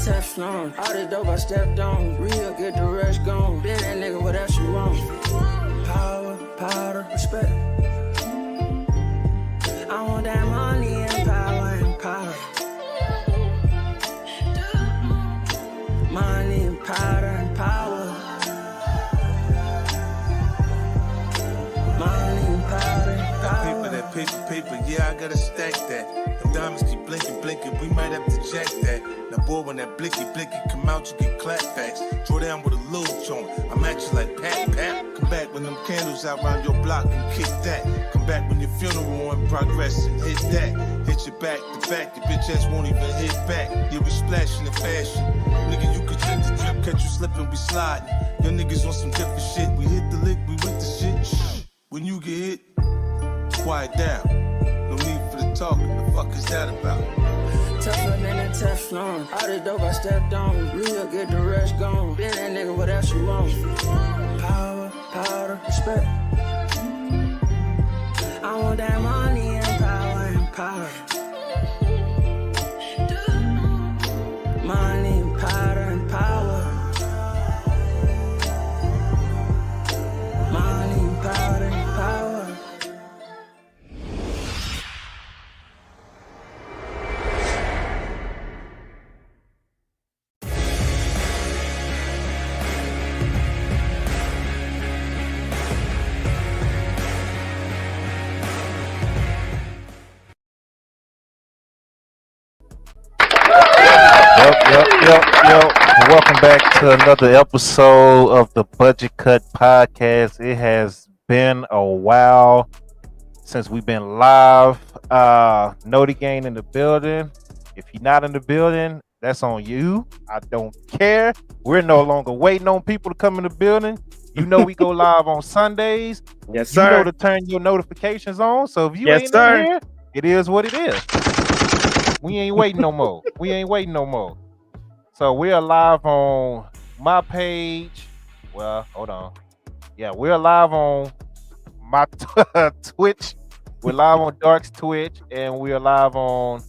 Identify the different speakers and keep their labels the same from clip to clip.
Speaker 1: Teflon. All the dope I stepped on. Real, get the rush gone. Been that nigga, what else you want? Power, powder, respect. I want that money and power and powder. Money and powder and power. Money and powder and power.
Speaker 2: That paper, yeah, I gotta stack that. Them diamonds keep blinking, we might have to jack that. Now boy, when that blicky come out, you get clapbacks. Draw down with a little joint, I'm at you like pat. Come back when them candles out round your block and kick that. Come back when your funeral in progress and hit that. Hit your back to back, your bitch ass won't even hit back. Yeah, we splashing in fashion. Nigga, you could check the drip, catch you slipping, we sliding. Your niggas on some different shit, we hit the lick, we with the shit. Shh. When you get hit, quiet down. No need for the talking. The fuck is that about?
Speaker 1: Tougher than a Teflon. All the dope I stepped on. Real, get the rush gone. Been that nigga, what else you want? Power, powder, respect. I want that money and power and powder. Money and powder and power. Money and powder and power.
Speaker 3: Yep. Welcome back to another episode of the Budget Cut Podcast. It has been a while since we've been live. Noti Gang in the building. If you're not in the building, that's on you. I don't care. We're no longer waiting on people to come in the building. You know we go live on Sundays.
Speaker 4: Yes, sir.
Speaker 3: You know to turn your notifications on. So if you ain't in here, it is what it is. We ain't waiting no more. So we are live on my page. Well, hold on. Yeah, we're live on my Twitch. We're live on Dark's Twitch, and we are live on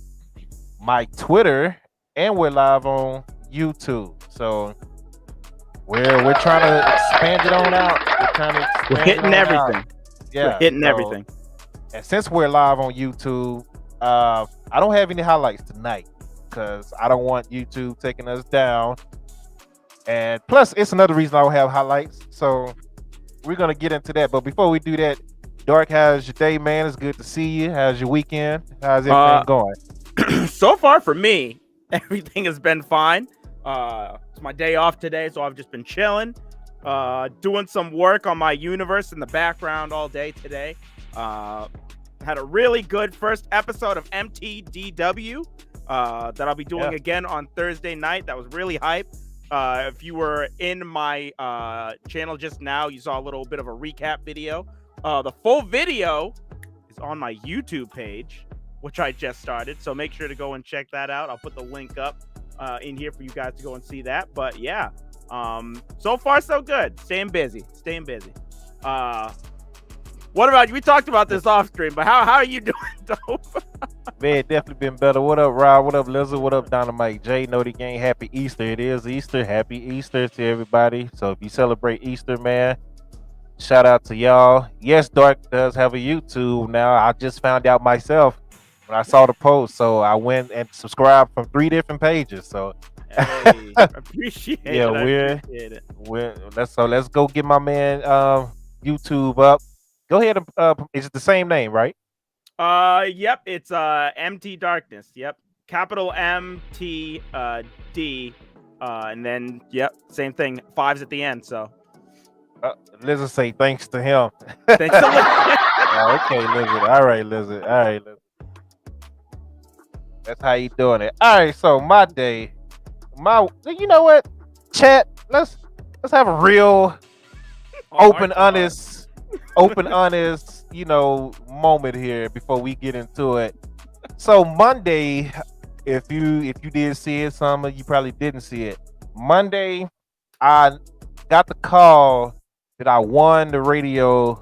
Speaker 3: my Twitter, and we're live on YouTube. So we're trying to expand it on out.
Speaker 4: We're hitting everything.
Speaker 3: Out. Yeah,
Speaker 4: we're hitting everything.
Speaker 3: And since we're live on YouTube, I don't have any highlights tonight because I don't want YouTube taking us down. And plus, it's another reason I don't have highlights. So we're going to get into that. But before we do that, Dark, how's your day, man? It's good to see you. How's your weekend? How's everything going?
Speaker 4: So far for me, everything has been fine. It's my day off today, so I've just been chilling, doing some work on my universe in the background all day today. Had a really good first episode of MTDW that I'll be doing again on Thursday night. That was really hype. If you were in my channel just now, you saw a little bit of a recap video. The full video is on my YouTube page, which I just started. So make sure to go and check that out. I'll put the link up in here for you guys to go and see that. But yeah, so far so good. Staying busy. What about you? We talked about this off stream, but how are you doing, Dope?
Speaker 3: Man, definitely been better. What up, Rob? What up, Lizard? What up, Dynamite J? Noti Gang, happy Easter. It is Easter. Happy Easter to everybody. So if you celebrate Easter, man, shout out to y'all. Yes, Dark does have a YouTube now. I just found out myself when I saw the post. So I went and subscribed from 3 different pages. So
Speaker 4: hey, appreciate it.
Speaker 3: Let's go get my man YouTube up. Go ahead and it's the same name, right?
Speaker 4: Yep, it's MT Darkness. Yep. Capital MT D and then same thing, 5s at the end, so
Speaker 3: Lizard say thanks to him.
Speaker 4: Thanks to
Speaker 3: okay, Lizard. All right, Lizard. That's how you doing it. All right, so my day. You know what? Chat, let's have a real open, honest, moment here before we get into it. So Monday, if you did see it, some of you probably didn't see it. Monday, I got the call that I won the radio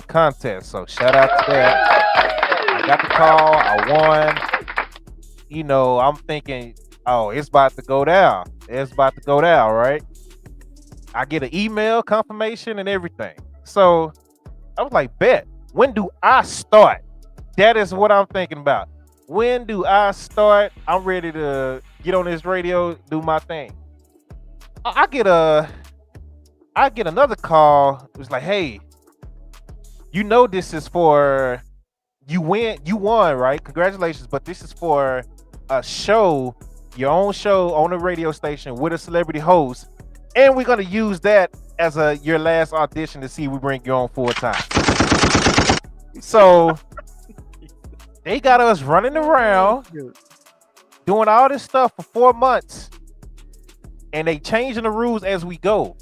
Speaker 3: contest. So shout out to that. I got the call, I won. I'm thinking, Oh, it's about to go down. It's about to go down, right? I get an email confirmation and everything. So I was like, bet. When do I start? That is what I'm thinking about. When do I start? I'm ready to get on this radio, do my thing. I get another call. It was like, hey, this is for you won, right? Congratulations, but this is for a show, your own show on a radio station with a celebrity host, and we're gonna use that as your last audition to see if we bring you on full time. So they got us running around doing all this stuff for 4 months, and they changing the rules as we go.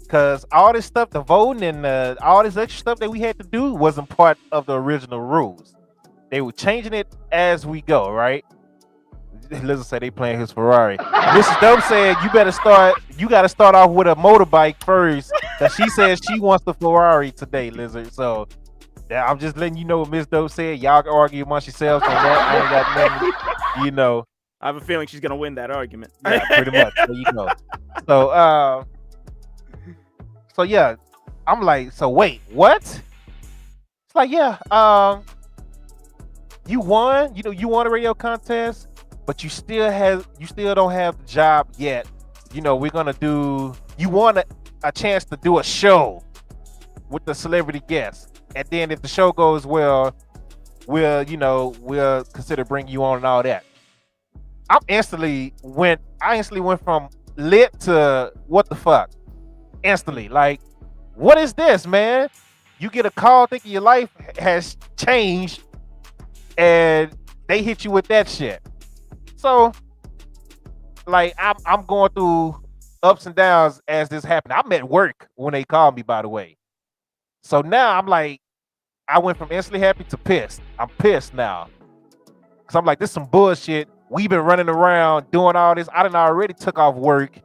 Speaker 3: Cause all this stuff, the voting and all this extra stuff that we had to do wasn't part of the original rules. They were changing it as we go, right? Listen, say they playing his Ferrari. Mrs. Dope said you got to start off with a motorbike first. Cause she says she wants the Ferrari today, Lizard. So yeah, I'm just letting you know what Miss Dope said. Y'all can argue amongst yourselves on that. I ain't got nothing,
Speaker 4: I have a feeling she's gonna win that argument.
Speaker 3: Yeah, pretty much. There you go. So yeah, I'm like, so wait, what? It's like, yeah, you won, you won a radio contest, but you still don't have the job yet. We're gonna you want a chance to do a show with the celebrity guest, and then if the show goes well, we'll consider bringing you on and all that. I instantly went from lit to what the fuck. Instantly, like, what is this, man? You get a call thinking your life has changed, and they hit you with that shit. So, like, I'm going through ups and downs as this happened. I'm at work when they called me, by the way. So now I'm like, I went from instantly happy to pissed. I'm pissed now, cause I'm like, this is some bullshit. We've been running around doing all this. I done already took off work,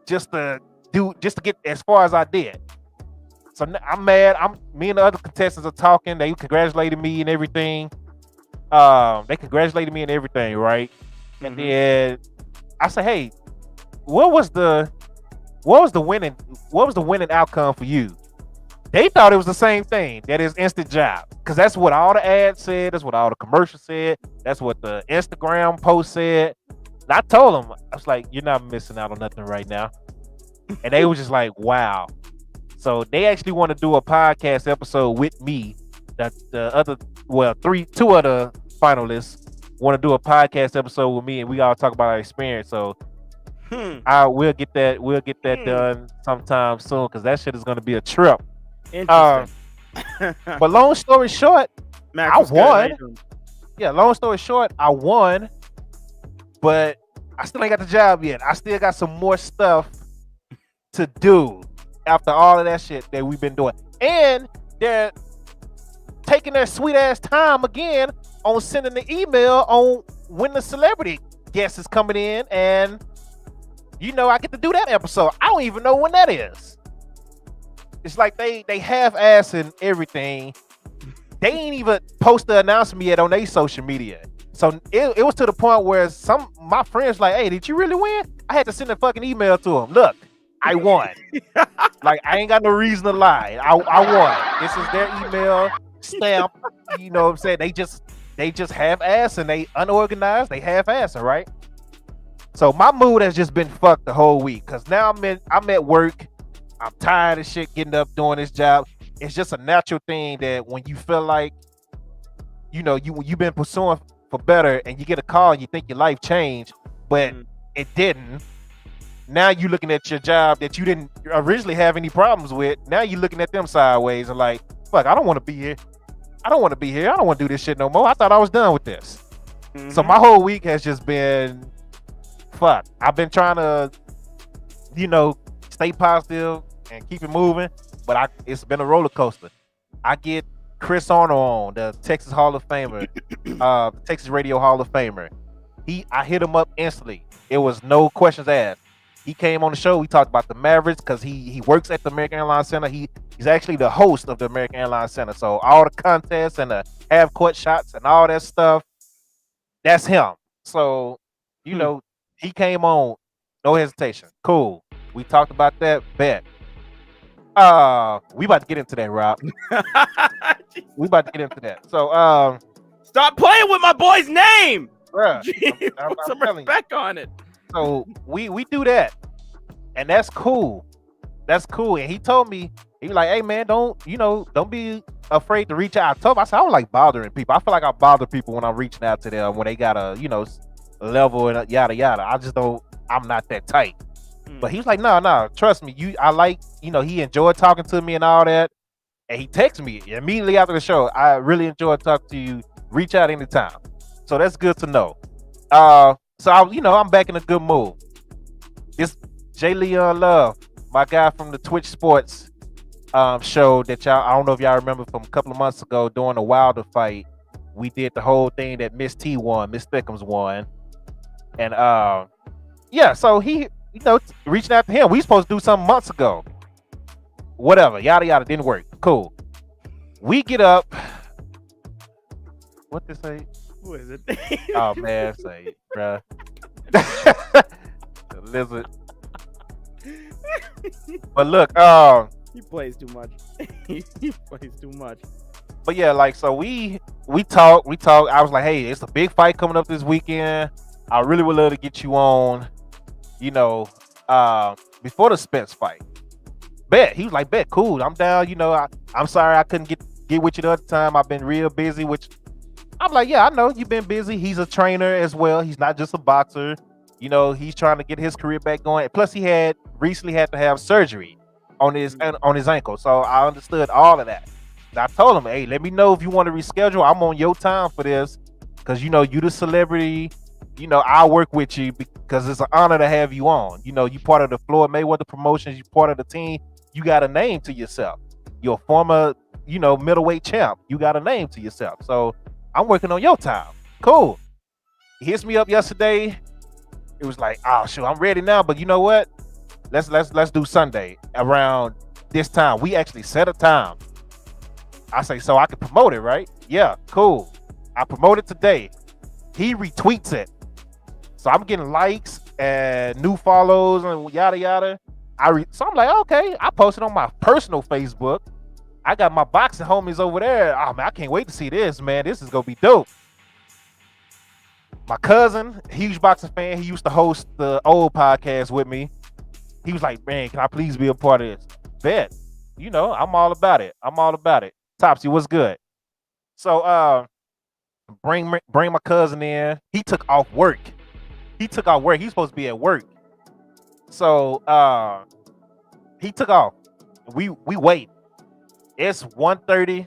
Speaker 3: just to get as far as I did. So I'm mad. Me and the other contestants are talking. They congratulated me and everything. Right? Mm-hmm. And then I said, hey, what was the winning outcome for you? They thought it was the same thing. That is instant job. Because that's what all the ads said. That's what all the commercials said. That's what the Instagram post said. And I told them, I was like, you're not missing out on nothing right now. And they were just like, wow. So they actually want to do a podcast episode with me. That the other, two other finalists want to do a podcast episode with me, and we all talk about our experience. So we'll get that done sometime soon, because that shit is going to be a trip.
Speaker 4: Interesting.
Speaker 3: But long story short,
Speaker 4: Max,
Speaker 3: I won. Yeah, long story short, I won, but I still ain't got the job yet. I still got some more stuff to do after all of that shit that we've been doing. And they're taking their sweet ass time again on sending the email on when the celebrity guest is coming in, and I get to do that episode. I don't even know when that is. It's like they half-assing everything. They ain't even post the announcement yet on their social media. So it was to the point where my friends like, hey, did you really win? I had to send a fucking email to them. Look, I won. Like, I ain't got no reason to lie. I won. This is their email stamp. You know what I'm saying? They just half-ass, and they unorganized. They half-assing, right? So my mood has just been fucked the whole week, because now I'm at work. I'm tired of shit, getting up, doing this job. It's just a natural thing that when you feel like, you've been pursuing for better, and you get a call and you think your life changed, but it didn't. Now you looking at your job that you didn't originally have any problems with. Now you looking at them sideways and like, fuck, I don't want to be here. I don't want to be here. I don't want to do this shit no more. I thought I was done with this. Mm-hmm. So my whole week has just been fuck. I've been trying to, stay positive and keep it moving, but it's been a roller coaster. I get Chris Arnold on, the Texas Hall of Famer, Texas Radio Hall of Famer. I hit him up instantly. It was no questions asked. He came on the show. We talked about the Mavericks because he works at the American Airlines Center. He's actually the host of the American Airlines Center. So all the contests and the half-court shots and all that stuff, that's him. So, you know, he came on, no hesitation. Cool. We talked about that. Bet. We about to get into that, Rob. We about to get into that. So,
Speaker 4: stop playing with my boy's name.
Speaker 3: Bruh,
Speaker 4: Put some respect on it.
Speaker 3: So we do that, and that's cool. That's cool. And he told me, he was like, "Hey man, don't be afraid to reach out." I told him, I said, I don't like bothering people. I feel like I bother people when I'm reaching out to them when they got a level and yada yada. I just don't. I'm not that tight. But he was like, no, trust me. I like, he enjoyed talking to me and all that. And he texted me immediately after the show. I really enjoyed talking to you. Reach out anytime. So that's good to know. So I'm back in a good mood. This J. Leon Love, my guy from the Twitch Sports show that I don't know if y'all remember from a couple of months ago during the Wilder fight. We did the whole thing that Miss T won, Miss Thickums won. And so he, reaching out to him. We supposed to do something months ago. Whatever, yada yada, didn't work. Cool. We get up. What this say?
Speaker 4: Who is it?
Speaker 3: Oh man, say it, bruh. The lizard. But look,
Speaker 4: he plays too much. He plays too much.
Speaker 3: But yeah, like, so we talk. I was like, hey, it's a big fight coming up this weekend. I really would love to get you on, before the Spence fight. Bet. He was like, bet, cool. I'm down. I'm sorry I couldn't get with you the other time. I've been real busy, which I'm like, yeah, I know you've been busy. He's a trainer as well. He's not just a boxer. He's trying to get his career back going. Plus, he had recently had to have surgery on his ankle. So I understood all of that. And I told him, hey, let me know if you want to reschedule. I'm on your time for this because you the celebrity. I'll work with you because it's an honor to have you on. You part of the Floyd Mayweather Promotions. You part of the team. You got a name to yourself. You're a former, middleweight champ. You got a name to yourself. So I'm working on your time. Cool. He hits me up yesterday. It was like, oh shoot, I'm ready now. But you know what? Let's do Sunday around this time. We actually set a time. I say, so I can promote it, right? Yeah, cool. I promote it today. He retweets it. So I'm getting likes and new follows and yada yada. So I'm like, okay. I posted on my personal Facebook. I got my boxing homies over there. Oh man, I can't wait to see this, man. This is gonna be dope. My cousin, huge boxing fan, he used to host the old podcast with me. He was like, man, can I please be a part of this? Bet. I'm all about it. Topsy, what's good? So bring my cousin in. He took off work. He's supposed to be at work. So he took off. We wait. It's 1:30.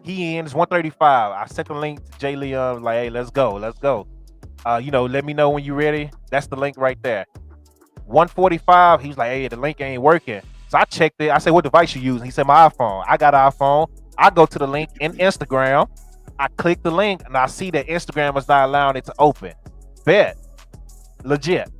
Speaker 3: He in. It's 1:35. I sent the link to Jay Leon. Like, hey, let's go. Let me know when you're ready. That's the link right there. 1:45. He was like, hey, the link ain't working. So I checked it. I said, what device you using? He said, my iPhone. I got an iPhone. I go to the link in Instagram. I click the link and I see that Instagram is not allowing it to open. Bet. Legit.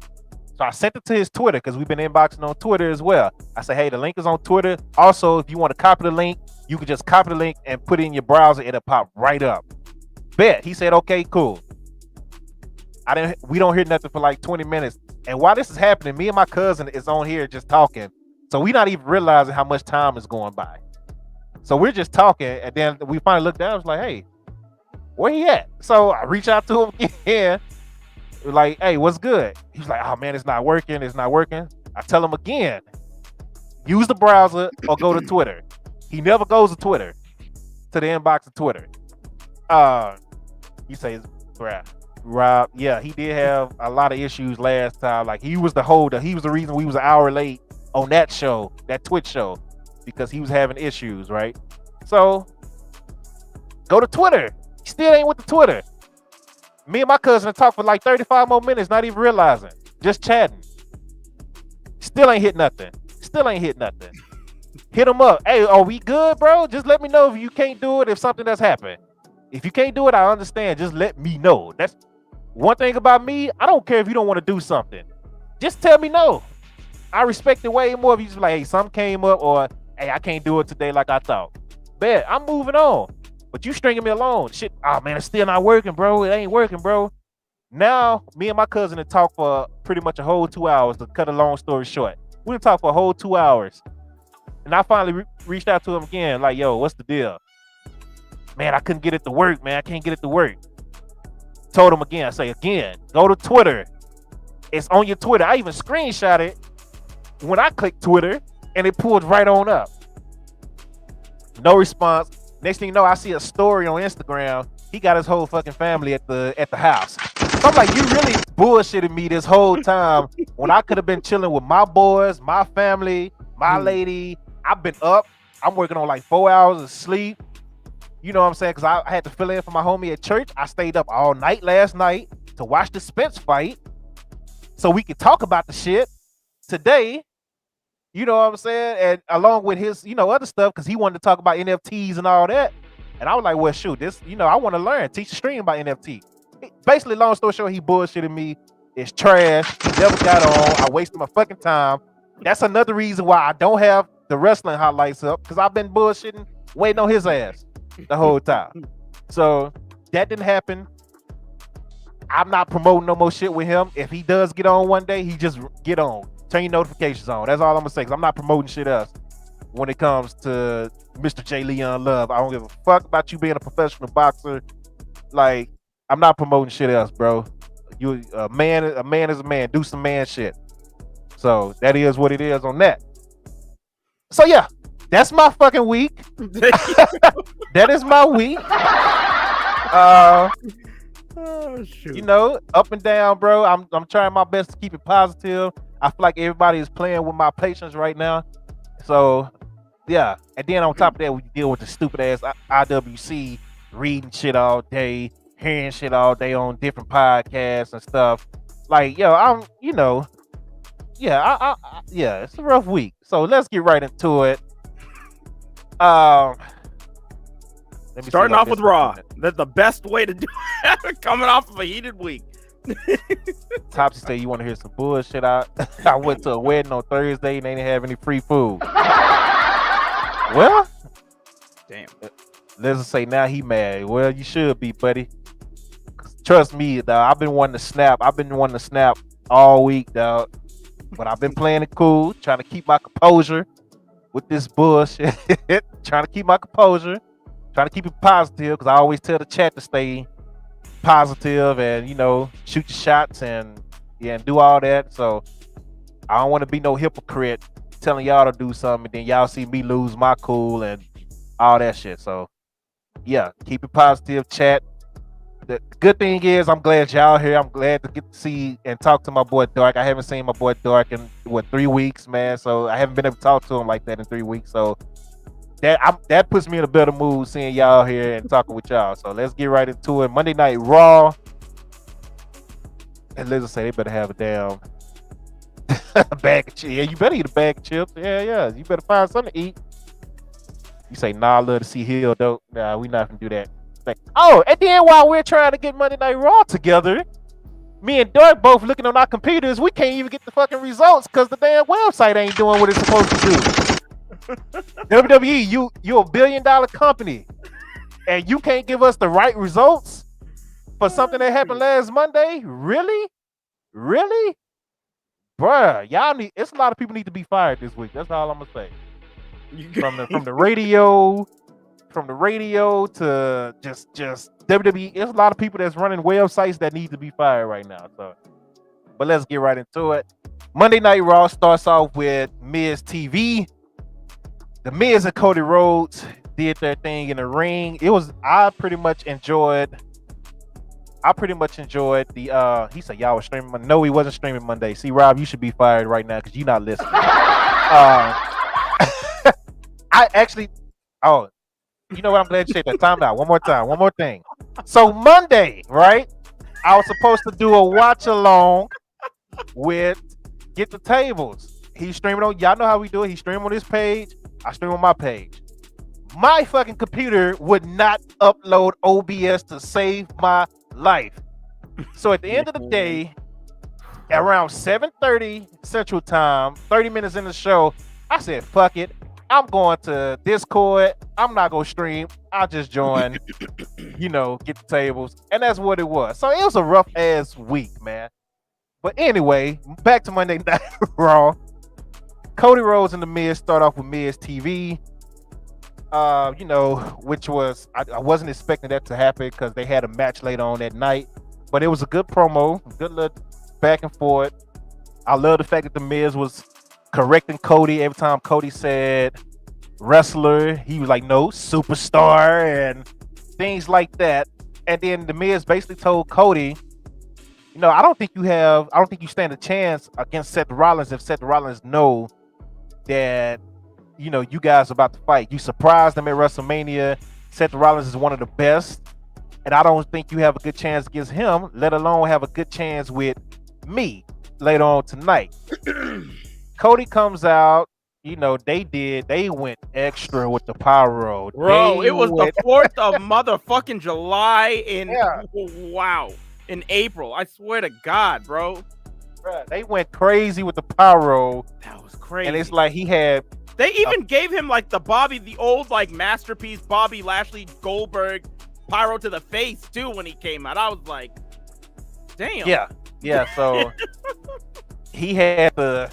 Speaker 3: So I sent it to his Twitter because we've been inboxing on Twitter as well. I said, hey, the link is on Twitter. Also, if you want to copy the link, you can just copy the link and put it in your browser. It'll pop right up. Bet. He said, okay, cool. We don't hear nothing for like 20 minutes. And while this is happening, me and my cousin is on here just talking. So we're not even realizing how much time is going by. So we're just talking. And then we finally look down. It's like, hey, where he at? So I reach out to him again. Like, hey, what's good? He's like, oh man, it's not working. I tell him again, use the browser or go to Twitter. He never goes to Twitter, to the inbox of Twitter. He says, Rob, yeah, he did have a lot of issues last time. Like, he was the holder. He was the reason we was an hour late on that show, that Twitch show, because he was having issues, right? So go to Twitter. He still ain't with the Twitter. Me and my cousin talked for like 35 more minutes, not even realizing, just chatting. Still ain't hit nothing. Hit him up. Hey, are we good, bro? Just let me know if you can't do it, if something that's happened. If you can't do it, I understand. Just let me know. That's one thing about me. I don't care if you don't want to do something. Just tell me no. I respect it way more if you just like, hey, something came up, or hey, I can't do it today like I thought. Bet, I'm moving on. but you stringing me along. Shit, oh man, it's still not working, bro. It ain't working, bro. Now, me and my cousin had talked for pretty much a whole 2 hours. To cut a long story short, we done talked for a whole 2 hours, and I finally reached out to him again, like, yo, what's the deal? Man, I couldn't get it to work, man. I can't get it to work. Told him again. I say again, go to Twitter. It's on your Twitter. I even screenshot it when I clicked Twitter, and it pulled right on up. No response. Next thing you know, I see a story on Instagram. He got his whole fucking family at the house. So I'm like, you really bullshitted me this whole time when I could have been chilling with my boys, my family, my lady. I've been up. I'm working on like 4 hours of sleep. You know what I'm saying? Because I had to fill in for my homie at church. I stayed up all night last night to watch the Spence fight so we could talk about the shit today. You know what I'm saying? And along with his, other stuff, because he wanted to talk about NFTs and all that. And I was like, well, shoot, this, I want to learn, teach the stream about NFT. Basically, long story short, he bullshitted me. It's trash. He never got on. I wasted my fucking time. That's another reason why I don't have the wrestling highlights up, because I've been bullshitting, waiting on his ass the whole time. So that didn't happen. I'm not promoting no more shit with him. If he does get on one day, he just get on. Turn your notifications on. That's all I'm gonna say, because I'm not promoting shit else when it comes to Mr. J. Leon Love. I don't give a fuck about you being a professional boxer. Like, I'm not promoting shit else, bro. You a man is a man. Do some man shit. So that is what it is on that. So yeah, that's my fucking week. That is my week.
Speaker 4: Oh, shoot.
Speaker 3: Up and down, bro. I'm trying my best to keep it positive. I feel like everybody is playing with my patience right now. So yeah, and then on top of that, we deal with the stupid ass IWC reading shit all day, hearing shit all day on different podcasts and stuff. Like, yo, yeah, it's a rough week. So let's get right into it.
Speaker 4: Starting off with Raw. That's the best way to do it. Coming off of a heated week.
Speaker 3: Topsy said you want to hear some bullshit. I went to a wedding on Thursday and they didn't have any free food. Well,
Speaker 4: damn.
Speaker 3: Let's just say now he mad. Well, you should be, buddy. Trust me, dog. I've been wanting to snap. All week, dog. But I've been playing it cool, trying to keep my composure with this bullshit. Trying to keep my composure. Trying to keep it positive, because I always tell the chat to stay positive and, shoot your shots and do all that. So I don't want to be no hypocrite telling y'all to do something and then y'all see me lose my cool and all that shit. So yeah, keep it positive, chat. The good thing is I'm glad y'all here. I'm glad to get to see and talk to my boy Dark. I haven't seen my boy Dark in 3 weeks, man. So I haven't been able to talk to him like that in 3 weeks. So that puts me in a better mood seeing y'all here and talking with y'all. So let's get right into it. Monday Night Raw. And let's just say they better have a damn bag of chips. Yeah, you better eat a bag of chips. Yeah. You better find something to eat. You say, nah, I love to see Hill, though. Nah, we not gonna do that. Like, oh, and then while we're trying to get Monday Night Raw together, me and Dark both looking on our computers, we can't even get the fucking results because the damn website ain't doing what it's supposed to do. WWE, you a $1 billion company, and you can't give us the right results for something that happened last Monday? Really? Bruh, it's a lot of people need to be fired this week. That's all I'm gonna say. From the radio to just WWE, there's a lot of people that's running websites that need to be fired right now. So, but let's get right into it. Monday Night Raw starts off with Miz TV. The Miz and Cody Rhodes did their thing in the ring. I pretty much enjoyed the he said y'all was streaming Monday. No, he wasn't streaming Monday. See, Rob, you should be fired right now because you're not listening. I actually you know what, I'm glad you said that. Time out. One more thing. So Monday, right? I was supposed to do a watch along with Get the Tables. He's streaming on, y'all know how we do it. He's streaming on his page. I stream on my page. My fucking computer would not upload OBS to save my life. So at the end of the day, around 7:30 Central Time, 30 minutes in the show, I said, fuck it. I'm going to Discord. I'm not gonna stream. I'll just join, get the tables. And that's what it was. So it was a rough ass week, man. But anyway, back to Monday Night Raw. Cody Rhodes and The Miz start off with Miz TV. Which was I wasn't expecting that to happen because they had a match later on that night. But it was a good promo, good little back and forth. I love the fact that The Miz was correcting Cody every time Cody said wrestler. He was like, no, superstar and things like that. And then The Miz basically told Cody, I don't think you stand a chance against Seth Rollins if Seth Rollins know that, you guys are about to fight. You surprised them at WrestleMania. Seth Rollins is one of the best. And I don't think you have a good chance against him, let alone have a good chance with me later on tonight. Cody comes out, they went extra with the pyro.
Speaker 4: Bro, it was the 4th of motherfucking July in April. I swear to God, bro.
Speaker 3: They went crazy with the pyro.
Speaker 4: That was crazy.
Speaker 3: And it's like they
Speaker 4: even gave him like the old like masterpiece Bobby Lashley Goldberg pyro to the face too when he came out. I was like, damn.
Speaker 3: Yeah. So he had the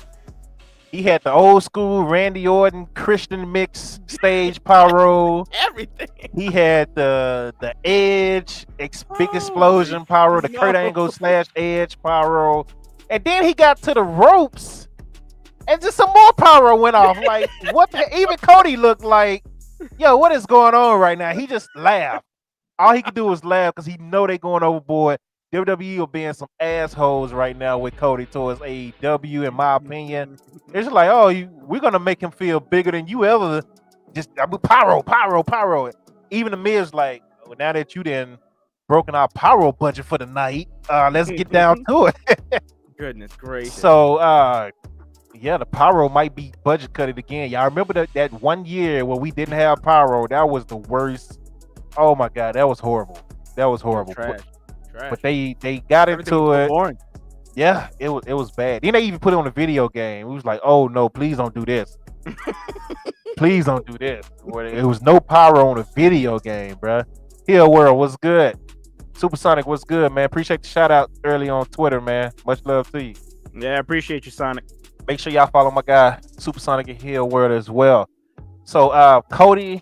Speaker 3: old school Randy Orton Christian mix stage pyro.
Speaker 4: Everything.
Speaker 3: He had the Edge big explosion pyro, the Kurt Angle / Edge pyro, and then he got to the ropes, and just some more pyro went off. Like even Cody looked like, yo, what is going on right now? He just laughed. All he could do was laugh because he know they going overboard. WWE are being some assholes right now with Cody towards AEW, in my opinion. It's just like, we're gonna make him feel bigger than you ever. Just pyro. Even the Miz like, now that you done broken our pyro budget for the night, let's get down to it.
Speaker 4: Goodness gracious.
Speaker 3: So, the pyro might be budget cut it again. Y'all remember that one year where we didn't have pyro? That was the worst. Oh my God, that was horrible.
Speaker 4: Trash.
Speaker 3: But they got into it.
Speaker 4: Boring.
Speaker 3: Yeah, it was bad. Then they even put it on a video game. It was like, oh no, please don't do this. Please don't do this. It was no pyro on a video game, bruh. Hill World was good. Supersonic was good, man. Appreciate the shout out early on Twitter, man. Much love to you.
Speaker 4: Yeah, I appreciate you, Sonic.
Speaker 3: Make sure y'all follow my guy Supersonic and Hill World as well. So Cody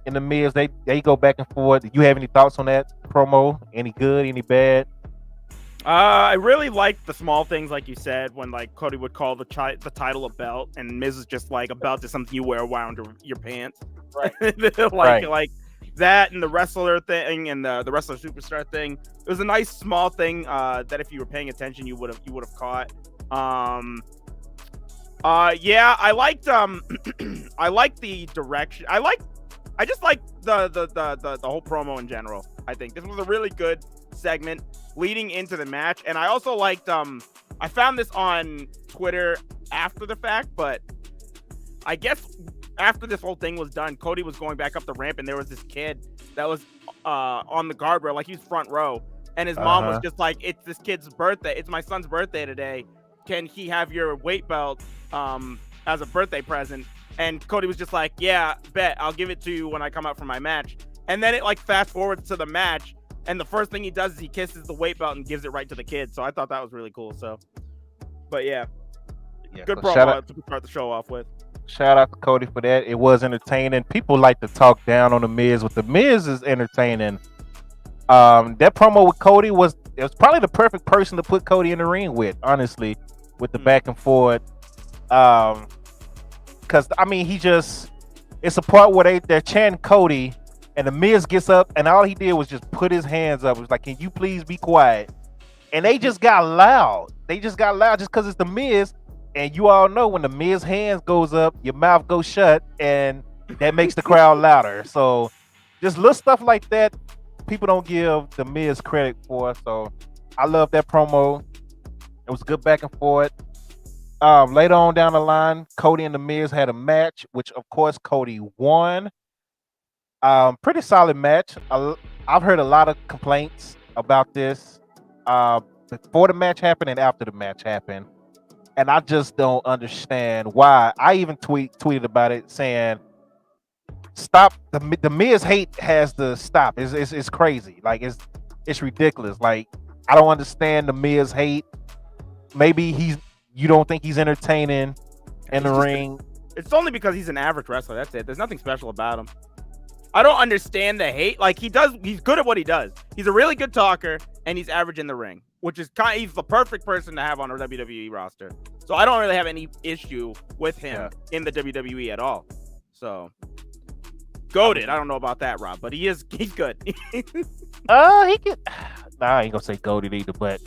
Speaker 3: and the Miz, they go back and forth. Do you have any thoughts on that promo? Any good, any bad?
Speaker 4: I really liked the small things, like you said, when like Cody would call the title a belt, and Miz is just like, a belt is something you wear around your pants.
Speaker 3: Right.
Speaker 4: Like that, and the wrestler thing, and the wrestler superstar thing. It was a nice small thing that if you were paying attention, you would have caught. I liked I liked the direction. I just like the whole promo in general. I think this was a really good segment leading into the match, and I also liked I found this on Twitter after the fact, but I guess after this whole thing was done, Cody was going back up the ramp, and there was this kid that was on the guardrail, like he was front row, and his mom was just like, "It's this kid's birthday. It's my son's birthday today. Can he have your weight belt as a birthday present?" And Cody was just like, "Yeah, bet. I'll give it to you when I come out for my match." And then it like fast forwards to the match, and the first thing he does is he kisses the weight belt and gives it right to the kid. So I thought that was really cool. So, but yeah good promo to start the show off with.
Speaker 3: Shout out to Cody for that. It was entertaining. People like to talk down on the Miz, but the Miz is entertaining. That promo with Cody was probably the perfect person to put Cody in the ring with, honestly, with the back and forth. Because I mean, it's a part where they're chanting Cody, and the Miz gets up, and all he did was just put his hands up. It was like, "Can you please be quiet?" And they just got loud. Just because it's the Miz, and you all know when the Miz hands goes up, your mouth goes shut, and that makes the crowd louder. So just little stuff like that, people don't give the Miz credit for. So I love that promo. It was good back and forth. Later on down the line, Cody and the Miz had a match, which of course Cody won. Pretty solid match. I've heard a lot of complaints about this before the match happened and after the match happened. And I just don't understand why. I even tweeted about it saying, "Stop the Miz hate has to stop." It's crazy. Like it's ridiculous. Like I don't understand the Miz hate. Maybe you don't think he's entertaining in the ring.
Speaker 4: It's only because he's an average wrestler. That's it. There's nothing special about him. I don't understand the hate. Like he's good at what he does. He's a really good talker, and he's average in the ring, which is he's the perfect person to have on a WWE roster. So I don't really have any issue with him in the WWE at all. So goated. I don't know about that, Rob, but he's good.
Speaker 3: He could. Nah, I ain't gonna say goated either, but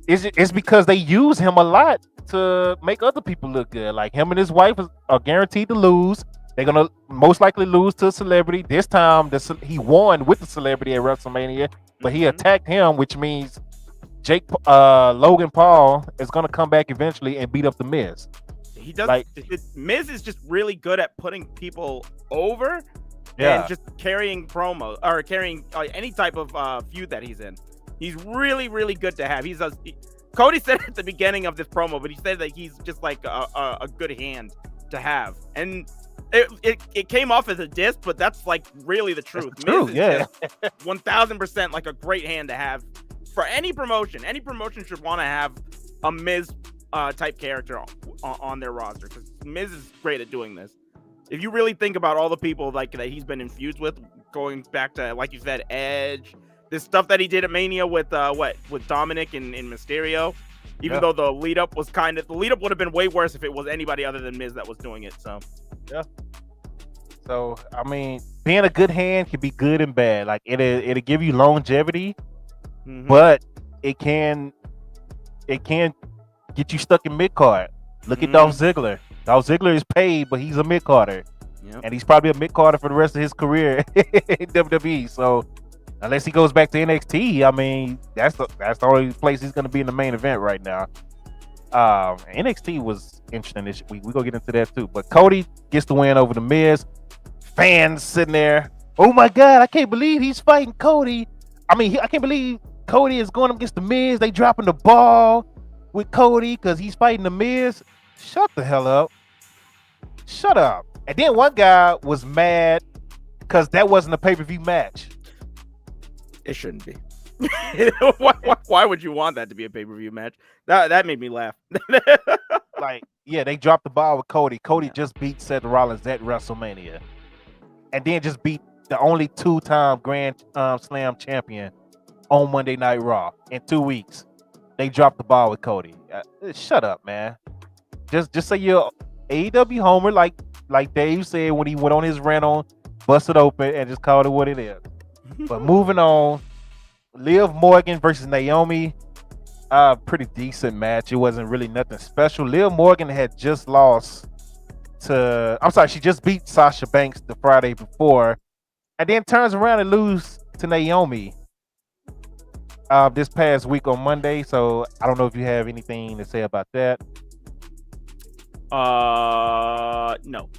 Speaker 3: it's because they use him a lot to make other people look good. Like him and his wife are guaranteed to lose. They're gonna most likely lose to a celebrity. This time, he won with the celebrity at WrestleMania, but he attacked him, which means Logan Paul is gonna come back eventually and beat up the Miz.
Speaker 4: He does. Like Miz is just really good at putting people over, and just carrying promo or carrying any type of feud that he's in. He's really, really good to have. Cody said at the beginning of this promo, but he said that he's just like a good hand to have, and it came off as a diss, but that's like really the truth.
Speaker 3: True, yeah,
Speaker 4: 1000% like a great hand to have for any promotion. Any promotion should want to have a Miz type character on their roster because Miz is great at doing this. If you really think about all the people like that he's been in feuds with, going back to like you said, Edge, this stuff that he did at Mania with Dominic and Mysterio. Even though the lead up would have been way worse if it was anybody other than Miz that was doing it. So
Speaker 3: yeah. So I mean, being a good hand can be good and bad. Like it'll give you longevity, but it can get you stuck in mid card. Look at Dolph Ziggler. Dolph Ziggler is paid, but he's a mid carder, and he's probably a mid carder for the rest of his career in WWE. So unless he goes back to NXT, I mean, that's the only place he's going to be in the main event right now. NXT was interesting this week. We're going to get into that too. But Cody gets the win over the Miz. Fans sitting there, oh my God, I can't believe he's fighting Cody. I mean, I can't believe Cody is going up against the Miz. They dropping the ball with Cody because he's fighting the Miz. Shut the hell up. Shut up. And then one guy was mad because that wasn't a pay-per-view match.
Speaker 4: It shouldn't be. Why would you want that to be a pay-per-view match? That made me laugh.
Speaker 3: Like, yeah, they dropped the ball with Cody. Cody just beat Seth Rollins at WrestleMania. And then just beat the only two-time Grand Slam champion on Monday Night Raw in 2 weeks. They dropped the ball with Cody. Shut up, man. Just say you're AEW homer like Dave said when he went on his rant on Busted Open and just called it what it is. But moving on, Liv Morgan versus Naomi, pretty decent match. It wasn't really nothing special. Liv Morgan had just lost she just beat Sasha Banks the Friday before, and then turns around and lose to Naomi this past week on Monday. So I don't know if you have anything to say about that.
Speaker 4: No.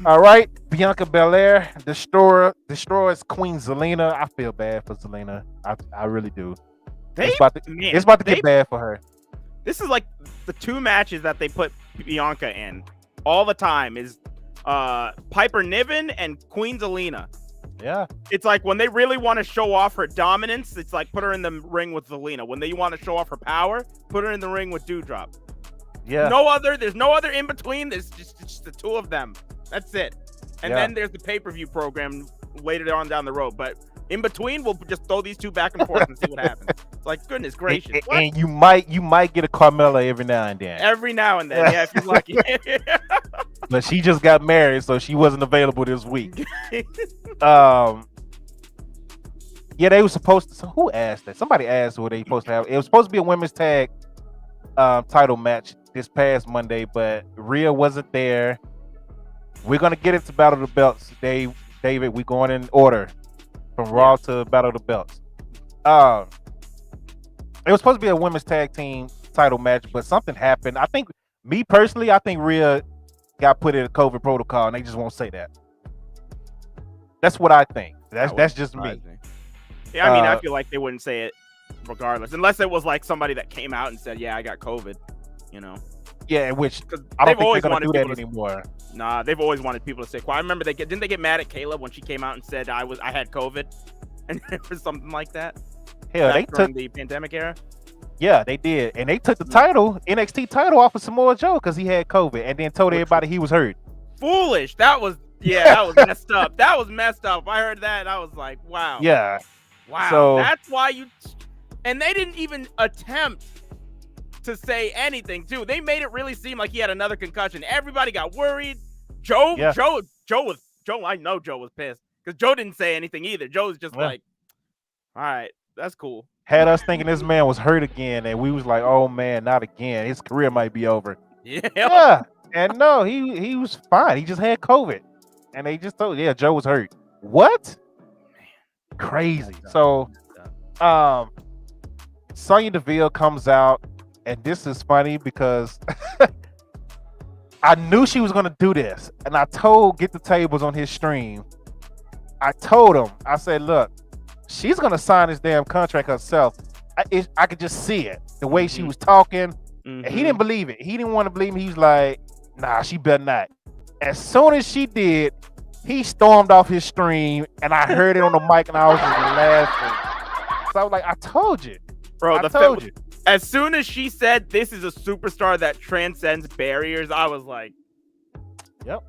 Speaker 3: All right, Bianca Belair destroys Queen Zelina. I feel bad for Zelina. I really do. It's about to get bad for her.
Speaker 4: This is like the two matches that they put Bianca in all the time is Piper Niven and Queen Zelina.
Speaker 3: Yeah. It's
Speaker 4: like when they really want to show off her dominance, it's like put her in the ring with Zelina. When they want to show off her power, put her in the ring with Doudrop.
Speaker 3: Yeah.
Speaker 4: There's no other in between. There's just the two of them. That's it. And then there's the pay-per-view program later on down the road. But in between, we'll just throw these two back and forth and see what happens. It's like, goodness gracious.
Speaker 3: And you might get a Carmella every now and then.
Speaker 4: Every now and then, yeah, if you're lucky.
Speaker 3: But she just got married, so she wasn't available this week. Yeah, they were supposed to. So who asked that? Somebody asked what they supposed to have. It was supposed to be a women's tag title match this past Monday, but Rhea wasn't there. We're gonna get into Battle of the Belts, David. We're going in order from Raw to Battle of the Belts. It was supposed to be a women's tag team title match, but something happened. I think Rhea got put in a COVID protocol, and they just won't say that. That's what I think. That's just me.
Speaker 4: Yeah, I mean, I feel like they wouldn't say it regardless, unless it was like somebody that came out and said, "Yeah, I got COVID," you know.
Speaker 3: Yeah, which I don't think they're gonna do that anymore.
Speaker 4: Nah, they've always wanted people to stay quiet. I remember didn't they get mad at Caleb when she came out and said I had COVID, and or something like that.
Speaker 3: Hell, they took
Speaker 4: the pandemic era.
Speaker 3: Yeah, they did, and they took the title, NXT title, off of Samoa Joe because he had COVID, and then told everybody he was hurt.
Speaker 4: Foolish. That was messed up. That was messed up. I heard that, and I was like, wow.
Speaker 3: Yeah.
Speaker 4: Wow. So, that's why you. And they didn't even attempt to say anything too. They made it really seem like he had another concussion. Everybody got worried. Joe. I know Joe was pissed because Joe didn't say anything either. Joe was just like, all right, that's cool.
Speaker 3: Had us thinking this man was hurt again, and we was like, oh man, not again. His career might be over. Yeah. And no, he was fine. He just had COVID. And they just told, Joe was hurt. What? Man. Crazy. So Sonya Deville comes out, and this is funny because I knew she was gonna do this. And I told Get the Tables on his stream. I told him, I said, look, she's gonna sign this damn contract herself. I could just see it, the way she was talking. And he didn't believe it. He didn't want to believe me. He was like, nah, she better not. As soon as she did, he stormed off his stream, and I heard it on the mic, and I was just laughing. So I was like, I told you.
Speaker 4: Bro, I told you. As soon as she said this is a superstar that transcends barriers, I was like,
Speaker 3: yep.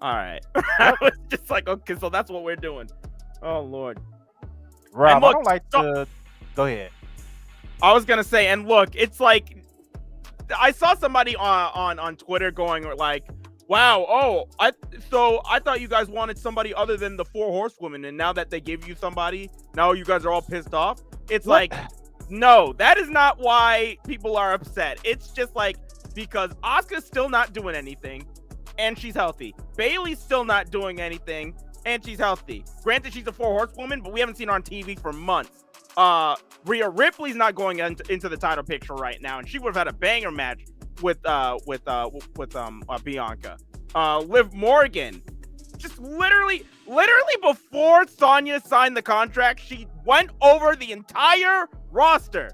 Speaker 4: All right. I was just like, okay, so that's what we're doing. Oh, Lord.
Speaker 3: Rob, look, I don't like to... Go ahead.
Speaker 4: I was going to say, and look, it's like, I saw somebody on Twitter going like, wow, I thought you guys wanted somebody other than the 4 horsewomen, and now that they give you somebody, now you guys are all pissed off. It's like, no, that is not why people are upset. It's just like, because Asuka's still not doing anything, and she's healthy. Bayley's still not doing anything, and she's healthy. Granted, she's a 4 horsewoman, but we haven't seen her on TV for months. Rhea Ripley's not going into the title picture right now, and she would have had a banger match with Bianca. Liv Morgan, just literally before Sonya signed the contract, she went over the entire roster.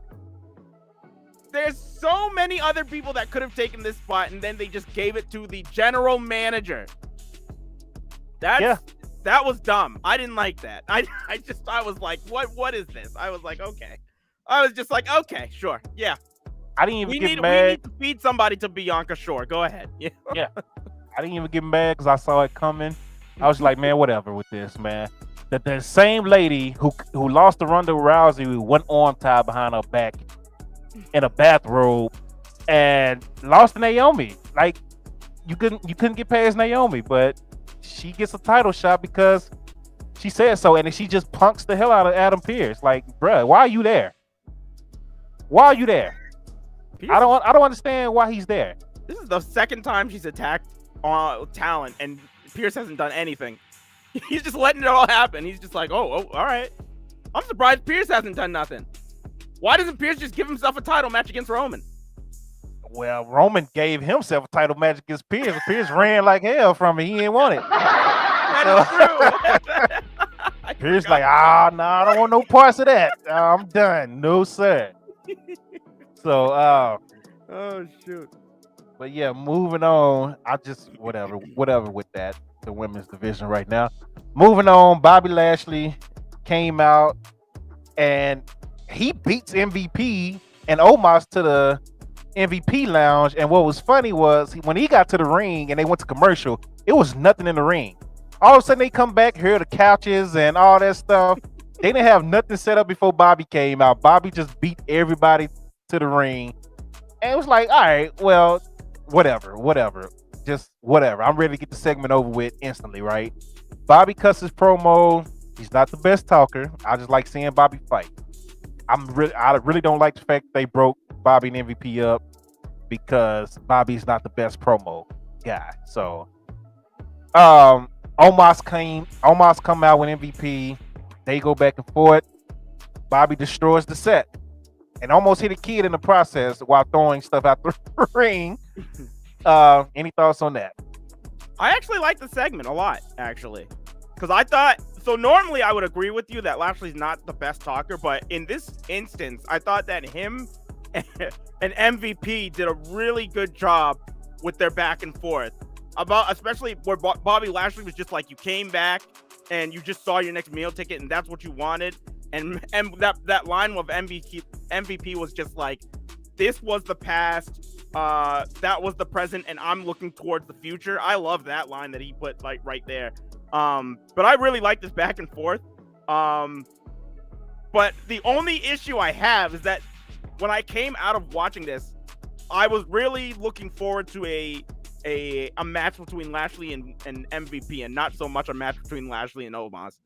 Speaker 4: There's so many other people that could have taken this spot, and then they just gave it to the general manager. That was dumb. I didn't like that. I was like, what is this? I was like, okay. I was just like, okay, sure. Yeah.
Speaker 3: I didn't even get mad.
Speaker 4: We need to feed somebody to Bianca. Sure. Go ahead. Yeah.
Speaker 3: Yeah. I didn't even get mad because I saw it coming. I was like, man, whatever with this, man. The same lady who lost to Ronda Rousey with one arm tied behind her back in a bathrobe and lost to Naomi. Like, you couldn't get past Naomi, but she gets a title shot because she said so, and then she just punks the hell out of Adam Pearce. Like, bruh, why are you there? Why are you there? I don't understand why he's there.
Speaker 4: This is the second time she's attacked talent, and Pearce hasn't done anything. He's just letting it all happen. He's just like, oh, all right. I'm surprised Pearce hasn't done nothing. Why doesn't Pearce just give himself a title match against Roman?
Speaker 3: Well, Roman gave himself a title match against Pearce. Pearce ran like hell from it. He didn't want it.
Speaker 4: That is true.
Speaker 3: Pearce like, I don't want no parts of that. I'm done. No, sir. So,
Speaker 4: oh, shoot.
Speaker 3: But yeah, moving on. I just, whatever with that, the women's division right now. Moving on, Bobby Lashley came out and he beats MVP and Omos to the MVP lounge. And what was funny was when he got to the ring and they went to commercial, it was nothing in the ring. All of a sudden they come back, hear the couches and all that stuff. They didn't have nothing set up before Bobby came out. Bobby just beat everybody to the ring. And it was like, all right, well, whatever. Just whatever. I'm ready to get the segment over with instantly, right? Bobby cuts his promo. He's not the best talker. I just like seeing Bobby fight. I really don't like the fact that they broke Bobby and MVP up because Bobby's not the best promo guy. So Omos come out with MVP. They go back and forth. Bobby destroys the set and almost hit a kid in the process while throwing stuff out the ring. Any thoughts on that?
Speaker 4: I actually like the segment a lot, actually. Because I thought So normally I would agree with you that Lashley's not the best talker, but in this instance, I thought that him and MVP did a really good job with their back and forth. Especially where Bobby Lashley was just like, you came back and you just saw your next meal ticket and that's what you wanted. And that line of MVP was just like, this was the past, that was the present, and I'm looking towards the future. I love that line that he put like right there. But I really like this back and forth. But the only issue I have is that when I came out of watching this, I was really looking forward to a match between Lashley and MVP, and not so much a match between Lashley and Omos,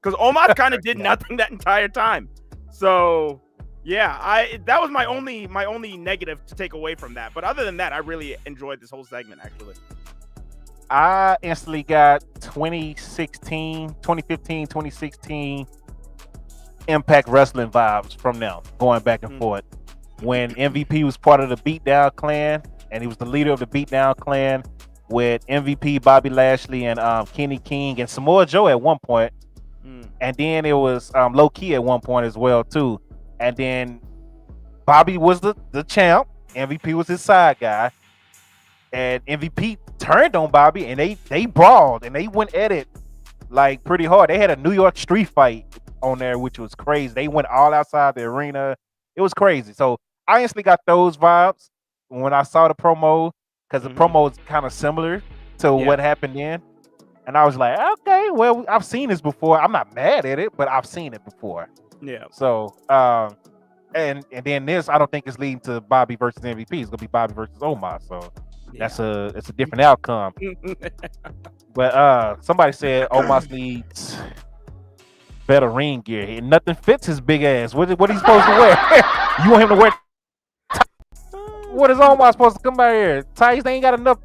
Speaker 4: because Omos kind of did nothing that entire time. So yeah, that was my only negative to take away from that. But other than that, I really enjoyed this whole segment actually.
Speaker 3: I instantly got 2015, 2016 Impact Wrestling vibes from them, going back and forth. When MVP was part of the Beatdown Clan, and he was the leader of the Beatdown Clan with MVP, Bobby Lashley, and Kenny King, and Samoa Joe at one point. And then it was Low Key at one point as well, too. And then Bobby was the champ. MVP was his side guy. And MVP turned on Bobby, and they brawled, and they went at it like pretty hard. They had a New York street fight on there, which was crazy. They went all outside the arena. It was crazy. So I instantly got those vibes when I saw the promo, because the promo is kind of similar to what happened then. And I was like, okay, well, I've seen this before. I'm not mad at it, but I've seen it before.
Speaker 4: Yeah.
Speaker 3: So, and then this, I don't think it's leading to Bobby versus MVP. It's gonna be Bobby versus Omos. So it's a different outcome. But somebody said Omos needs better ring gear. And nothing fits his big ass. What is he supposed to wear? You want him to wear? What is Omos supposed to come out here? Tights? They ain't got enough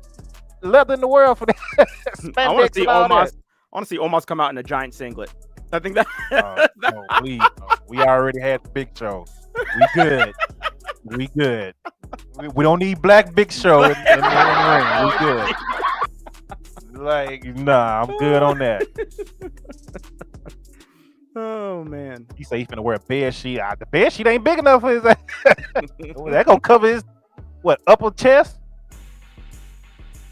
Speaker 3: leather in the world for that.
Speaker 4: I want to see Omos. I want to see Omos come out in a giant singlet. I think that.
Speaker 3: No, please. No. We already had the Big Show. We good. We good. We don't need Black Big Show in the ring. We good. Like, nah, I'm good on that.
Speaker 4: Oh man.
Speaker 3: He said he's gonna wear a bed sheet. The bed sheet ain't big enough for his ass. That gonna cover his upper chest.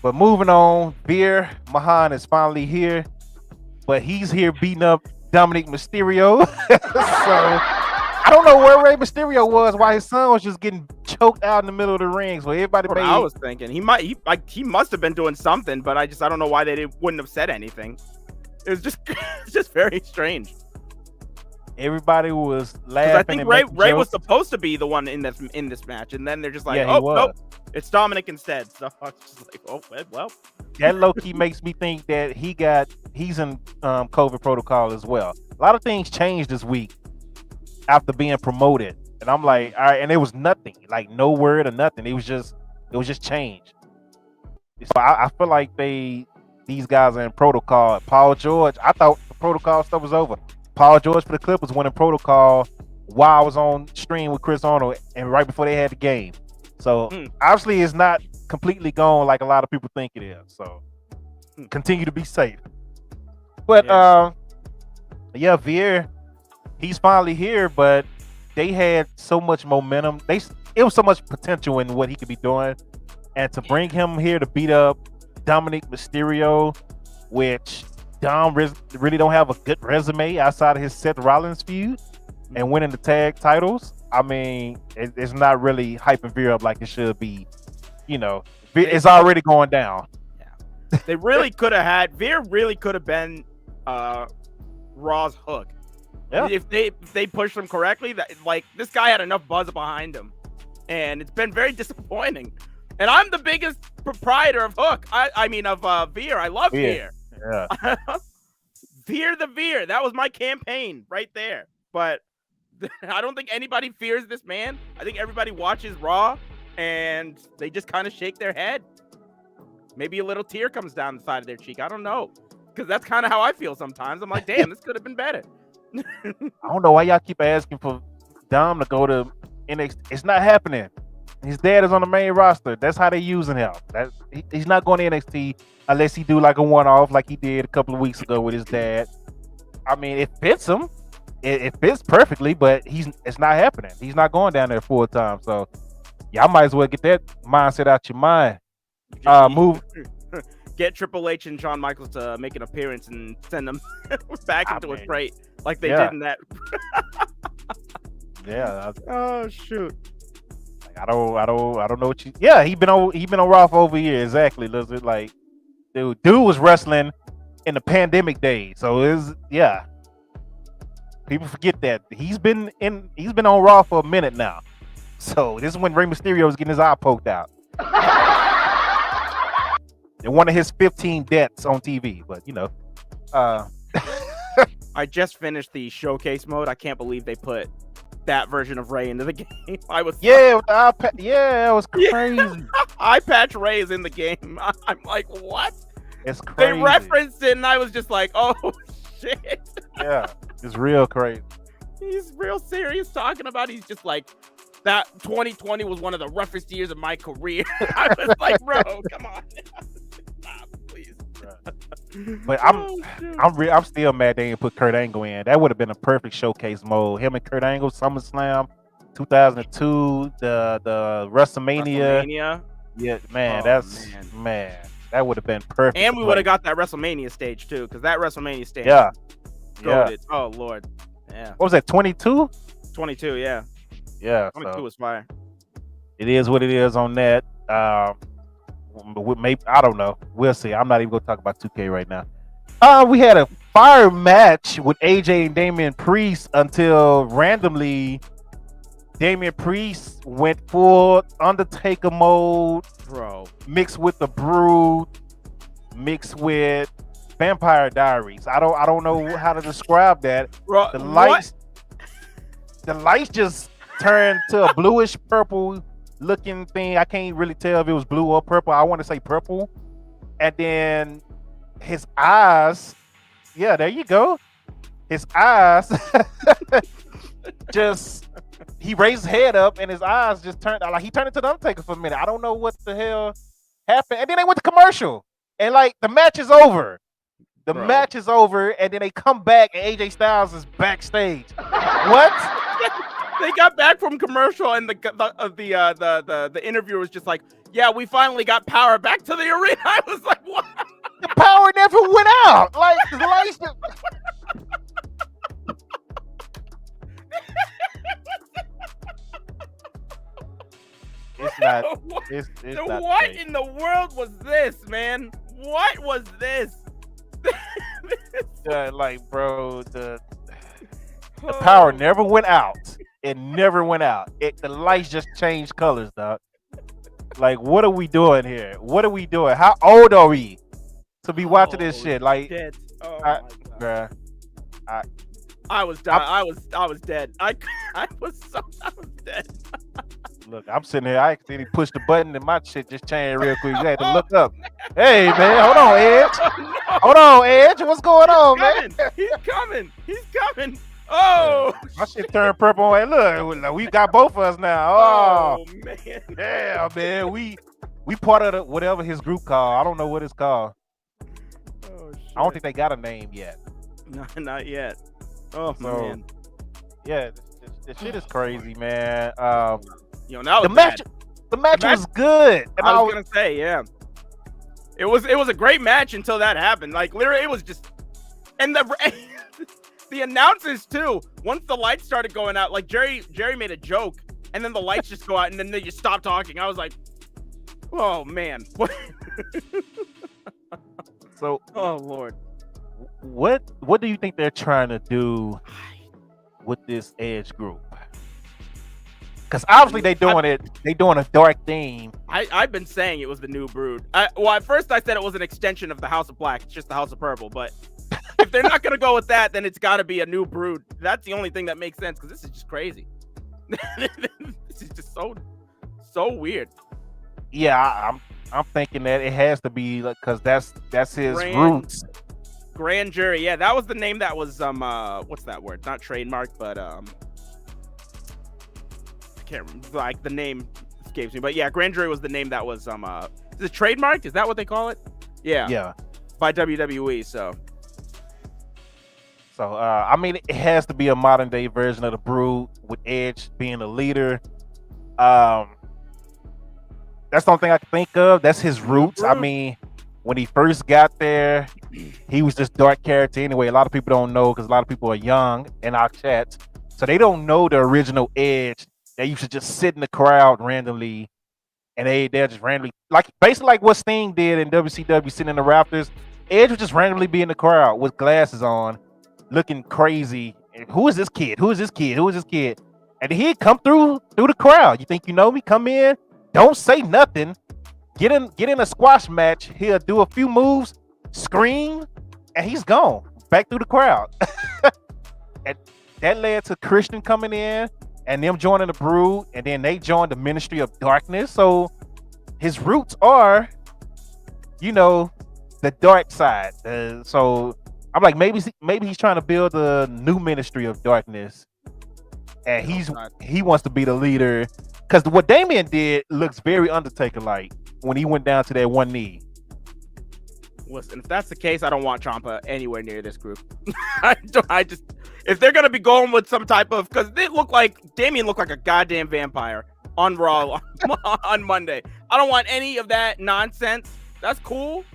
Speaker 3: But moving on, Veer Mahan is finally here, but he's here beating up Dominic Mysterio. So I don't know where Rey Mysterio was while his son was just getting choked out in the middle of the ring. So everybody made.
Speaker 4: I was thinking he must have been doing something, but I don't know why they wouldn't have said anything. It was just very strange.
Speaker 3: Everybody was laughing.
Speaker 4: I think Ray was supposed to be the one in this match, and then they're just like, nope, it's Dominic instead. So I was just like, oh well.
Speaker 3: That low key makes me think that he's in COVID protocol as well. A lot of things changed this week after being promoted, and I'm like, all right, and there was nothing, like no word or nothing. It was just changed. So I feel like these guys are in protocol. Paul George, I thought the protocol stuff was over. Paul George for the Clippers went in protocol while I was on stream with Chris Arnold, and right before they had the game. So obviously it's not completely gone like a lot of people think it is. So continue to be safe. But Veer, he's finally here, but they had so much momentum. It was so much potential in what he could be doing. And to bring him here to beat up Dominic Mysterio, which Dom really don't have a good resume outside of his Seth Rollins feud and winning the tag titles. I mean, it's not really hyping Veer up like it should be. You know, it's already going down.
Speaker 4: Yeah, they really could have had Veer. Really could have been Raw's hook. Yeah. If they pushed him correctly, that this guy had enough buzz behind him, and it's been very disappointing. And I'm the biggest proprietor of Hook. I mean of Veer. I love Veer.
Speaker 3: Yeah.
Speaker 4: Veer the Veer. That was my campaign right there. But I don't think anybody fears this man. I think everybody watches Raw and they just kind of shake their head. Maybe a little tear comes down the side of their cheek. I don't know. Because that's kind of how I feel sometimes. I'm like, damn, this could have been better.
Speaker 3: I don't know why y'all keep asking for Dom to go to NXT. It's not happening. His dad is on the main roster. That's how they using him. He's not going to NXT unless he do like a one-off like he did a couple of weeks ago with his dad. I mean, it fits him. It fits perfectly, but it's not happening. He's not going down there full time. So y'all might as well get that mindset out your mind. Move.
Speaker 4: Get Triple H and Shawn Michaels to make an appearance and send them back into a crate like they did in that.
Speaker 3: Yeah.
Speaker 4: Oh shoot.
Speaker 3: I don't know what you. Yeah, he been on Raw for over a year. Exactly. Listen, like, dude was wrestling in the pandemic days. So people forget that he's been on Raw for a minute now. So this is when Rey Mysterio was getting his eye poked out. And one of his 15 deaths on TV, but
Speaker 4: I just finished the showcase mode. I can't believe they put that version of Rey into the game. I was
Speaker 3: it was crazy.
Speaker 4: Eye patch Rey is in the game. I'm like, what?
Speaker 3: It's crazy.
Speaker 4: They referenced it, and I was just like, oh shit.
Speaker 3: Yeah, it's real crazy.
Speaker 4: He's real serious talking about. He's just like, that 2020 was one of the roughest years of my career. I was like, bro, come on. Stop, please.
Speaker 3: But I'm still mad they didn't put Kurt Angle in. That would have been a perfect showcase mode. Him and Kurt Angle, SummerSlam 2002, the WrestleMania. Yeah, man, that would have been perfect.
Speaker 4: And we would have got that WrestleMania stage too, because that WrestleMania stage.
Speaker 3: Yeah.
Speaker 4: Oh Lord. Yeah.
Speaker 3: What was that? 22?
Speaker 4: 22. Yeah.
Speaker 3: Yeah.
Speaker 4: 22 was fire.
Speaker 3: It is what it is on that. Maybe, I don't know. We'll see. I'm not even gonna talk about 2K right now. We had a fire match with AJ and Damian Priest until randomly Damian Priest went full Undertaker mode,
Speaker 4: bro.
Speaker 3: Mixed with the Brood, mixed with Vampire Diaries. I don't know how to describe that.
Speaker 4: Bro,
Speaker 3: the lights just turned to a bluish purple looking thing. I can't really tell if it was blue or purple. I want to say purple. And then his eyes, there you go. His eyes he raised his head up and his eyes just turned like he turned into the Undertaker for a minute. I don't know what the hell happened. And then they went to commercial. And like the match is over. Match is over, and then they come back and AJ Styles is backstage. What?
Speaker 4: They got back from commercial, and the interviewer was just like, "Yeah, we finally got power back to the arena." I was like, "What?"
Speaker 3: The power never went out. Like the lights. It's not. It's not
Speaker 4: what
Speaker 3: safe.
Speaker 4: In the world was this, man? What was this?
Speaker 3: Like, bro, the power never went out. It never went out. The lights just changed colors, dog. Like, what are we doing here? What are we doing? How old are we to be watching this shit? Like, bruh,
Speaker 4: I was done. I was dead. I was dead.
Speaker 3: Look, I'm sitting here. I accidentally pushed the button and my shit just changed real quick. You had to look up. Hey, man, hold on, Edge. Hold on, Edge. What's going on, man?
Speaker 4: He's coming. Oh,
Speaker 3: my shit turned purple. Hey, look, we got both of us now.
Speaker 4: Oh man.
Speaker 3: Yeah, man. We part of whatever his group called. I don't know what it's called.
Speaker 4: Oh, shit.
Speaker 3: I don't think they got a name yet.
Speaker 4: No, not yet. Oh man.
Speaker 3: Yeah, this shit is crazy, man.
Speaker 4: Now
Speaker 3: the match was good. And
Speaker 4: I was gonna say, yeah, it was a great match until that happened. Like literally, it was just, and the announcers too. Once the lights started going out, like Jerry made a joke, and then the lights just go out, and then they just stop talking. I was like, oh man.
Speaker 3: So,
Speaker 4: oh Lord,
Speaker 3: what do you think they're trying to do with this Edge group? Because obviously they doing a dark theme.
Speaker 4: I've been saying it was the new Brood. At first I said it was an extension of the House of Black. It's just the House of Purple. But if they're not gonna go with that, then it's got to be a new Brood. That's the only thing that makes sense, because this is just crazy. This is just so weird.
Speaker 3: Yeah, I'm thinking that it has to be because that's his roots.
Speaker 4: Grand Jury. Yeah, that was the name that was what's that word? Not trademark, but can't remember, like the name escapes me, but yeah, Grand Jury was the name that was is it trademarked? Is that what they call it? Yeah.
Speaker 3: Yeah.
Speaker 4: By WWE.
Speaker 3: So I mean, it has to be a modern day version of the Brood with Edge being the leader. That's the only thing I can think of. That's his roots. I mean, when he first got there, he was this dark character anyway. A lot of people don't know because a lot of people are young in our chats, so they don't know the original Edge. They used to just sit in the crowd randomly, and they're just randomly, like basically like what Sting did in WCW, sitting in the rafters. Edge would just randomly be in the crowd with glasses on, looking crazy. Who is this kid? Who is this kid? Who is this kid? And he'd come through the crowd. You think you know me? Come in. Don't say nothing. Get in a squash match. He'll do a few moves, scream, and he's gone back through the crowd. And that led to Christian coming in and them joining the Brood, and then they joined the Ministry of Darkness. So his roots are, the dark side. So I'm like, maybe he's trying to build a new Ministry of Darkness, and he wants to be the leader. Because what Damien did looks very Undertaker-like when he went down to that one knee.
Speaker 4: Listen, if that's the case, I don't want Ciampa anywhere near this group. If they're gonna be going with some type of, because Damien looked like a goddamn vampire on Raw on Monday. I don't want any of that nonsense. That's cool.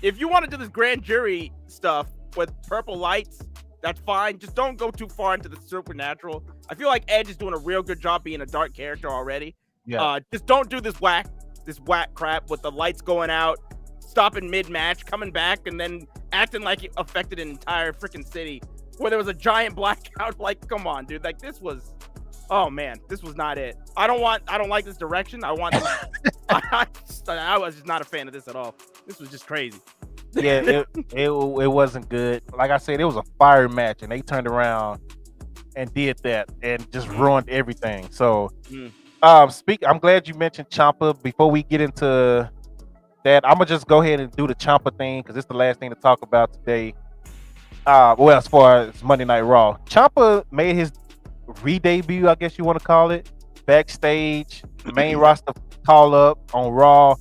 Speaker 4: If you want to do this grand jury stuff with purple lights, that's fine. Just don't go too far into the supernatural. I feel like Edge is doing a real good job being a dark character already.
Speaker 3: Yeah.
Speaker 4: Just don't do this whack crap with the lights going out, stopping mid-match, coming back, and then acting like it affected an entire freaking city where there was a giant blackout. Like, come on, dude. Like, this was not it. I don't like this direction. I was just not a fan of this at all. This was just crazy.
Speaker 3: Yeah, it wasn't good. Like I said, it was a fire match, and they turned around and did that and just ruined everything. So, I'm glad you mentioned Ciampa. Before we get into that, I'm gonna just go ahead and do the Ciampa thing because it's the last thing to talk about today. As far as Monday Night Raw, Ciampa made his re-debut, I guess you want to call it, backstage, main roster call up on Raw,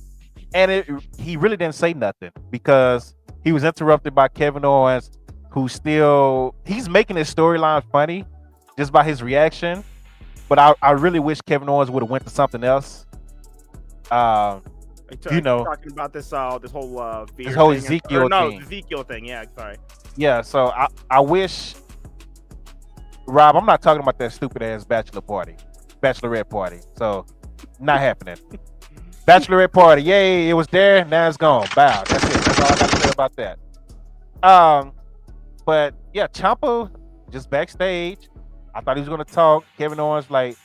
Speaker 3: and he really didn't say nothing because he was interrupted by Kevin Owens, he's making his storyline funny just by his reaction. But I really wish Kevin Owens would have went to something else.
Speaker 4: Talking about this whole
Speaker 3: Ezekiel thing.
Speaker 4: Ezekiel thing. Yeah, sorry.
Speaker 3: Yeah, so I wish, Rob, I'm not talking about that stupid ass bachelorette party. So not happening. Bachelorette party, yay! It was there, now it's gone. Bow. That's it. That's all I got to say about that. But yeah, Ciampa just backstage. I thought he was gonna talk. Kevin Owens like,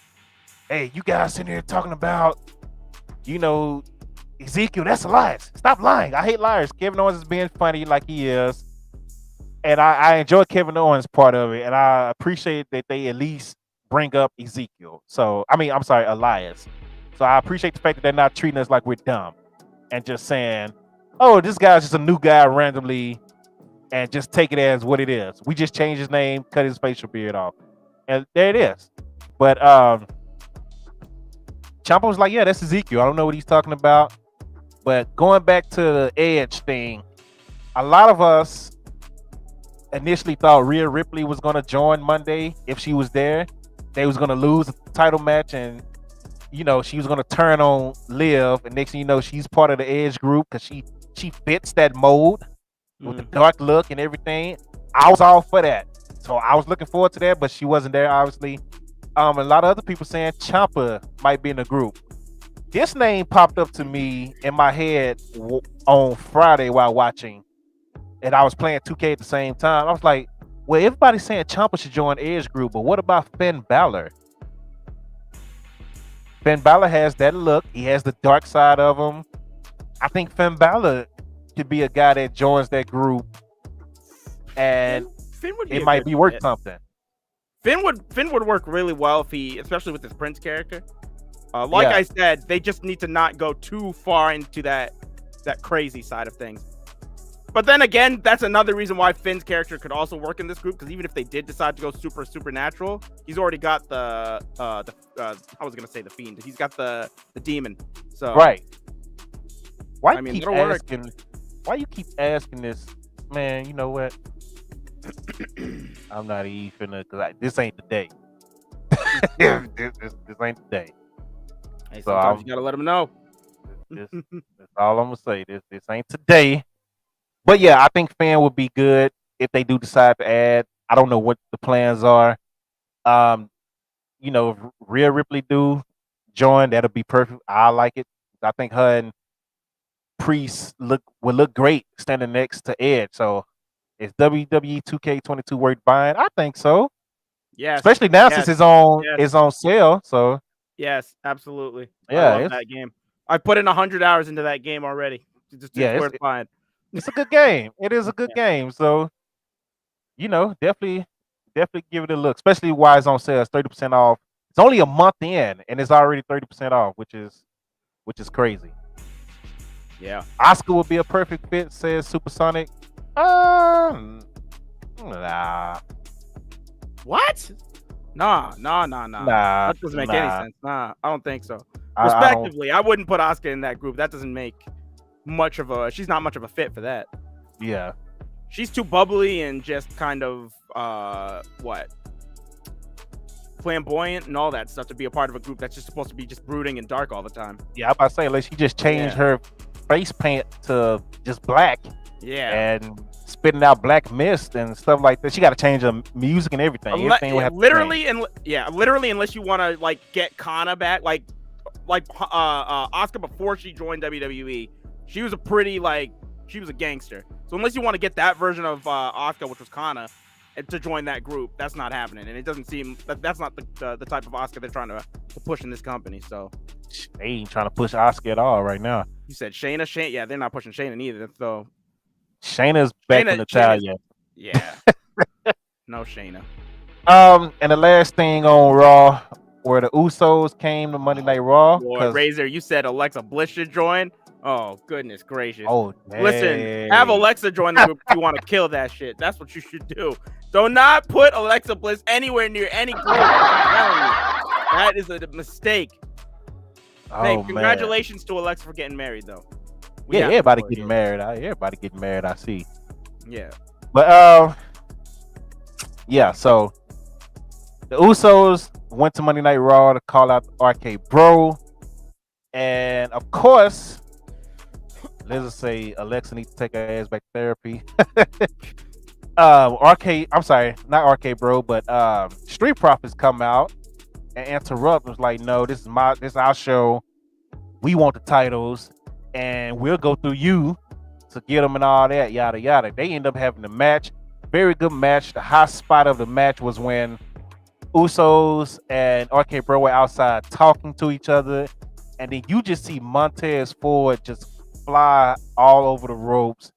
Speaker 3: hey, you guys sitting here talking about, Ezekiel, that's lies. Stop lying. I hate liars. Kevin Owens is being funny like he is. And I enjoy Kevin Owens part of it. And I appreciate that they at least bring up Ezekiel. So, Elias. So I appreciate the fact that they're not treating us like we're dumb and just saying, oh, this guy's just a new guy randomly, and just take it as what it is. We just changed his name, cut his facial beard off. And there it is. But Ciampa was like, yeah, that's Ezekiel. I don't know what he's talking about. But going back to the Edge thing, a lot of us initially thought Rhea Ripley was going to join Monday if she was there. They was going to lose the title match, and she was going to turn on Liv, and next thing you know, she's part of the Edge group because she fits that mold with the dark look and everything. I was all for that. So I was looking forward to that, but she wasn't there, obviously. A lot of other people saying Ciampa might be in the group. This name popped up to me in my head on Friday while watching, and I was playing 2K at the same time. I was like, well, everybody's saying Ciampa should join Edge group, but what about Finn Balor? Finn Balor has that look. He has the dark side of him. I think Finn Balor could be a guy that joins that group, and
Speaker 4: Finn would
Speaker 3: it might be worth something.
Speaker 4: Finn would work really well especially with his Prince character. I said, they just need to not go too far into that crazy side of things. But then again, that's another reason why Finn's character could also work in this group, because even if they did decide to go supernatural, he's already got I was gonna say the Fiend. He's got the demon. So
Speaker 3: right. Why you keep asking this, man? You know what? I'm not even finna, because this ain't the day. this ain't the day.
Speaker 4: Hey,
Speaker 3: So
Speaker 4: sometimes you gotta let them know.
Speaker 3: That's all I'm gonna say. This ain't today. But yeah, I think fan would be good if they do decide to add. I don't know what the plans are. If Rhea Ripley do join, that'll be perfect. I like it. I think her and Priest would look great standing next to Edge. So is WWE 2K22 worth buying? I think so.
Speaker 4: Yes.
Speaker 3: Especially now since it's on sale. So
Speaker 4: yes, absolutely.
Speaker 3: Yeah,
Speaker 4: I love that game. I put in 100 hours into that game already. It's worth buying.
Speaker 3: It's a good game. It is a good game. So definitely give it a look. Especially while it's on sale. It's 30% off. It's only a month in, and it's already 30% off, which is crazy.
Speaker 4: Yeah.
Speaker 3: Oscar would be a perfect fit, says Supersonic. Nah.
Speaker 4: What? Nah. That doesn't make any sense. Nah, I don't think so. Respectively, I wouldn't put Oscar in that group. That doesn't make she's not much of a fit for that.
Speaker 3: Yeah.
Speaker 4: She's too bubbly and just kind of flamboyant and all that stuff to be a part of a group that's just supposed to be just brooding and dark all the time.
Speaker 3: Yeah, I'm about to say, unless she just changed her face paint to just black.
Speaker 4: Yeah.
Speaker 3: And spitting out black mist and stuff like that. She got to change her music and everything.
Speaker 4: Literally, unless you want to get Kana back, like Asuka before she joined WWE, she was she was a gangster. So unless you want to get that version of Asuka, which was Kana, to join that group, that's not happening. And it doesn't seem that's not the type of Asuka they're trying to push in this company. So
Speaker 3: they ain't trying to push Asuka at all right now.
Speaker 4: You said Shayna? Yeah, they're not pushing Shayna either. So
Speaker 3: Shayna's back in Natalia.
Speaker 4: Yeah. No Shayna.
Speaker 3: And the last thing on Raw, where the Usos came to Monday Night Raw.
Speaker 4: Lord, Razor, you said Alexa Bliss should join. Oh, goodness gracious.
Speaker 3: Oh, dang.
Speaker 4: Listen, have Alexa join the group if you want to kill that shit. That's what you should do. Do not put Alexa Bliss anywhere near any group. That is a mistake.
Speaker 3: Oh,
Speaker 4: hey, congratulations to Alexa for getting married, though.
Speaker 3: Everybody getting married. Everybody getting married, I see.
Speaker 4: Yeah.
Speaker 3: But, so the Usos went to Monday Night Raw to call out RK Bro. And, of course, let's just say Alexa needs to take her ass back to therapy. I'm sorry, not RK Bro, but Street Profits come out and interrupt. Was like, no, this is our show. We want the titles, and we'll go through you to get them and all that, yada yada. They end up having a match, very good match. The high spot of the match was when Usos and RK Bro were outside talking to each other, and then you just see Montez Ford just fly all over the ropes,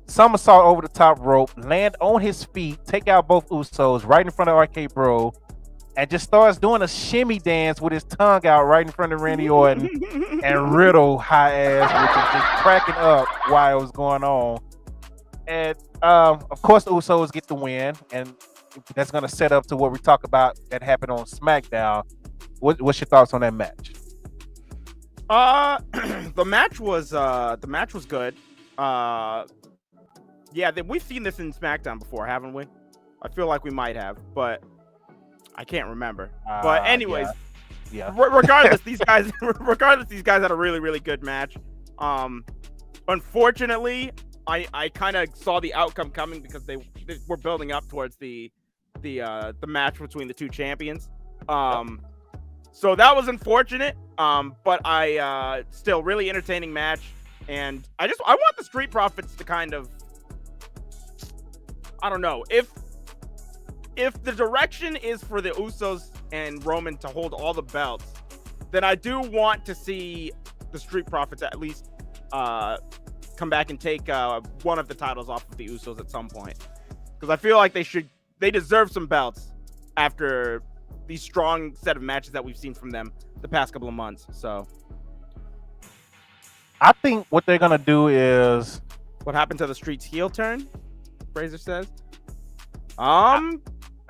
Speaker 3: somersault over the top rope, land on his feet, take out both Usos right in front of RK Bro, and just starts doing a shimmy dance with his tongue out right in front of Randy Orton and Riddle high ass, which is just cracking up while it was going on. And of course the Usos get the win, and that's gonna set up to what we talk about that happened on SmackDown. What's your thoughts on that match?
Speaker 4: The match was good. We've seen this in SmackDown before, haven't we? I feel like we might have, but I can't remember. But anyways,
Speaker 3: yeah.
Speaker 4: Regardless, these guys had a really, really good match. Unfortunately, I kind of saw the outcome coming because they were building up towards the match between the two champions. So that was unfortunate. But I still really entertaining match, and I want the Street Profits to kind of, I don't know, if the direction is for the Usos and Roman to hold all the belts, then I do want to see the Street Profits at least come back and take one of the titles off of the Usos at some point, because I feel like they deserve some belts after these strong set of matches that we've seen from them the past couple of months. So
Speaker 3: I think what they're gonna do is
Speaker 4: what happened to the Street's heel turn, Fraser says.
Speaker 3: I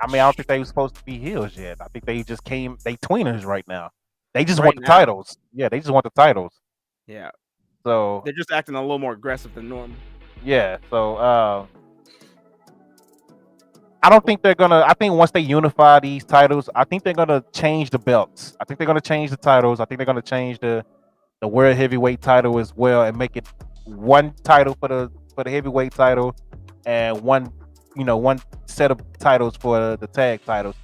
Speaker 3: don't think they were supposed to be heels yet. I think they just they tweeners right now. They just want the titles. Yeah, they just want the titles.
Speaker 4: Yeah.
Speaker 3: So
Speaker 4: they're just acting a little more aggressive than normal.
Speaker 3: Yeah. So I don't think they're gonna. I think once they unify these titles, I think they're gonna change the belts. I think they're gonna change the titles. I think they're gonna change the world heavyweight title as well, and make it one title for the heavyweight title, and one set of titles for the tag titles.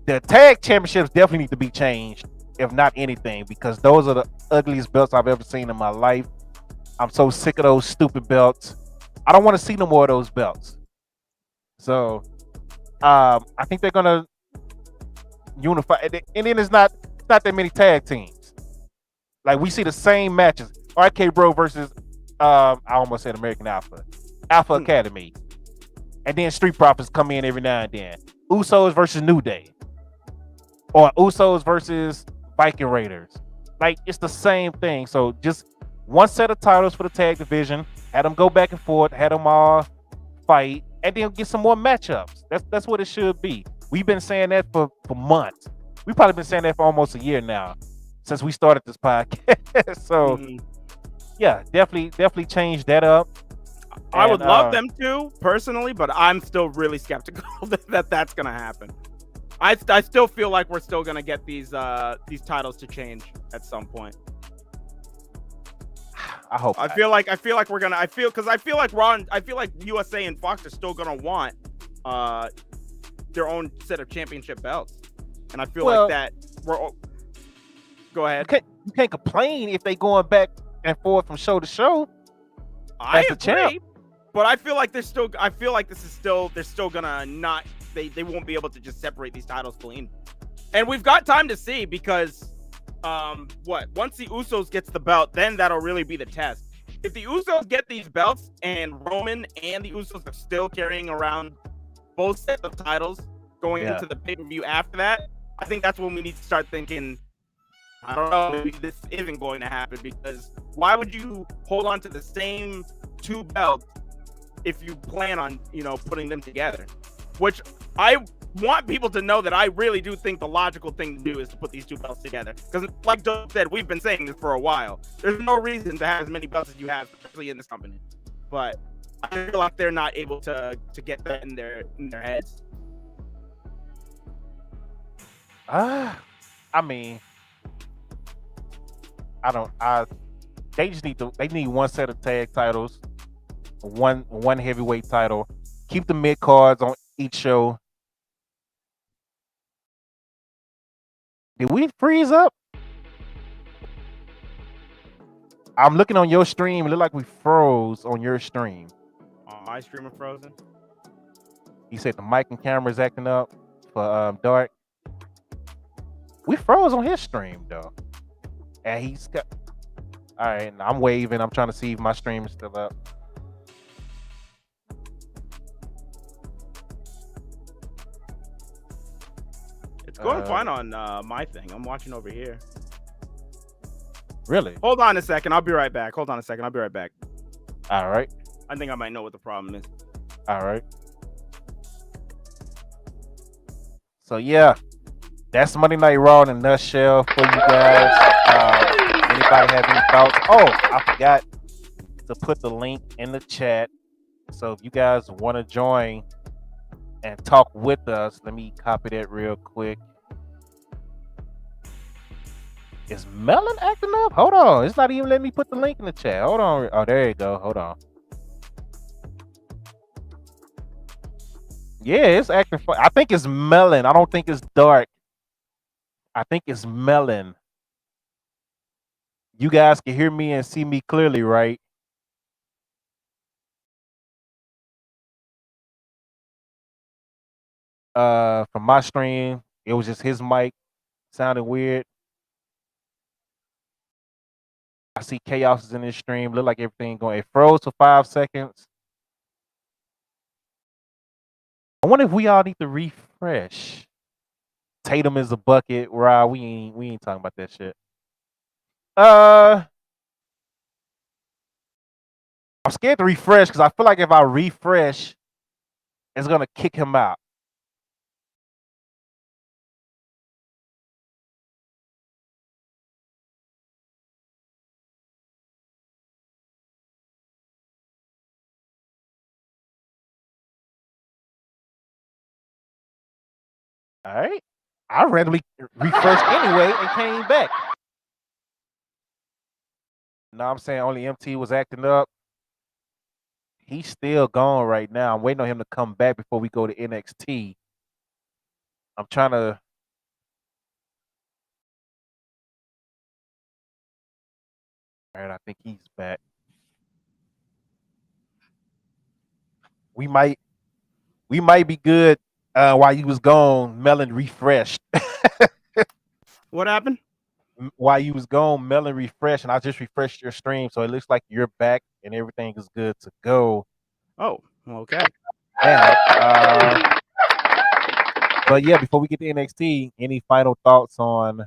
Speaker 3: The tag championships definitely need to be changed, if not anything, because those are the ugliest belts I've ever seen in my life. I'm so sick of those stupid belts. I don't want to see no more of those belts. So I think they're gonna unify, and then it's not that many tag teams. Like we see the same matches: RK Bro versus I almost said American Alpha Academy, and then Street Profits come in every now and then. Usos versus New Day, or Usos versus Viking Raiders. Like it's the same thing. So just one set of titles for the tag division. Had them go back and forth. Had them all fight, and then get some more matchups. That's what it should be. We've been saying that for months. We've probably been saying that for almost a year now, since we started this podcast. So yeah, definitely change that up.
Speaker 4: I would love them to personally, but I'm still really skeptical that that's gonna happen. I still feel like we're still gonna get these titles to change at some point.
Speaker 3: I hope.
Speaker 4: I feel like we're gonna. I feel like USA and Fox are still gonna want their own set of championship belts, and I feel like that we're. Go ahead.
Speaker 3: You can't complain if they going back and forth from show to show.
Speaker 4: I agree, but I feel like they're still. I feel like this is still. They're still gonna not. They won't be able to just separate these titles clean, and we've got time to see because. Once the Usos gets the belt, then that'll really be the test. If the Usos get these belts and Roman and the Usos are still carrying around both sets of titles going into the pay-per-view after that, I think that's when we need to start thinking, I don't know, maybe this isn't going to happen, because why would you hold on to the same two belts if you plan on, putting them together? Which I want people to know that I really do think the logical thing to do is to put these two belts together. Because like Doug said, we've been saying this for a while. There's no reason to have as many belts as you have, especially in this company. But I feel like they're not able to get that in their heads.
Speaker 3: I mean, they just need one set of tag titles, one heavyweight title. Keep the mid cards on each show. Did we freeze up? I'm looking on your stream. It looked like we froze on your stream.
Speaker 4: On my stream of frozen?
Speaker 3: You said the mic and camera is acting up for Dark. We froze on his stream though. And he's got. All right, I'm waving. I'm trying to see if my stream is still up.
Speaker 4: It's going fine on my thing. I'm watching over here.
Speaker 3: Really?
Speaker 4: Hold on a second. I'll be right back. All
Speaker 3: right.
Speaker 4: I think I might know what the problem is.
Speaker 3: All right. So yeah, that's Monday Night Raw in a nutshell for you guys. Anybody have any thoughts? Oh, I forgot to put the link in the chat. So if you guys want to join and talk with us, let me copy that real quick. Is Melon acting up? Hold on. It's not even letting me put the link in the chat. Hold on. Oh, there you go. Hold on. Yeah, it's acting fun. I think it's Melon. I don't think it's Dark. I think it's Melon. You guys can hear me and see me clearly, right? From my stream, it was just his mic sounded weird. I see Chaos is in his stream. Look like everything going. It froze for 5 seconds. I wonder if we all need to refresh. Tatum is a bucket. Right? We ain't talking about that shit. I'm scared to refresh because I feel like if I refresh, it's gonna kick him out. All right. I randomly refreshed anyway and came back. No, I'm saying only MT was acting up. He's still gone right now. I'm waiting on him to come back before we go to NXT. I'm trying to. All right, I think he's back. We might be good while you was gone. Melon refreshed.
Speaker 4: What happened?
Speaker 3: While you was gone, Melon refreshed, and I just refreshed your stream, so it looks like you're back and everything is good to go.
Speaker 4: Oh, okay.
Speaker 3: Yeah. But yeah, before we get to NXT, any final thoughts on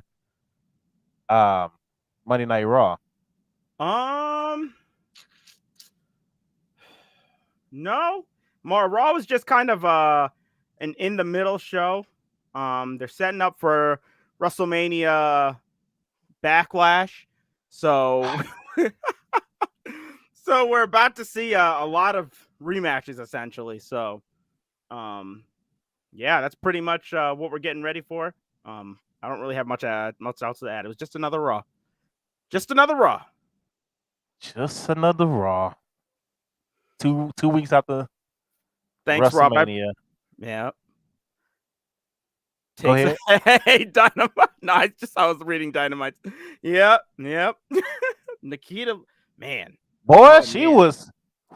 Speaker 3: Monday Night Raw?
Speaker 4: No. Raw was just kind of an in the middle show. They're setting up for WrestleMania Backlash. So so we're about to see a lot of rematches essentially. So yeah, that's pretty much what we're getting ready for. I don't really have much else to add. It was just another Raw. Just another Raw.
Speaker 3: Just another Raw. 2 weeks after
Speaker 4: Thanks,
Speaker 3: WrestleMania.
Speaker 4: Rob. Yeah.
Speaker 3: Go ahead.
Speaker 4: Hey, Dynamite. No, I was reading Dynamite. Yep. Nikita, man.
Speaker 3: Boy, she was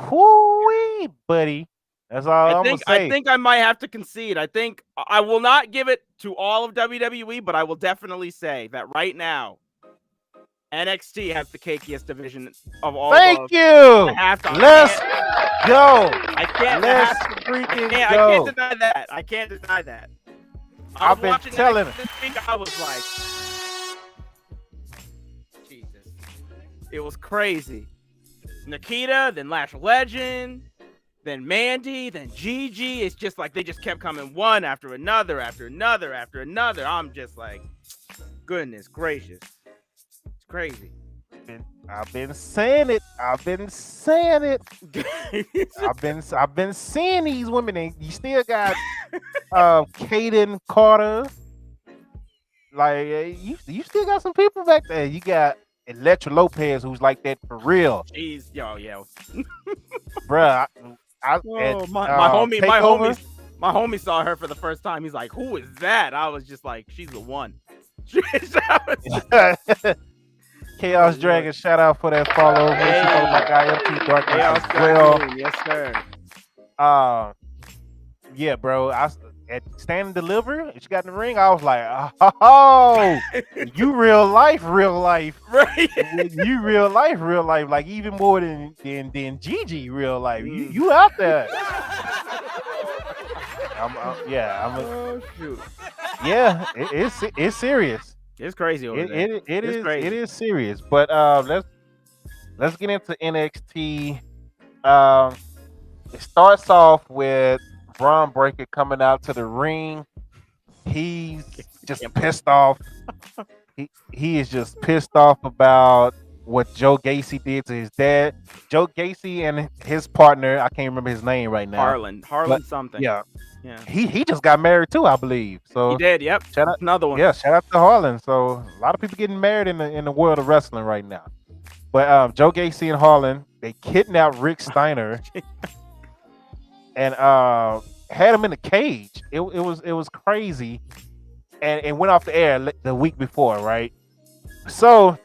Speaker 3: whoo-wee, buddy. That's all I'm gonna say.
Speaker 4: I think I might have to concede. I think I will not give it to all of WWE, but I will definitely say that right now, NXT has the cakiest division of all.
Speaker 3: Thank you. Let's go.
Speaker 4: I can't.
Speaker 3: Let's freaking go.
Speaker 4: I can't deny that. I can't deny that.
Speaker 3: I've been telling him.
Speaker 4: I was like, Jesus. It was crazy. Nikita, then Lash Legend, then Mandy, then Gigi. It's just like they just kept coming one after another, after another, after another. I'm just like, goodness gracious. It's crazy.
Speaker 3: I've been saying it. I've been seeing these women. And you still got Kaden Carter. Like you still got some people back there. You got Electra Lopez, who's like that for real.
Speaker 4: Jeez, yo.
Speaker 3: Bruh,
Speaker 4: my homie saw her for the first time. He's like, "Who is that?" I was just like, "She's the one."
Speaker 3: Chaos Dragon, shout out for that follow. Hey. Follow my guy MT Darkness as well.
Speaker 4: Yes, sir.
Speaker 3: Yeah, bro. At Stand and Deliver, and she got in the ring. I was like, oh, you real life, right? You real life, like even more than Gigi real life. You out there?
Speaker 4: Shoot.
Speaker 3: Yeah, it's serious.
Speaker 4: It's crazy over there.
Speaker 3: It is serious. But let's get into NXT. It starts off with Braun Breaker coming out to the ring. He's just pissed off. He is just pissed off about what Joe Gacy did to his dad. Joe Gacy and his partner, I can't remember his name right now.
Speaker 4: Harlan something.
Speaker 3: Yeah. He just got married too, I believe. So
Speaker 4: he did. Yep.
Speaker 3: Shout out,
Speaker 4: another one.
Speaker 3: Yeah, shout out to Harlan. So a lot of people getting married in the world of wrestling right now. But Joe Gacy and Harlan, they kidnapped Rick Steiner and had him in a cage. It was crazy, and went off the air the week before, right? So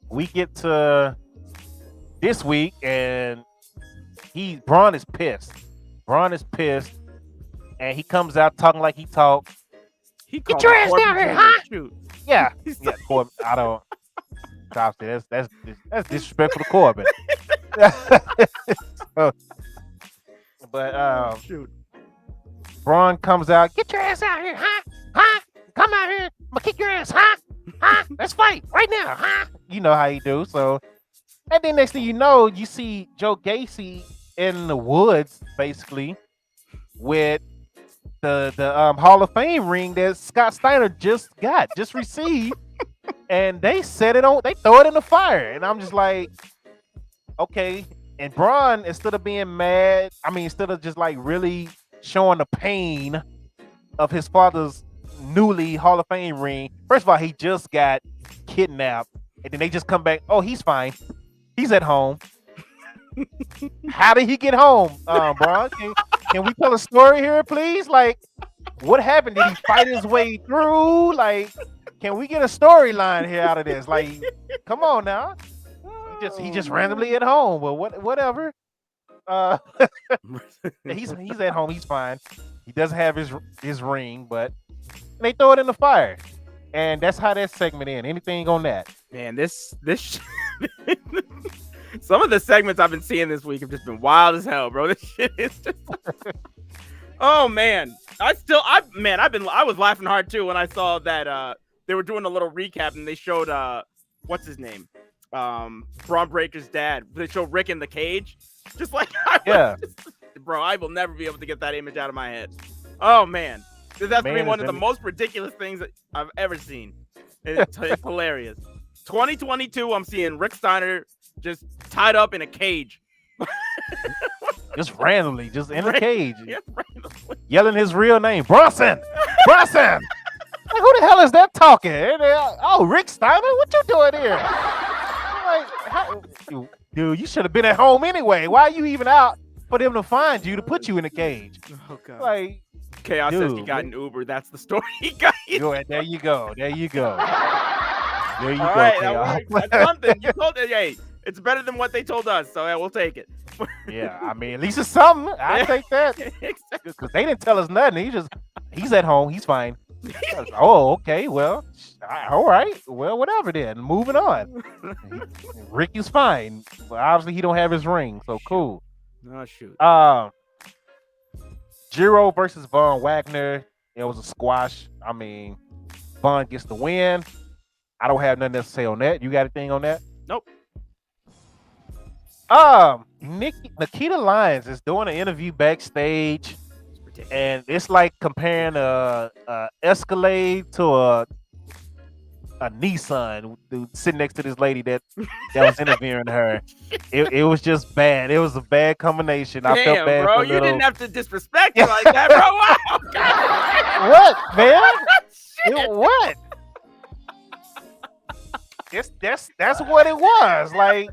Speaker 3: we get to this week, and Braun is pissed. And he comes out talking like he talked. Get your ass down here, huh? Shoot. Yeah. Corbin, I don't. Stop it. That's disrespectful to Corbin. But
Speaker 4: shoot.
Speaker 3: Braun comes out. Get your ass out here, huh? Come out here. I'm gonna kick your ass, huh? Let's fight right now, huh? You know how he do. So, and then next thing you know, you see Joe Gacy in the woods, basically, with the Hall of Fame ring that Scott Steiner just received, and they throw it in the fire, and I'm just like, okay. And Braun, instead of being mad, instead of just like really showing the pain of his father's newly Hall of Fame ring. First of all, he just got kidnapped, and then they just come back. Oh, he's fine. He's at home. How did he get home, Bron? Can we tell a story here, please? Like, what happened? Did he fight his way through? Like, can we get a storyline here out of this? Like, come on now. He just randomly at home. Well, whatever. He's at home. He's fine. He doesn't have his ring, but they throw it in the fire, and that's how that segment ends. Anything on that?
Speaker 4: Man, this some of the segments I've been seeing this week have just been wild as hell, bro. This shit is just. Oh man, I was laughing hard too when I saw that they were doing a little recap and they showed what's his name, Braun Breaker's dad. They showed Rick in the cage, just like bro. I will never be able to get that image out of my head. Oh man, that's gonna be one of the most ridiculous things that I've ever seen. It's hilarious. 2022, I'm seeing Rick Steiner just tied up in a cage.
Speaker 3: Just randomly, just in a cage. Yeah, yelling his real name. Bronson! Bronson! Like, who the hell is that talking? Oh, Rick Steiner? What you doing here? Like, dude, you should have been at home anyway. Why are you even out for them to find you to put you in a cage?
Speaker 4: Oh, God.
Speaker 3: Like,
Speaker 4: Chaos says he got an Uber. That's the story he got.
Speaker 3: There you go. There you go. There you
Speaker 4: All
Speaker 3: go,
Speaker 4: right,
Speaker 3: Chaos.
Speaker 4: that's something. You told it. Hey, it's better than what they told us, so yeah, we'll take it.
Speaker 3: Yeah, I mean, at least it's something. I take that. Because they didn't tell us nothing. He's at home. He's fine. Oh, okay. Well, all right. Well, whatever then. Moving on. Rick is fine. But obviously, he don't have his ring, so cool.
Speaker 4: Oh, shoot.
Speaker 3: Jiro versus Von Wagner. It was a squash. I mean, Von gets the win. I don't have nothing to say on that. You got anything on that?
Speaker 4: Nope.
Speaker 3: Nikita Lyons is doing an interview backstage, and it's like comparing a Escalade to a Nissan sitting next to this lady that was interviewing her. It was just bad. It was a bad combination. I felt bad,
Speaker 4: bro. You didn't have to disrespect her like that, bro. Wow. God.
Speaker 3: What, man? What? That's what it was. Like,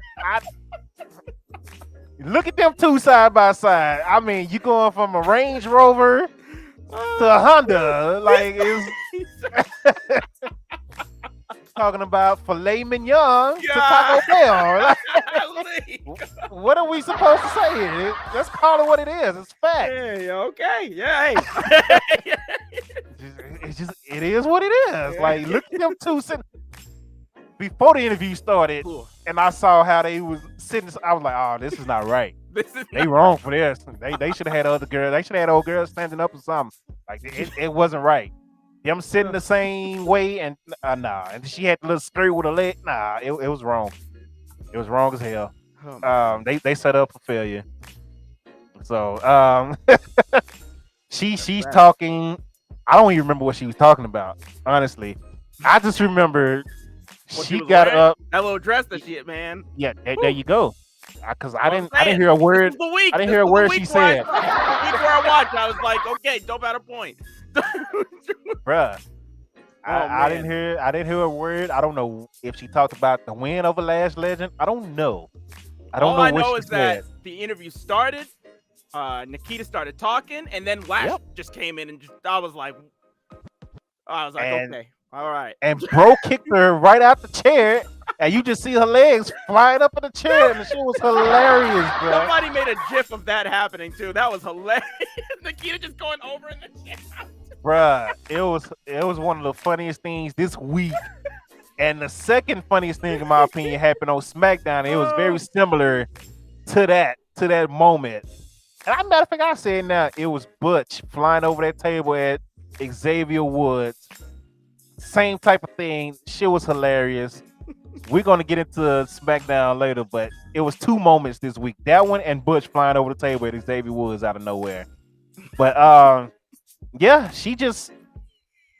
Speaker 3: look at them two side by side. I mean, you going from a Range Rover to a Honda. Like, it's talking about filet mignon to Taco Bell. Like, what are we supposed to say here? Let's call it what it is. It's fact.
Speaker 4: Hey, okay. Yeah. Hey.
Speaker 3: It is what it is. Like, look at them two sitting. Before the interview started, and I saw how they was sitting, I was like, "Oh, this is not right. They wrong for this. They should have had other girls. They should have had old girls standing up or something. Like it wasn't right. Them sitting the same way, and nah. And she had the little skirt with a leg. Nah, it was wrong. It was wrong as hell. They set up for failure. So she's talking. I don't even remember what she was talking about. Honestly, I just remember. She got up.
Speaker 4: That little dress that she had, man.
Speaker 3: Yeah, there you go. Because I didn't hear a word. I didn't hear a word she said.
Speaker 4: The week where I watched, I was like, okay, dope at a point.
Speaker 3: Bruh. I didn't hear a word. I don't know if she talked about the win over Last Legend. I don't know.
Speaker 4: All I know is that the interview started. Nikita started talking, and then Lash just came in, and I was like, okay. All right.
Speaker 3: And bro kicked her right out the chair, and you just see her legs flying up in the chair, and the shit was hilarious, bro.
Speaker 4: Somebody made a gif of that happening too. That was hilarious. Nikita just going over in the chair.
Speaker 3: Bruh, it was one of the funniest things this week. And the second funniest thing, in my opinion, happened on SmackDown. It was very similar to that moment. And as a matter of fact, I said now it was Butch flying over that table at Xavier Woods. Same type of thing. Shit was hilarious. We're gonna get into SmackDown later, but it was two moments this week. That one and Butch flying over the table at Xavier Woods out of nowhere. But yeah, she just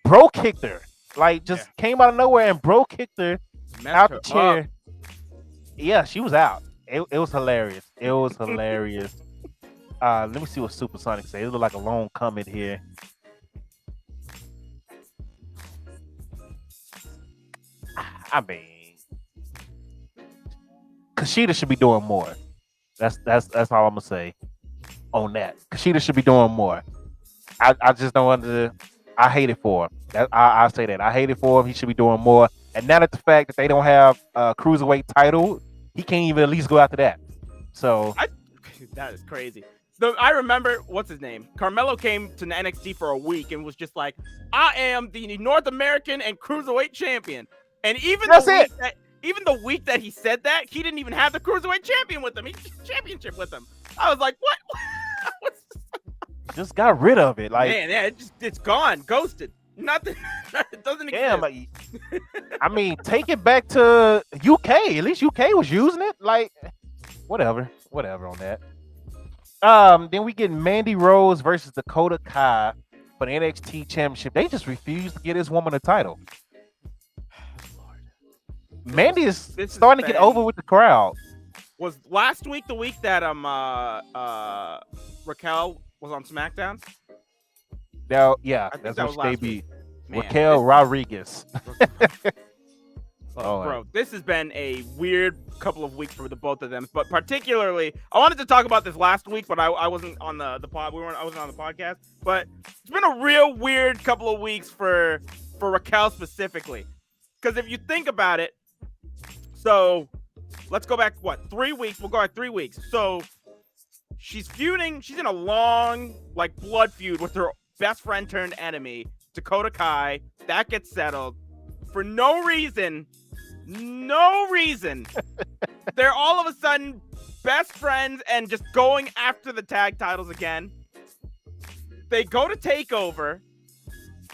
Speaker 3: bro kicked her. Like just came out of nowhere and bro kicked her out the chair. Yeah, she was out. It was hilarious. It was hilarious. Let me see what Supersonic says. It looked like a long comment here. I mean, Kushida should be doing more. That's all I'm gonna say on that. Kushida should be doing more. I just don't I hate it for him. I say that. I hate it for him. He should be doing more. And now that the fact that they don't have a cruiserweight title, he can't even at least go after that. So
Speaker 4: that is crazy. I remember, what's his name? Carmelo came to NXT for a week and was just like, I am the North American and Cruiserweight champion. And even the week that he said that, he didn't even have the Cruiserweight champion with him. Championship with him. I was like, what?
Speaker 3: Just got rid of it. Like,
Speaker 4: man, yeah, it's gone. Ghosted. Nothing. It doesn't exist.
Speaker 3: Damn, I mean, take it back to UK. At least UK was using it. Like, whatever on that. Then we get Mandy Rose versus Dakota Kai for the NXT Championship. They just refuse to get this woman a title. Mandy is starting to get over with the crowd.
Speaker 4: Was last week the week that Raquel was on SmackDown?
Speaker 3: Now, yeah, that's what they beat. Raquel Rodriguez.
Speaker 4: Bro, this has been a weird couple of weeks for the both of them. But particularly, I wanted to talk about this last week, but I wasn't on the pod. I wasn't on the podcast. But it's been a real weird couple of weeks for Raquel specifically. Because if you think about it, so let's go back, 3 weeks? We'll go back 3 weeks. So she's feuding. She's in a long, blood feud with her best friend turned enemy, Dakota Kai. That gets settled. For no reason, they're all of a sudden best friends and just going after the tag titles again. They go to TakeOver.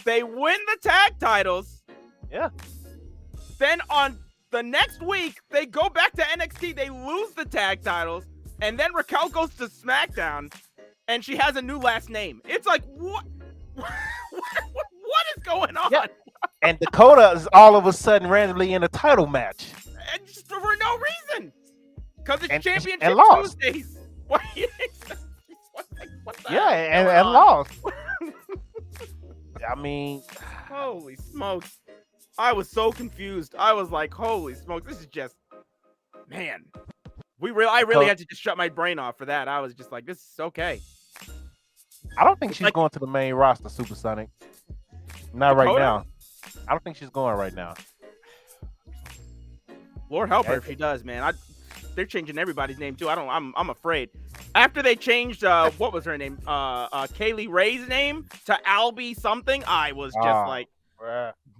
Speaker 4: They win the tag titles.
Speaker 3: Yeah.
Speaker 4: Then on the next week, they go back to NXT. They lose the tag titles. And then Raquel goes to SmackDown. And she has a new last name. It's like, what? What is going on?
Speaker 3: Yeah. And Dakota is all of a sudden randomly in a title match.
Speaker 4: And just for no reason. Because it's Championship Tuesdays. What the
Speaker 3: and lost. I mean,
Speaker 4: holy smokes. I was so confused. I was like, holy smokes, this is just, man. I really had to just shut my brain off for that. I was just like, this is okay.
Speaker 3: I don't think she's going to the main roster, Supersonic. Not Dakota? Right now. I don't think she's going right now.
Speaker 4: Lord help her if she does, man. They're changing everybody's name too. I'm afraid. After they changed what was her name? Kaylee Ray's name to Albie something. I was just like,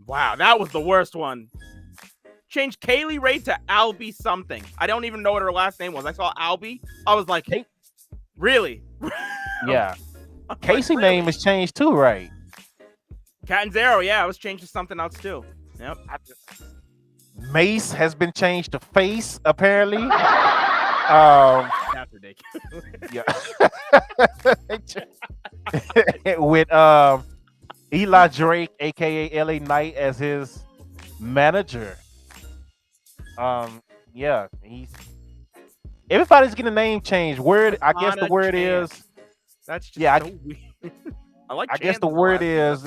Speaker 4: wow, that was the worst one. Changed Kaylee Ray to Albie something. I don't even know what her last name was. I saw Albie. I was like, hey, really?
Speaker 3: Yeah. Casey name is changed too, right?
Speaker 4: Catanzaro, yeah, it was changed to something else too. Yep.
Speaker 3: Mace has been changed to Face, apparently.
Speaker 4: That's ridiculous.
Speaker 3: Yeah. With Eli Drake, aka LA Knight, as his manager. Yeah, everybody's getting a name change. I guess the word is.
Speaker 4: That's just so weird.
Speaker 3: I guess the word is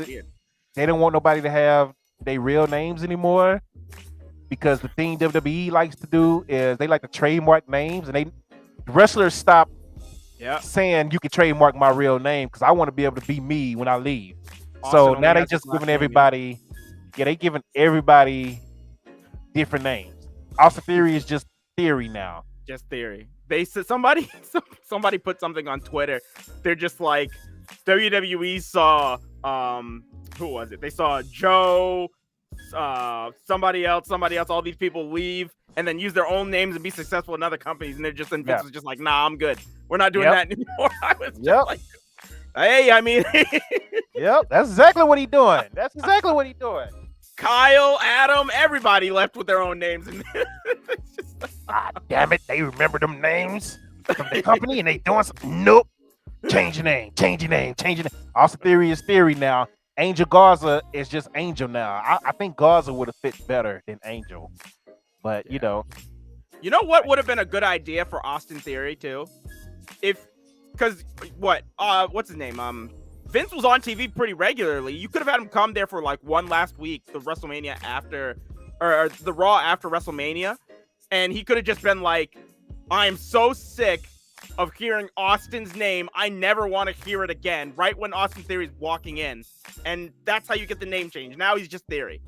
Speaker 3: they don't want nobody to have their real names anymore, because the thing WWE likes to do is they like to trademark names, and the wrestlers stop saying you can trademark my real name because I want to be able to be me when I leave. So now they just giving everybody, they giving everybody different names. Austin Theory is just Theory now.
Speaker 4: Just Theory. They said somebody put something on Twitter. They're just like, WWE saw who was it? They saw Joe, somebody else, all these people leave and then use their own names and be successful in other companies, and Vince was just like, nah, I'm good. We're not doing that anymore. I was just like, hey, I mean
Speaker 3: yep, that's exactly what he's doing.
Speaker 4: Kyle, Adam, everybody left with their own names. And
Speaker 3: damn it, they remember them names from the company and they doing something. Nope. Change your name. Austin Theory is Theory now. Angel Garza is just Angel now. I think Garza would have fit better than Angel. But, you know.
Speaker 4: You know what would have been a good idea for Austin Theory, too? Because what's his name? Vince was on TV pretty regularly. You could have had him come there for like one last week, the WrestleMania after or the Raw after WrestleMania, and he could have just been like, "I'm so sick of hearing Austin's name. I never want to hear it again." Right when Austin Theory's walking in, and that's how you get the name change. Now he's just Theory.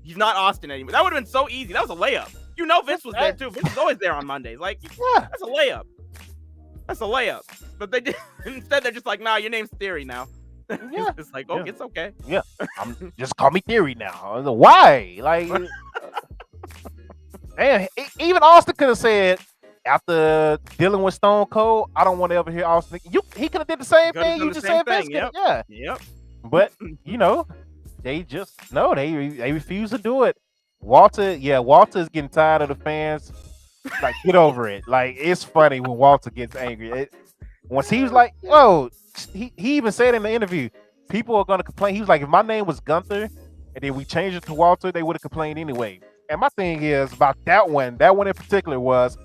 Speaker 4: He's not Austin anymore. That would have been so easy. That was a layup. You know, Vince was there too. Vince is always there on Mondays. Like, that's a layup. That's a layup. But they did instead. They're just like, "Nah, your name's Theory now."
Speaker 3: Yeah.
Speaker 4: It's like, oh, it's okay.
Speaker 3: Yeah, just call me Theory now. Why? Like, man, even Austin could have said after dealing with Stone Cold, "I don't want to ever hear Austin." He could have did the same thing. You just said,
Speaker 4: Yep.
Speaker 3: But they just they refuse to do it. Walter is getting tired of the fans. Like, get over it. Like, it's funny when Walter gets angry. Once he was like, "Whoa," he even said in the interview, people are gonna complain. He was like, "If my name was Gunther and then we changed it to Walter, they would have complained anyway." And my thing is about that one in particular was,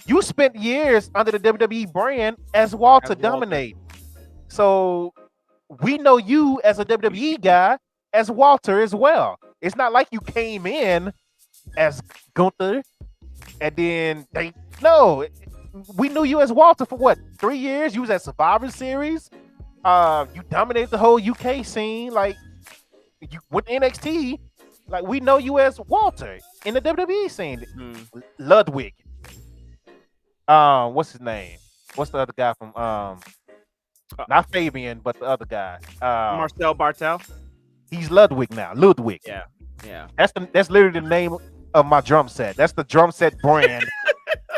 Speaker 3: you spent years under the WWE brand as Walter dominating. So we know you as a WWE guy as Walter as well. It's not like you came in as Gunther and then we knew you as Walter for what, 3 years? You was at Survivor Series. You dominated the whole UK scene. Like, you with NXT. Like, we know you as Walter in the WWE scene. Ludwig. What's his name? What's the other guy from not Fabian, but the other guy?
Speaker 4: Marcel Bartel.
Speaker 3: He's Ludwig now. Ludwig.
Speaker 4: Yeah.
Speaker 3: That's literally the name of my drum set. That's the drum set brand.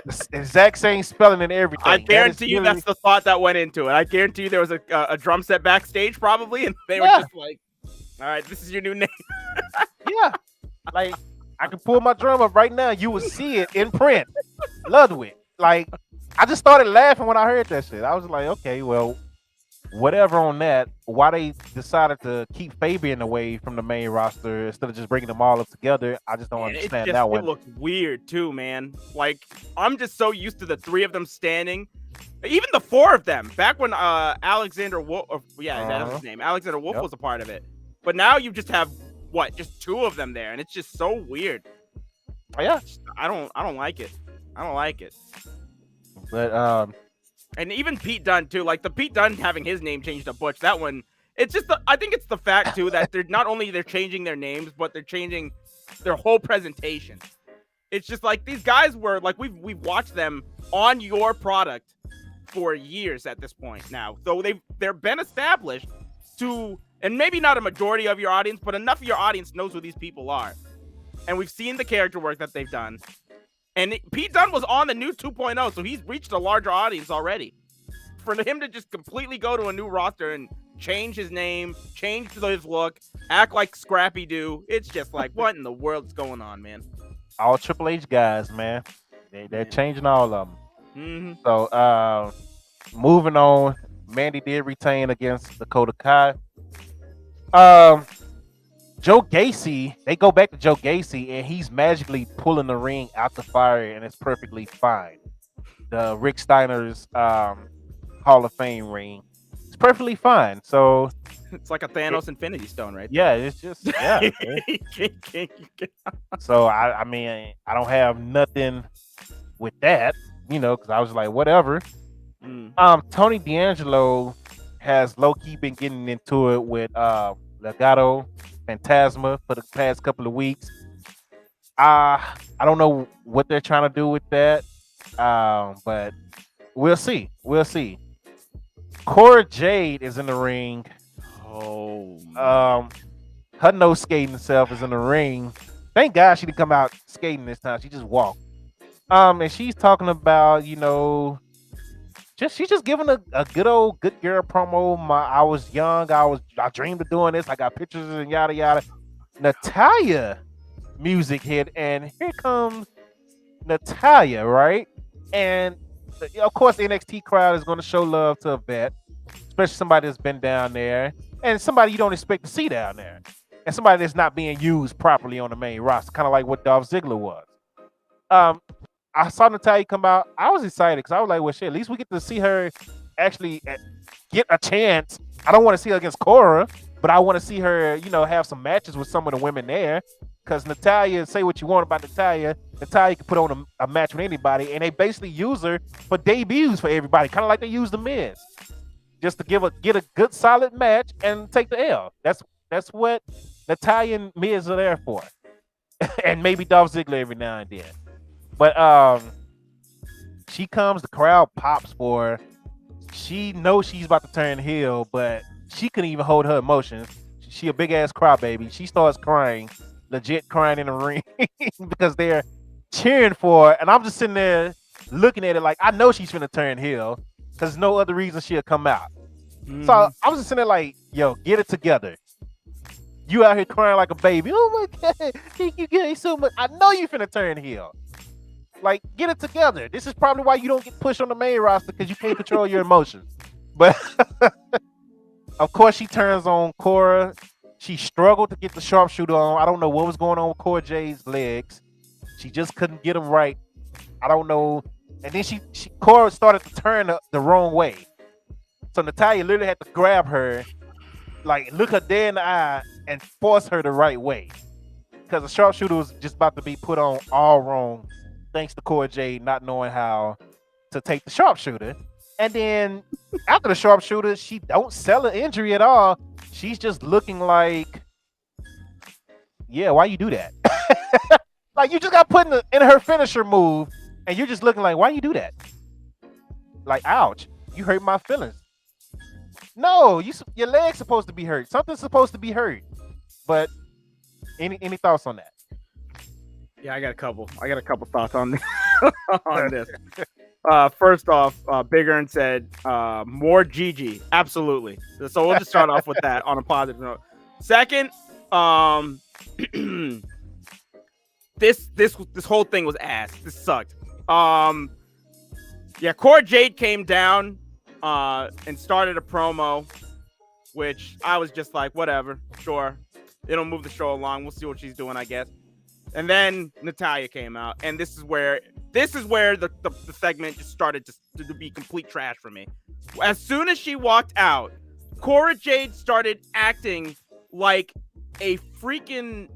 Speaker 3: The exact same spelling and everything.
Speaker 4: I guarantee you that's the thought that went into it. I guarantee you there was a drum set backstage probably, and they were just like, "All right, this is your new name."
Speaker 3: Yeah. Like, I can pull my drum up right now. You will see it in print. Ludwig. Like, I just started laughing when I heard that shit. I was like, okay, well, whatever on that. Why they decided to keep Fabian away from the main roster instead of just bringing them all up together, I just don't understand that one.
Speaker 4: It looks weird too, man. Like, I'm just so used to the 3 of them standing. Even the 4 of them. Back when Alexander Wolf, that's his name. Alexander Wolf was a part of it. But now you just have just 2 of them there, and it's just so weird.
Speaker 3: Oh, yeah.
Speaker 4: I don't like it. I don't like it.
Speaker 3: But
Speaker 4: and even Pete Dunne too. Like, the Pete Dunne having his name changed to Butch. That one, it's just I think it's the fact too that they're not only changing their names, but they're changing their whole presentation. It's just like these guys were like we've watched them on your product for years at this point now. So they're been established to, and maybe not a majority of your audience, but enough of your audience knows who these people are. And we've seen the character work that they've done. And Pete Dunne was on the new 2.0, so he's reached a larger audience already. For him to just completely go to a new roster and change his name, change his look, act like Scrappy Doo, it's just like, what in the world's going on, man?
Speaker 3: All Triple H guys, man. They're changing all of them.
Speaker 4: Mm-hmm.
Speaker 3: So, moving on, Mandy did retain against Dakota Kai. Joe Gacy, they go back to Joe Gacy, and he's magically pulling the ring out the fire, and it's perfectly fine. The Rick Steiner's Hall of Fame ring. It's perfectly fine. So
Speaker 4: it's like a Thanos Infinity Stone, right?
Speaker 3: Yeah, it's just So I mean, I don't have nothing with that, because I was like, whatever. Tony D'Angelo has low-key been getting into it with Legado Fantasma for the past couple of weeks. I don't know what they're trying to do with that, but we'll see. Cora Jade is in the ring. Her no skating self is in the ring. Thank God she didn't come out skating this time. She just walked. And she's talking about, she's just giving a good girl promo. I was young. I dreamed of doing this. I got pictures and yada yada. Natalya music hit, and here comes Natalya, right? And of course, the NXT crowd is going to show love to a vet, especially somebody that's been down there, and somebody you don't expect to see down there, and somebody that's not being used properly on the main roster, kind of like what Dolph Ziggler was. I saw Natalya come out. I was excited because I was like, well, shit, at least we get to see her actually get a chance. I don't want to see her against Cora, but I want to see her, have some matches with some of the women there. Because Natalya, say what you want about Natalya can put on a match with anybody, and they basically use her for debuts for everybody, kind of like they use the Miz, just to get a good solid match and take the L. That's what Natalya and Miz are there for, and maybe Dolph Ziggler every now and then. But she comes, the crowd pops for her. She knows she's about to turn heel, but she couldn't even hold her emotions. She a big ass crybaby. She starts crying. Legit crying in the ring because they're cheering for her. And I'm just sitting there looking at it like, I know she's finna turn heel because no other reason she'll come out. Mm-hmm. So I was just sitting there like, yo, get it together. You out here crying like a baby. Oh my God, thank you guys so much. I know you finna turn heel. Like, get it together. This is probably why you don't get pushed on the main roster, because you can't control your emotions. But of course she turns on Cora. She struggled to get the sharpshooter on. I don't know what was going on with Cora Jade's legs. She just couldn't get them right. I don't know. And then Cora started to turn the wrong way. So Natalya literally had to grab her, like look her dead in the eye and force her the right way. Because the sharpshooter was just about to be put on all wrong, thanks to Cora Jade not knowing how to take the sharpshooter. And then after the sharpshooter, she don't sell an injury at all. She's just looking like, yeah, why you do that? Like, you just got put in her finisher move, and you're just looking like, why you do that? Like, ouch, you hurt my feelings. No, your leg's supposed to be hurt. Something's supposed to be hurt. But any thoughts on that?
Speaker 4: Yeah, I got a couple thoughts on this. on this. First off, Big Earn said more Gigi. Absolutely. So we'll just start off with that on a positive note. Second, this whole thing was ass. This sucked. Yeah, Cora Jade came down and started a promo, which I was just like, whatever, sure. It'll move the show along. We'll see what she's doing, I guess. And then Natalya came out, and this is where the segment just started to be complete trash for me. As soon as she walked out, Cora Jade started acting like a freaking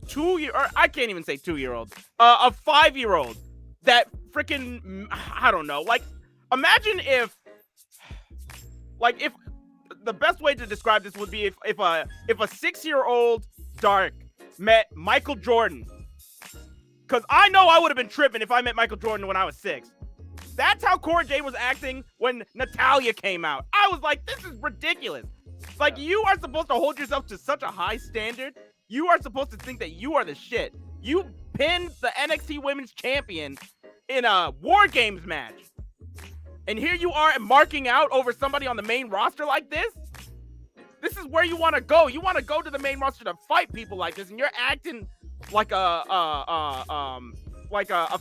Speaker 4: 2-year, or I can't even say 2-year-old, a 5-year-old that freaking, I don't know, like, imagine if the best way to describe this would be if a 6-year-old Dark met Michael Jordan. Because I know I would have been tripping if I met Michael Jordan when I was 6. That's how Cora Jade was acting when Natalya came out. I was like, this is ridiculous. Like, you are supposed to hold yourself to such a high standard. You are supposed to think that you are the shit. You pinned the NXT Women's Champion in a War Games match. And here you are marking out over somebody on the main roster like this? This is where you want to go. You want to go to the main roster to fight people like this, and you're acting like a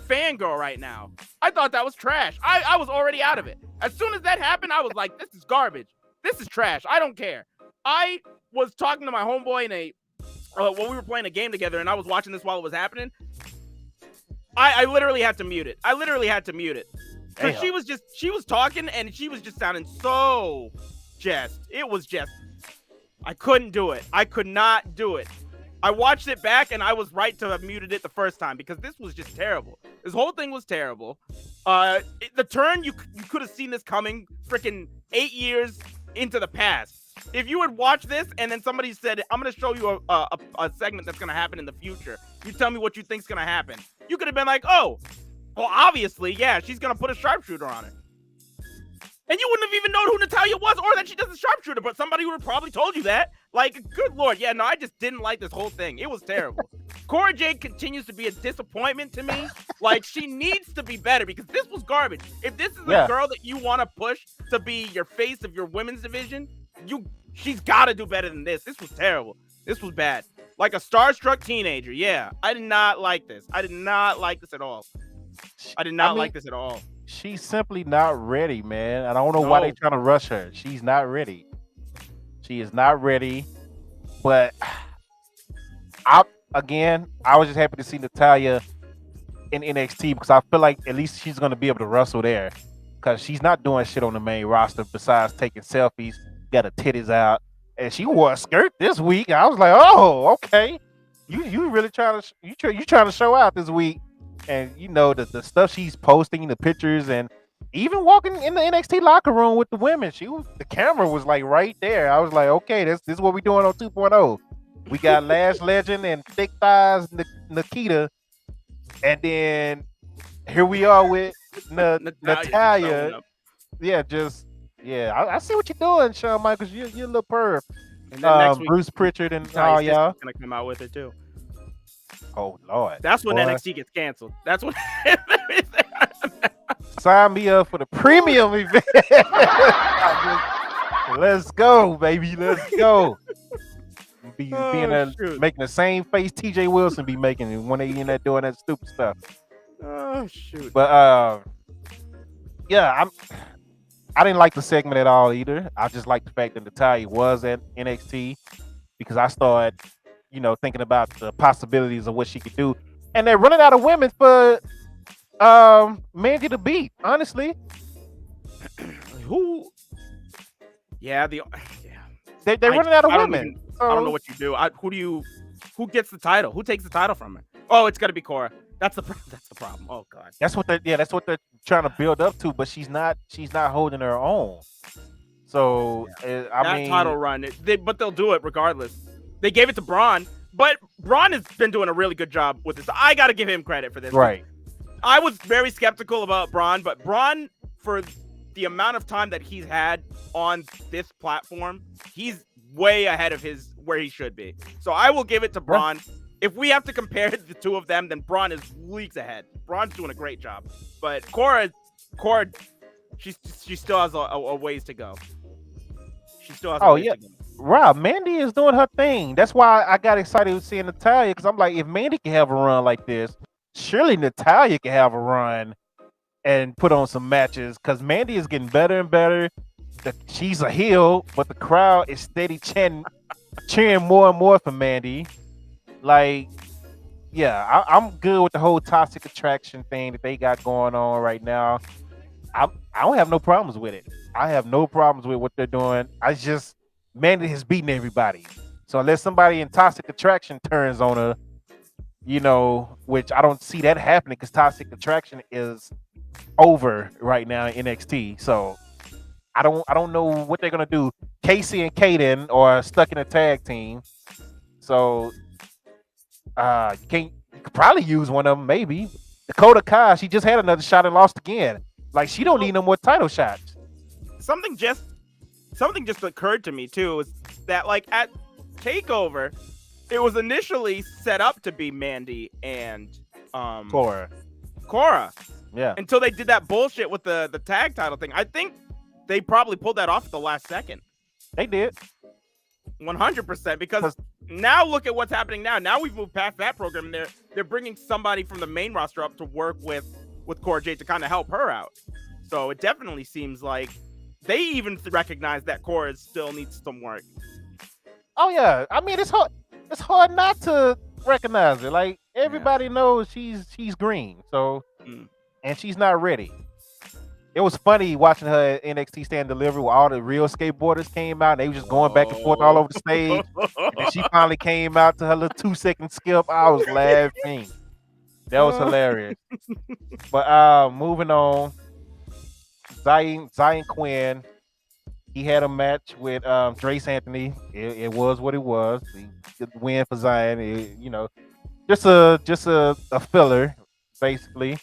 Speaker 4: fangirl right now. I thought that was trash. I was already out of it. As soon as that happened, I was like, this is garbage. This is trash. I don't care. I was talking to my homeboy when we were playing a game together, and I was watching this while it was happening. I literally had to mute it. Because she was talking, and she was just sounding so I couldn't do it. I could not do it. I watched it back, and I was right to have muted it the first time, because this was just terrible. This whole thing was terrible. The turn, you could have seen this coming freaking 8 years into the past. If you had watched this and then somebody said, I'm going to show you a segment that's going to happen in the future, you tell me what you think's going to happen. You could have been like, oh, well, obviously, yeah, she's going to put a sharpshooter on her. And you wouldn't have even known who Natalya was or that she does a sharpshooter, but somebody would have probably told you that. Like, good Lord. Yeah, no, I just didn't like this whole thing. It was terrible. Cora Jade continues to be a disappointment to me. Like, she needs to be better, because this was garbage. If this is a girl that you want to push to be your face of your women's division, she's got to do better than this. This was terrible. This was bad. Like a starstruck teenager. Yeah, I did not like this. I did not like this at all. She's
Speaker 3: simply not ready, man. I don't know why they're trying to rush her. She's not ready. She is not ready. But I was just happy to see Natalya in NXT, because I feel like at least she's going to be able to wrestle there, because she's not doing shit on the main roster besides taking selfies, got her titties out, and she wore a skirt this week. I was like, oh, okay. You really trying to you trying to show out this week, and you know the stuff she's posting, the pictures, and even walking in the NXT locker room with the women. The camera was like right there. I was like, okay, this is what we doing on 2.0. We got Lash Legend and Thick Thighs Nikita, and then here we are with Natalia. Yeah, I see what you're doing, Shawn Michaels. You're a little perv.
Speaker 4: And then next week,
Speaker 3: Bruce Pritchard and all y'all
Speaker 4: gonna come out with it too.
Speaker 3: Oh Lord,
Speaker 4: that's when NXT gets canceled. That's when.
Speaker 3: Sign me up for the premium event. Let's go, baby. Let's go. Making the same face TJ Wilson be making when they in there doing that stupid stuff.
Speaker 4: Oh shoot!
Speaker 3: But yeah, I didn't like the segment at all either. I just like the fact that Natalya was at NXT because I started, thinking about the possibilities of what she could do. And they're running out of women for Mandy to beat, honestly.
Speaker 4: Who? Yeah,
Speaker 3: they're running out of women.
Speaker 4: I don't know what you do. Who gets the title? Who takes the title from her? Oh, it's got to be Cora. That's the problem. Oh God.
Speaker 3: That's what they're trying to build up to, but she's not holding her own. So I mean,
Speaker 4: title run, but they'll do it regardless. They gave it to Braun, but Braun has been doing a really good job with this. I got to give him credit for this.
Speaker 3: Right.
Speaker 4: I was very skeptical about Braun, but Braun, for the amount of time that he's had on this platform, he's way ahead of where he should be. So I will give it to Braun. If we have to compare the two of them, then Braun is leagues ahead. Braun's doing a great job, but Cora, she still has a ways to go. She still has. To go.
Speaker 3: Rob, Mandy is doing her thing. That's why I got excited with seeing Natalya, because I'm like, if Mandy can have a run like this, surely Natalya can have a run and put on some matches. Because Mandy is getting better and better. She's a heel, but the crowd is steady cheering more and more for Mandy. Like, yeah, I'm good with the whole toxic attraction thing that they got going on right now. I don't have no problems with it. I have no problems with what they're doing. Mandy has beaten everybody. So unless somebody in toxic attraction turns on her, which I don't see that happening because toxic attraction is over right now in NXT. So I don't know what they're gonna do. Casey and Kaden are stuck in a tag team. So you could probably use one of them, maybe. Dakota Kai, she just had another shot and lost again. Like, she don't need no more title shots.
Speaker 4: Something just occurred to me too, is that like at TakeOver, it was initially set up to be Mandy and
Speaker 3: Cora. Yeah.
Speaker 4: Until they did that bullshit with the tag title thing. I think they probably pulled that off at the last second.
Speaker 3: They did.
Speaker 4: 100%, because now look at what's happening now. Now we've moved past that program, and they're bringing somebody from the main roster up to work with Cora Jade to kind of help her out. So it definitely seems like they even recognize that Cora still needs some work.
Speaker 3: Oh yeah, I mean it's hard not to recognize it. Like, everybody knows she's green, so and she's not ready. It was funny watching her at NXT Stand Delivery where all the real skateboarders came out and they were just going back and forth all over the stage. And she finally came out to her little 2-second skip. I was laughing. That was hilarious. But moving on, Zion Quinn, he had a match with Drace Anthony. It was what it was. The win for Zion. Just a filler, basically.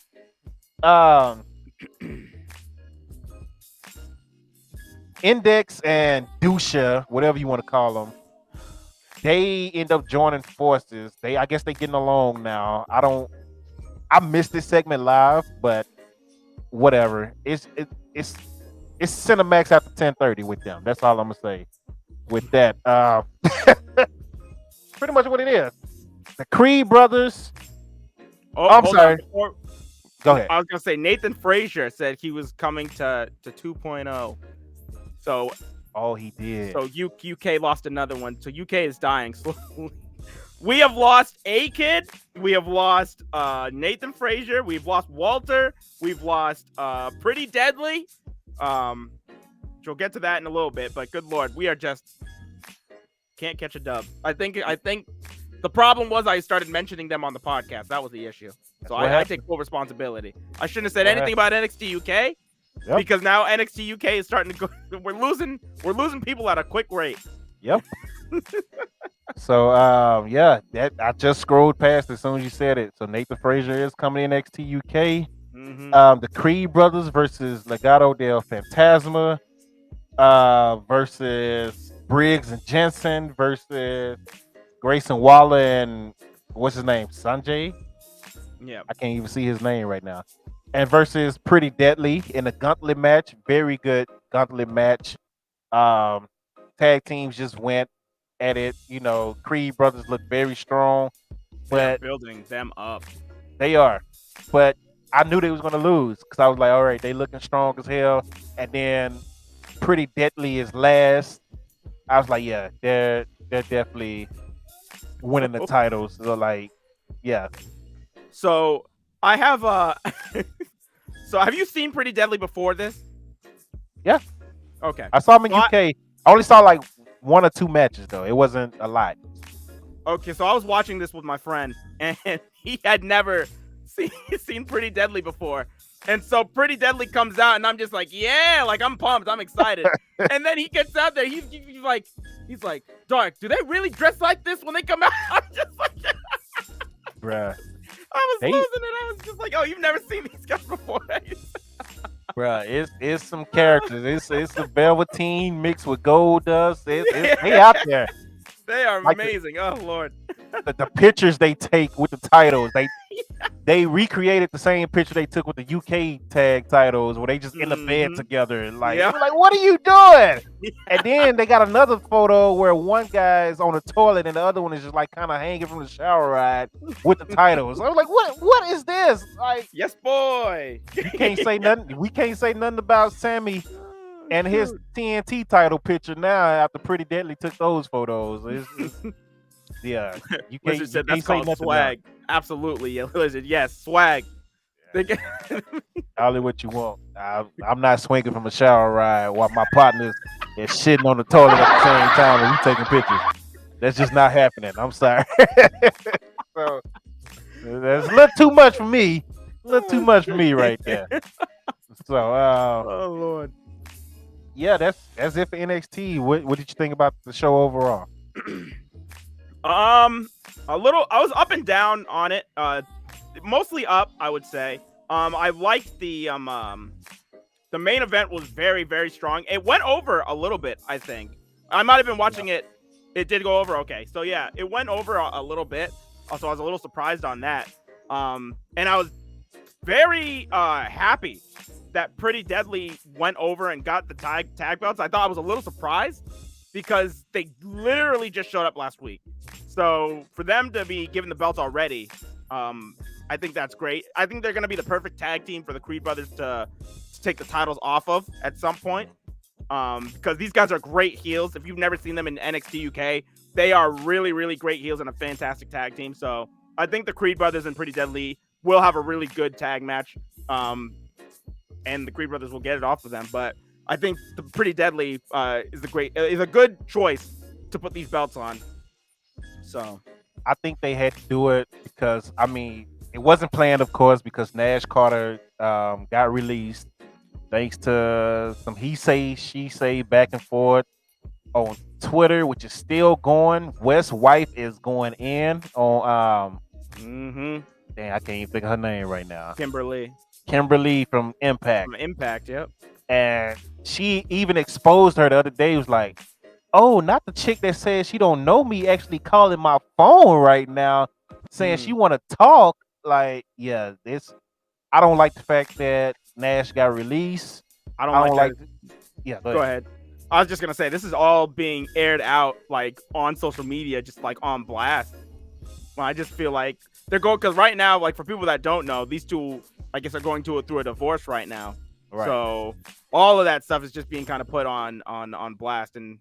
Speaker 3: Index and Dusha, whatever you want to call them, they end up joining forces. I guess they're getting along now. I missed this segment live, but whatever. It's Cinemax after 10:30 with them. That's all I'm gonna say with that. Pretty much what it is. The Creed brothers.
Speaker 4: Oh,
Speaker 3: I'm sorry. Go ahead.
Speaker 4: I was gonna say Nathan Frazier said he was coming to 2.0. So,
Speaker 3: he did.
Speaker 4: So UK lost another one. So UK is dying slowly. We have lost A-Kid. We have lost Nathan Frazier. We've lost Walter. We've lost Pretty Deadly. We'll get to that in a little bit. But good Lord, we are just can't catch a dub. I think The problem was I started mentioning them on the podcast. That was the issue. So I take full responsibility. I shouldn't have said anything about NXT UK because now NXT UK is starting to go. We're losing people at a quick rate.
Speaker 3: Yep. So that I just scrolled past as soon as you said it. So Nathan Frazier is coming in NXT UK.
Speaker 4: Mm-hmm.
Speaker 3: The Creed brothers versus Legado del Fantasma versus Briggs and Jensen versus Grayson Waller and what's his name? Sanjay?
Speaker 4: Yeah.
Speaker 3: I can't even see his name right now. And versus Pretty Deadly in a gauntlet match. Very good gauntlet match. Tag teams just went at it. You know, Creed brothers look very strong. But
Speaker 4: building them up.
Speaker 3: They are. But I knew they was going to lose because I was like, all right, they looking strong as hell. And then Pretty Deadly is last. I was like, yeah, they're definitely winning the titles. So like, yeah.
Speaker 4: So I have so have you seen Pretty Deadly before this?
Speaker 3: Yeah.
Speaker 4: Okay.
Speaker 3: I saw them in UK. I only saw like 1 or 2 matches though. It wasn't a lot.
Speaker 4: Okay, so I was watching this with my friend and he had never seen Pretty Deadly before. And so Pretty Deadly comes out and I'm just like, yeah, like I'm pumped, I'm excited. And then he gets out there, he's like, Dark, do they really dress like this when they come out? I'm just like,
Speaker 3: bruh.
Speaker 4: I was losing it. I was just like, oh, you've never seen these guys before.
Speaker 3: Bruh, it's some characters. It's the Velveteen mixed with Gold Dust. They out there.
Speaker 4: They are
Speaker 3: like
Speaker 4: amazing. Oh Lord.
Speaker 3: The pictures they take with the titles, they recreated the same picture they took with the UK tag titles where they just in the bed together. Like, we're like, what are you doing? And then they got another photo where one guy is on the toilet and the other one is just like kind of hanging from the shower ride with the titles. I was like, what is this? Like,
Speaker 4: yes, boy.
Speaker 3: We can't say nothing about Sammy and his TNT title picture now after Pretty Deadly took those photos. Yeah, you can't,
Speaker 4: Lizard said
Speaker 3: you
Speaker 4: that's
Speaker 3: can't
Speaker 4: called swag. Now. Absolutely, yeah, Lizard. Yes, swag.
Speaker 3: Yeah. Call it what you want. I'm not swinging from a shower ride while my partners is shitting on the toilet at the same time and we taking pictures. That's just not happening. I'm sorry. So that's a little too much for me. A little too much for me right there. So,
Speaker 4: oh Lord.
Speaker 3: Yeah, that's it for NXT. What did you think about the show overall?
Speaker 4: A little. I was up and down on it. Mostly up, I would say. I liked the main event was very, very strong. It went over a little bit, I think. I might have been watching it. It did go over. Okay, so yeah, it went over a little bit. Also, I was a little surprised on that. And I was very happy that Pretty Deadly went over and got the tag belts. I thought I was a little surprised because they literally just showed up last week. So for them to be given the belts already, I think that's great. I think they're going to be the perfect tag team for the Creed brothers to take the titles off of at some point. Because these guys are great heels. If you've never seen them in NXT UK, they are really, really great heels and a fantastic tag team. So I think the Creed brothers and Pretty Deadly will have a really good tag match. And the Creed brothers will get it off of them. But I think the Pretty Deadly is a good choice to put these belts on. So
Speaker 3: I think they had to do it because it wasn't planned, of course, because Nash Carter got released thanks to some he say, she say back and forth on Twitter, which is still going. West's wife is going in on Dang, I can't even think of her name right now. Kimberly from Impact.
Speaker 4: From Impact, yep.
Speaker 3: And she even exposed her the other day. Was like, oh, not the chick that says she don't know me actually calling my phone right now saying she want to talk. Like, yeah, I don't like the fact that Nash got released.
Speaker 4: I don't like
Speaker 3: Yeah,
Speaker 4: go ahead. I was just gonna say this is all being aired out like on social media, just like on blast. Well, I just feel like they're going because right now, like for people that don't know, these two, I guess, are going through a divorce right now. Right. So all of that stuff is just being kind of put on blast, and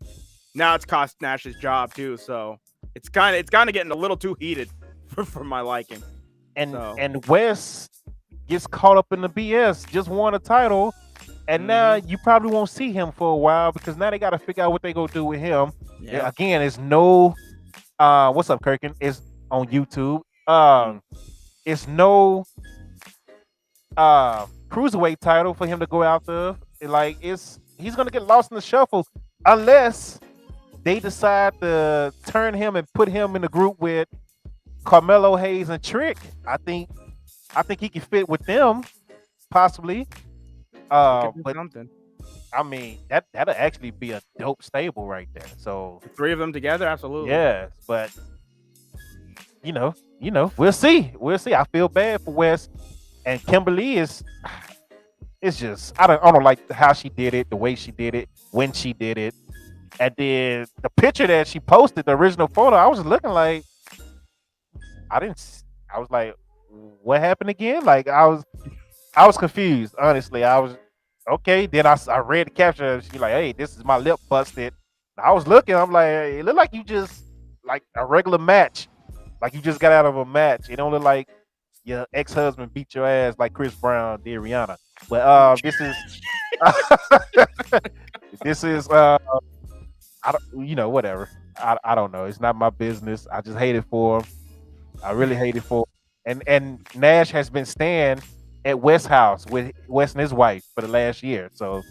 Speaker 4: now it's cost Nash's job too. So it's kind of getting a little too heated for my liking.
Speaker 3: And Wes gets caught up in the BS. Just won a title, and now you probably won't see him for a while because now they got to figure out what they gonna do with him. Yeah. Again, it's no What's up, Kirkin? It's on YouTube. It's no cruiserweight title for him to go after. Like he's gonna get lost in the shuffle unless they decide to turn him and put him in the group with Carmelo Hayes and Trick. I think he can fit with them, possibly. But
Speaker 4: something.
Speaker 3: I mean, that'll actually be a dope stable right there. So
Speaker 4: The three of them together, absolutely.
Speaker 3: yeah, but you know, we'll see. I feel bad for Wes, and Kimberly is. It's just I don't like how she did it, the way she did it, when she did it, and then the picture that she posted, the original photo. I was looking like I was like, what happened again? Like I was confused. Honestly, I was okay. Then I read the caption. She like, hey, this is my lip busted. I was looking. I'm like, hey, it looked like you just like a regular match. Like you just got out of a match. It don't look like your ex-husband beat your ass like Chris Brown did Rihanna. But this is I don't, whatever. I don't know. It's not my business. I just hate it for him. I really hate it for him. And Nash has been staying at West House with Wes and his wife for the last year. So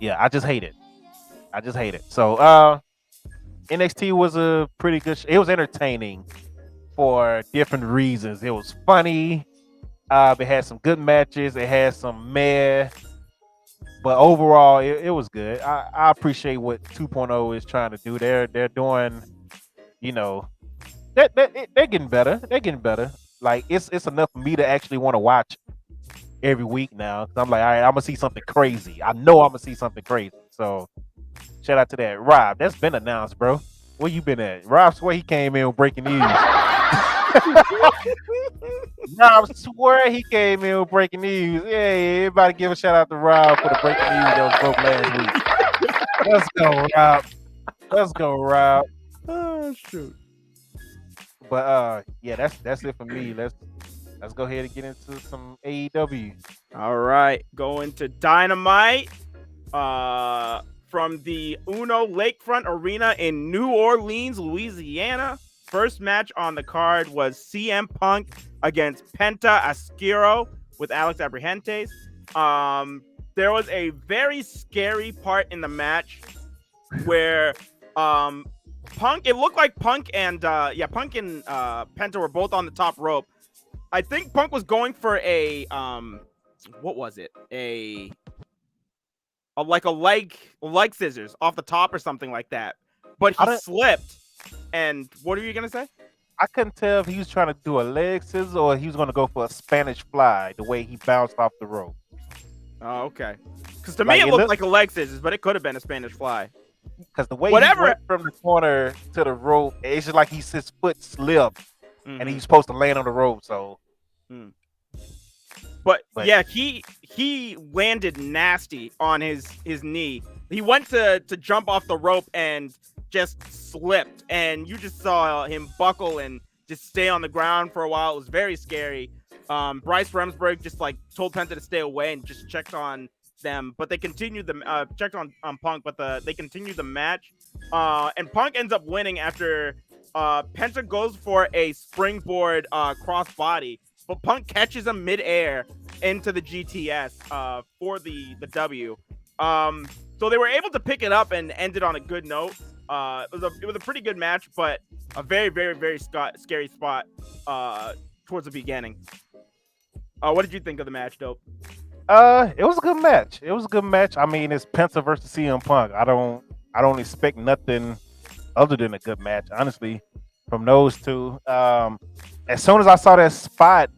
Speaker 3: yeah, I just hate it. So NXT was a pretty good it was entertaining for different reasons. It was funny. It had some good matches. It had some meh. But overall, it was good. I appreciate what 2.0 is trying to do. They're doing, they're getting better. They're getting better. Like it's enough for me to actually want to watch every week now. I'm like, all right, I'm gonna see something crazy. I know I'm gonna see something crazy. So shout out to that. Rob, that's been announced, bro. Where you been at? Rob swear he came in with breaking news. Rob swear he came in with breaking news. Yeah, everybody give a shout out to Rob for the breaking news that was broke last week. Let's go, Rob. Let's go, Rob.
Speaker 4: Oh shoot.
Speaker 3: But yeah, that's it for me. Let's go ahead and get into some AEW.
Speaker 4: All right, going to Dynamite. From the Uno Lakefront Arena in New Orleans, Louisiana. First match on the card was CM Punk against Penta Asquero with Alex Abrahantes. There was a very scary part in the match where it looked like Punk and Penta were both on the top rope. I think Punk was going for a what was it? Like a leg scissors off the top or something like that. But he slipped. And what are you gonna say?
Speaker 3: I couldn't tell if he was trying to do a leg scissors or he was gonna go for a Spanish fly, the way he bounced off the rope.
Speaker 4: Oh, okay. Because to me it looked like a leg scissors, but it could have been a Spanish fly.
Speaker 3: Because the way he went from the corner to the rope, it's just like his foot slipped, and he's supposed to land on the rope. So,
Speaker 4: but yeah, he landed nasty on his knee. He went to jump off the rope and just slipped, and you just saw him buckle and just stay on the ground for a while. It was very scary. Bryce Remsburg just like told Penta to stay away and just checked on them, but they continued checked on Punk, but they continued the match, and Punk ends up winning after Penta goes for a springboard crossbody, but Punk catches him midair into the GTS for the W. So they were able to pick it up and end it on a good note. It was a pretty good match, but a very, very, very scary spot towards the beginning. What did you think of the match, Dope?
Speaker 3: It was a good match. I mean, it's Penta versus CM Punk. I don't expect nothing other than a good match, honestly, from those two. As soon as I saw that spot,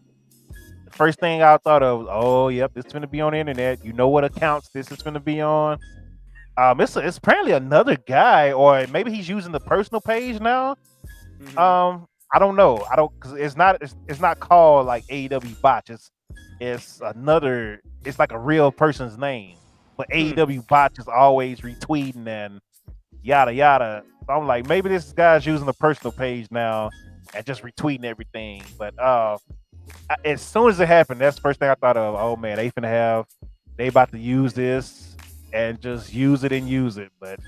Speaker 3: the first thing I thought of, oh, yep, this is going to be on the internet. You know what accounts this is going to be on. It's apparently another guy, or maybe he's using the personal page now. I don't know. Because it's not called like AEW Botch. It's another. It's like a real person's name, but AEW Botch is always retweeting and yada yada. So I'm like, maybe this guy's using the personal page now and just retweeting everything. But as soon as it happened, that's the first thing I thought of. Oh man, they about to use this and just use it. But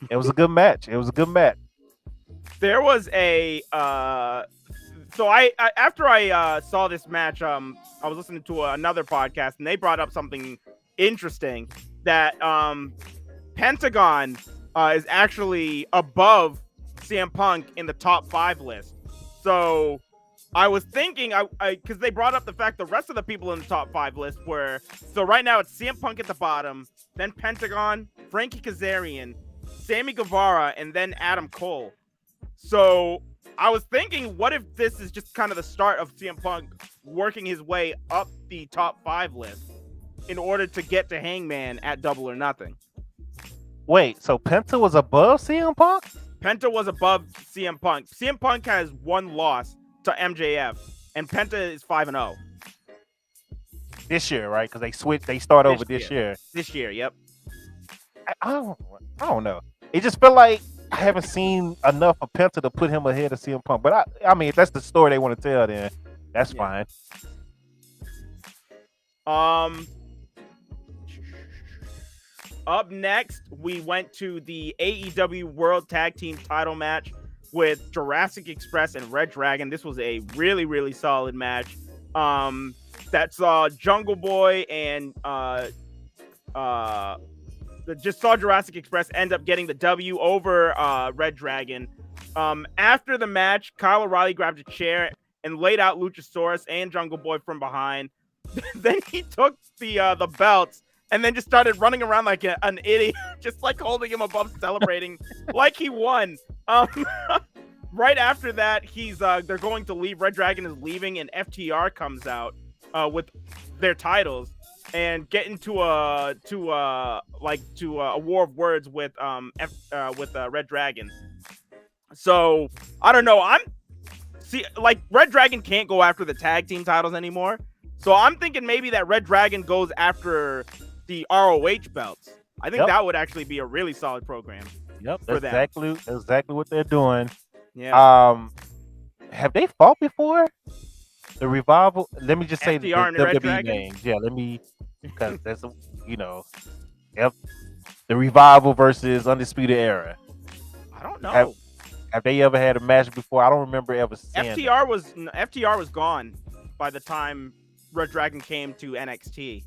Speaker 3: it was a good match.
Speaker 4: there was a so I after I saw this match, I was listening to another podcast and they brought up something interesting that Pentagon is actually above CM Punk in the top 5 list. So I was thinking, because they brought up the fact the rest of the people in the top 5 list were, so right now it's CM Punk at the bottom, then Pentagon, Frankie Kazarian, Sammy Guevara, and then Adam Cole. So I was thinking, what if this is just kind of the start of CM Punk working his way up the top 5 list in order to get to Hangman at Double or Nothing?
Speaker 3: Wait, so Penta was above CM Punk?
Speaker 4: Penta was above CM Punk. CM Punk has 1 loss to MJF, and Penta is 5-0
Speaker 3: this year, right? Because they switched, they start over this year.
Speaker 4: This year, yep.
Speaker 3: I don't know. It just felt like I haven't seen enough of Penta to put him ahead of CM Punk. But I mean, if that's the story they want to tell, then that's fine.
Speaker 4: Up next, we went to the AEW World Tag Team title match with Jurassic Express and Red Dragon. This was a really, really solid match. That saw Jungle Boy and just saw Jurassic Express end up getting the W over Red Dragon. After the match, Kyle O'Reilly grabbed a chair and laid out Luchasaurus and Jungle Boy from behind. Then he took the belts and then just started running around like an idiot, just like holding him above, celebrating like he won. Right after that, they're going to leave. Red Dragon is leaving, and FTR comes out with their titles and get into a war of words with Red Dragon. So I don't know. Red Dragon can't go after the tag team titles anymore. So I'm thinking maybe that Red Dragon goes after the ROH belts. I think that would actually be a really solid program.
Speaker 3: Yep, that's exactly what they're doing.
Speaker 4: Yeah.
Speaker 3: Have they fought before? The Revival. Let me just say the
Speaker 4: WWE
Speaker 3: names. Yeah, because that's Yep. The Revival versus Undisputed Era.
Speaker 4: I don't know.
Speaker 3: Have they ever had a match before? I don't remember ever seeing.
Speaker 4: FTR was gone by the time Red Dragon came to NXT.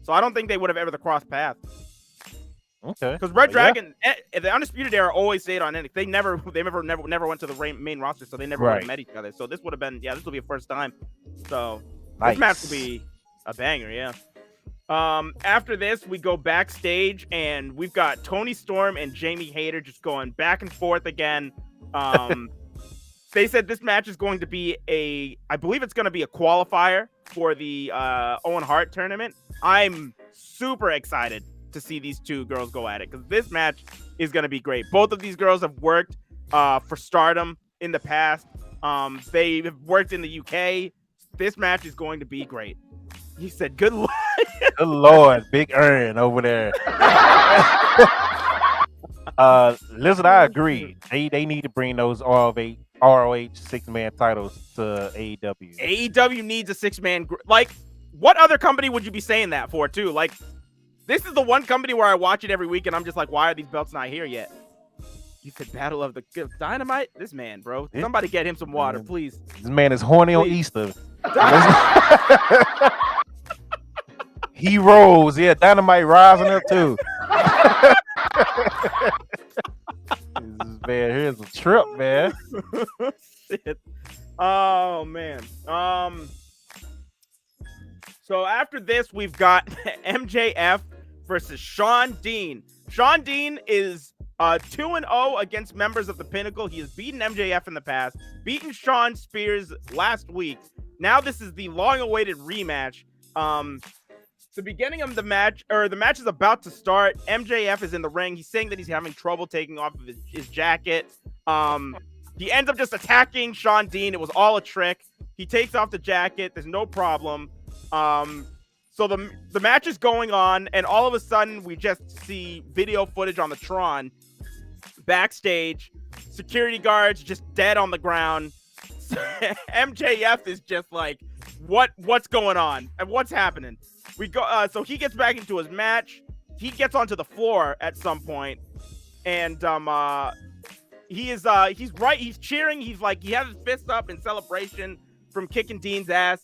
Speaker 4: So I don't think they would have ever crossed paths.
Speaker 3: Okay.
Speaker 4: Because Red Dragon, the Undisputed Era always stayed on NXT. They never went to the main roster, so they never would have met each other. So this would have been, this will be a first time. So this match will be a banger, yeah. After this, we go backstage, and we've got Tony Storm and Jamie Hayter just going back and forth again. They said this match is going to be I believe it's going to be a qualifier for the Owen Hart tournament. I'm super excited to see these two girls go at it because this match is going to be great. Both of these girls have worked for Stardom in the past. They have worked in the UK. This match is going to be great. He said, good Lord.
Speaker 3: Good Lord, Big Earn over there. Listen, I agree. They need to bring those ROH 6-man titles to AEW.
Speaker 4: AEW needs a 6-man. What other company would you be saying that for, too? Like, this is the one company where I watch it every week, and I'm just like, why are these belts not here yet? You said Battle of the Dynamite? This man, bro. Somebody get him some water, please. This
Speaker 3: man is horny on Easter. He rolls. Yeah, Dynamite rising up, too. This man here's a trip, man.
Speaker 4: Shit. Oh, man. So after this, we've got MJF versus Shawn Dean. Shawn Dean is 2-0 against members of the Pinnacle. He has beaten MJF in the past, beaten Shawn Spears last week. Now this is the long-awaited rematch. The beginning of the match is about to start. MJF is in the ring. He's saying that he's having trouble taking off of his jacket. He ends up just attacking Shawn Dean. It was all a trick. He takes off the jacket. There's no problem. So the match is going on, and all of a sudden we just see video footage on the Tron backstage. Security guards just dead on the ground. MJF is just like, what's going on and what's happening? We go. So he gets back into his match. He gets onto the floor at some point, and he's right. He's cheering. He's like, he has his fist up in celebration from kicking Dean's ass.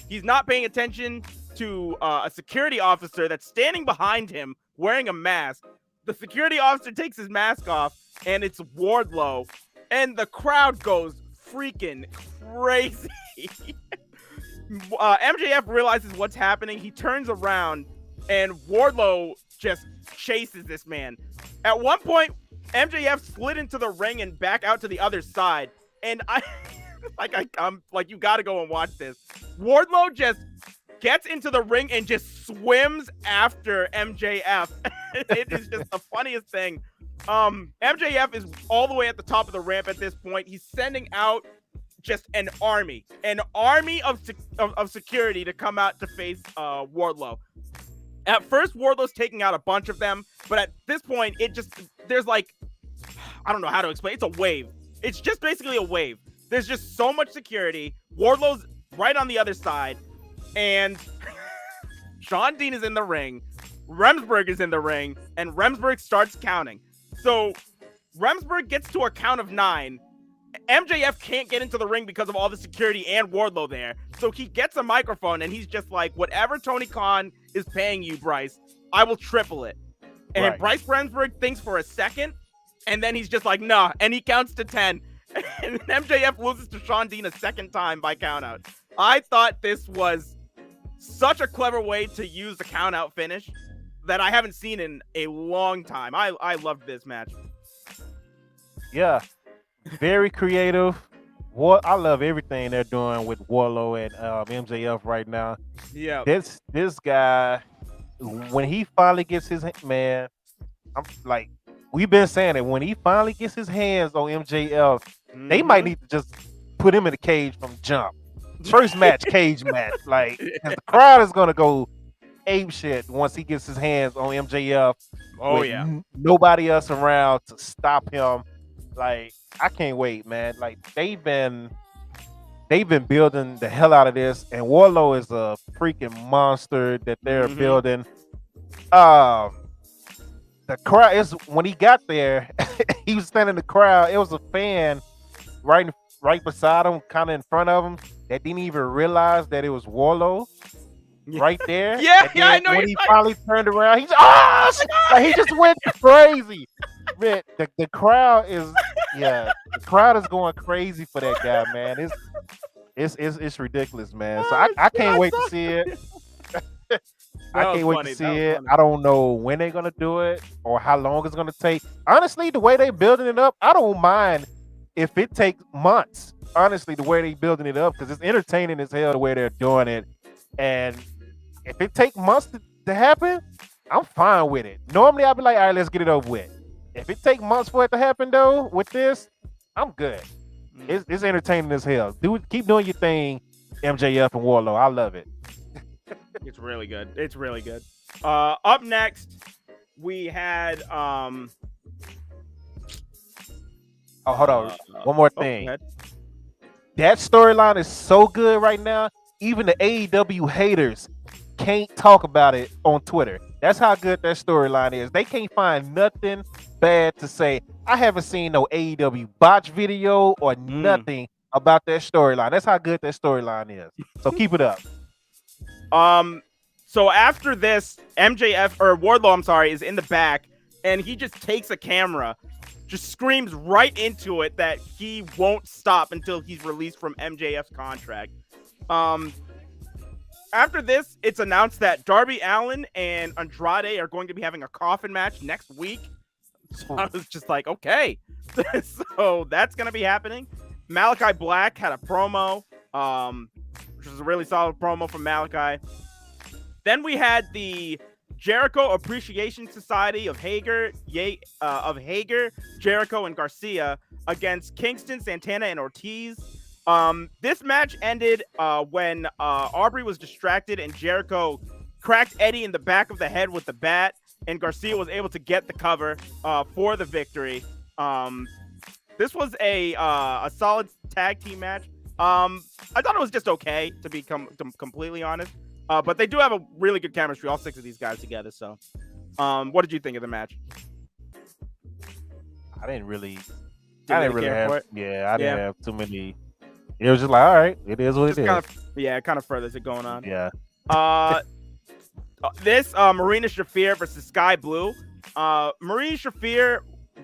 Speaker 4: He's not paying attention to a security officer that's standing behind him wearing a mask. The security officer takes his mask off, and it's Wardlow, and the crowd goes freaking crazy. MJF realizes what's happening. He turns around, and Wardlow just chases this man. At one point, MJF slid into the ring and back out to the other side, and I'm like, you got to go and watch this. Wardlow just gets into the ring and just swims after MJF. It is just the funniest thing. MJF is all the way at the top of the ramp at this point. He's sending out just an army of security to come out to face Wardlow. At first, Wardlow's taking out a bunch of them, but at this point, there's like, I don't know how to explain. It's a wave. It's just basically a wave. There's just so much security. Wardlow's right on the other side, and Sean Dean is in the ring. Remsburg is in the ring, and Remsburg starts counting. So Remsburg gets to a count of 9. MJF can't get into the ring because of all the security and Wardlow there. So he gets a microphone, and he's just like, whatever Tony Khan is paying you, Bryce, I will triple it. And
Speaker 3: Right.
Speaker 4: Bryce Remsburg thinks for a second, and then he's just like, nah, and he counts to 10. And MJF loses to Sean Dean a second time by countout. I thought this was such a clever way to use the countout finish that I haven't seen in a long time. I loved this match.
Speaker 3: Yeah, very creative. I love everything they're doing with Wardlow and MJF right now.
Speaker 4: Yeah.
Speaker 3: This guy, when he finally gets his man, I'm like, we've been saying it. When he finally gets his hands on MJF, they might need to just put him in a cage from jump. First match, cage match. Like, 'cause the crowd is gonna go ape shit once he gets his hands on MJF.
Speaker 4: Oh
Speaker 3: with
Speaker 4: yeah.
Speaker 3: Nobody else around to stop him. Like, I can't wait, man. Like, they've been building the hell out of this, and Wardlow is a freaking monster that they're building. The crowd is, when he got there, he was standing in the crowd. It was a fan right beside him, kind of in front of him, that didn't even realize that it was Wardlow right there.
Speaker 4: Yeah,
Speaker 3: And
Speaker 4: yeah, I
Speaker 3: then
Speaker 4: know
Speaker 3: when
Speaker 4: you're
Speaker 3: he
Speaker 4: right.
Speaker 3: finally turned around, he's like, he just went crazy. Man, the crowd is going crazy for that guy, man. It's ridiculous, man. So I can't wait to see it. I can't wait to see it. I don't know when they're gonna do it or how long it's gonna take. Honestly, the way they're building it up, I don't mind if it takes months. Honestly, the way they're building it up, because it's entertaining as hell the way they're doing it. And if it takes months to happen, I'm fine with it. Normally, I'd be like, all right, let's get it over with. If it takes months for it to happen, though, with this, I'm good. It's entertaining as hell. Keep doing your thing, MJF and Wardlow. I love it.
Speaker 4: It's really good. It's really good. Up next, we had
Speaker 3: Oh, hold on. One more thing. That storyline is so good right now. Even the AEW haters can't talk about it on Twitter. That's how good that storyline is. They can't find nothing bad to say. I haven't seen no AEW botch video or nothing about that storyline. That's how good that storyline is. So keep it up.
Speaker 4: So after this, Wardlow, is in the back, and he just takes a camera, just screams right into it that he won't stop until he's released from MJF's contract. After this, it's announced that Darby Allin and Andrade are going to be having a coffin match next week. So I was just like, okay. So that's going to be happening. Malachi Black had a promo, which was a really solid promo from Malachi. Then we had the Jericho Appreciation Society of Hager, Jericho, and Garcia against Kingston, Santana, and Ortiz. This match ended when Aubrey was distracted and Jericho cracked Eddie in the back of the head with the bat, and Garcia was able to get the cover for the victory. This was a solid tag team match. I thought it was just okay, to be completely honest. But they do have a really good chemistry, all 6 of these guys together. So, what did you think of the match?
Speaker 3: I didn't really
Speaker 4: didn't
Speaker 3: didn't
Speaker 4: really
Speaker 3: really
Speaker 4: care for
Speaker 3: have.
Speaker 4: it.
Speaker 3: Yeah, I didn't have too many. It was just like, all right, it is what it is.
Speaker 4: It kind of furthers it going on.
Speaker 3: Yeah.
Speaker 4: This Marina Shafir versus Sky Blue. Marina Shafir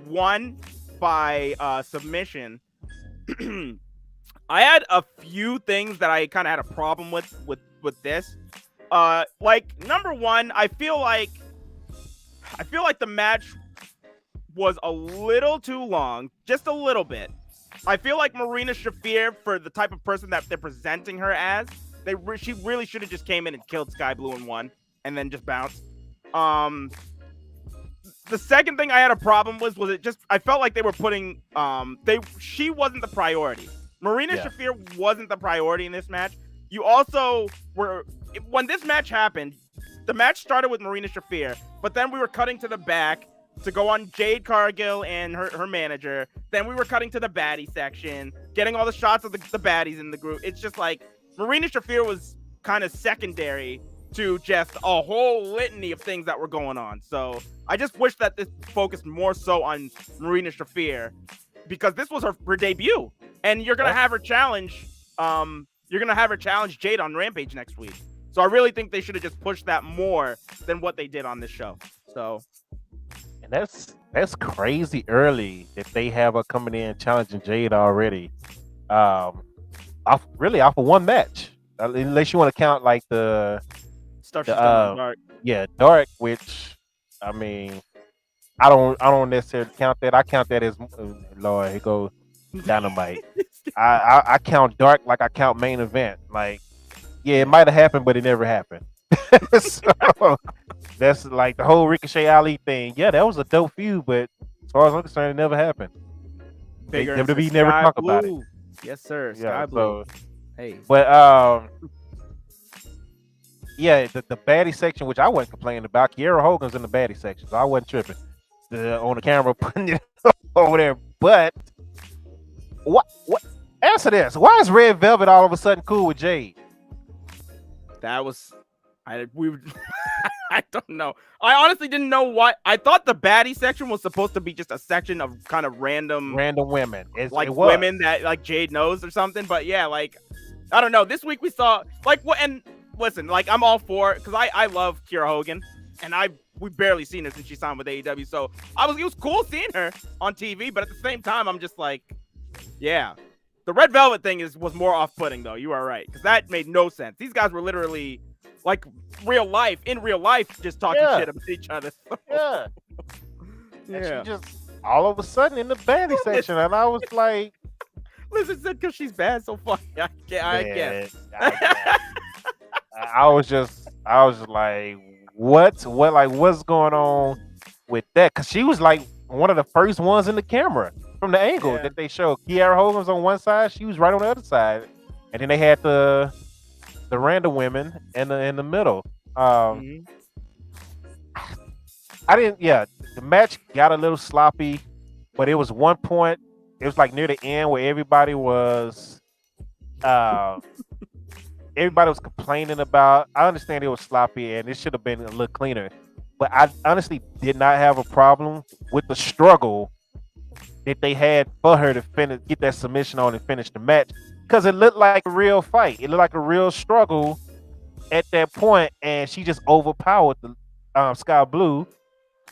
Speaker 4: won by submission. I had a few things that I kind of had a problem with this. Like number one, I feel like the match was a little too long, just a little bit. I feel like Marina Shafir, for the type of person that they're presenting her as, she really should have just came in and killed Sky Blue and won, and then just bounced. The second thing I had a problem was it just, I felt like they were putting she wasn't the priority. Marina Shafir wasn't the priority in this match. You also were, when this match happened, the match started with Marina Shafir, but then we were cutting to the back to go on Jade Cargill and her manager. Then we were cutting to the baddie section, getting all the shots of the baddies in the group. It's just like Marina Shafir was kind of secondary to just a whole litany of things that were going on. So I just wish that this focused more so on Marina Shafir, because this was her debut, and you're gonna have her challenge. You're gonna have her challenge Jade on Rampage next week. So I really think they should have just pushed that more than what they did on this show. So,
Speaker 3: and that's crazy early that they have her coming in challenging Jade already. Off of one match, unless you want to count like the
Speaker 4: stuff she's done in Dark.
Speaker 3: Yeah, Dark, which I mean, I don't necessarily count that. I count that as Lord, here goes Dynamite. I count Dark like I count Main Event. Like, yeah, it might have happened, but it never happened. So that's like the whole Ricochet Ali thing. Yeah, that was a dope feud, but as far as I'm concerned, it never happened. WWE never talked about it.
Speaker 4: Yes, sir. Sky Blue. So,
Speaker 3: hey, but yeah, the baddie section, which I wasn't complaining about. Kiera Hogan's in the baddie section, so I wasn't tripping on the camera putting it over there. But what? Answer this: why is Red Velvet all of a sudden cool with Jade?
Speaker 4: That was, I don't know. I honestly didn't know what. I thought the baddie section was supposed to be just a section of kind of random
Speaker 3: women,
Speaker 4: women that like Jade knows or something. But yeah, like I don't know. This week we saw like what and. Listen, like I'm all for it because I love Kiera Hogan, and we've barely seen her since she signed with AEW. So it was cool seeing her on TV, but at the same time, I'm just like, yeah, the Red Velvet thing was more off-putting though. You are right, because that made no sense. These guys were literally like in real life, just talking shit about each other. So.
Speaker 3: Yeah, yeah. She just all of a sudden in the baddie section, and I was like,
Speaker 4: listen, because she's bad so far. I can't.
Speaker 3: I was just like, what's going on with that? Because she was like one of the first ones in the camera from the angle that they showed. Kiera Hogan was on one side, she was right on the other side, and then they had the random women in the middle. The match got a little sloppy, but it was one point. It was like near the end where everybody was complaining about. I understand it was sloppy and it should have been a little cleaner, but I honestly did not have a problem with the struggle that they had for her to get that submission on and finish the match, because it looked like a real fight. It looked like a real struggle at that point, and she just overpowered the Sky Blue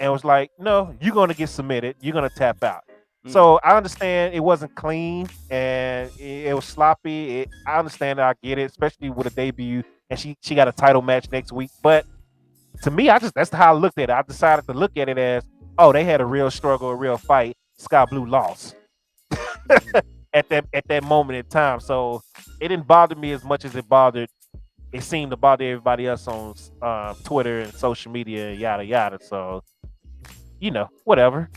Speaker 3: and was like, "No, you're gonna get submitted. You're gonna tap out." So I understand it wasn't clean and it was sloppy. I understand that. I get it, especially with a debut, and she got a title match next week. But to me, that's how I looked at it. I decided to look at it as, oh, they had a real struggle, a real fight. Sky Blue lost at that moment in time. So it didn't bother me as much as it seemed to bother everybody else on Twitter and social media and yada yada. So whatever.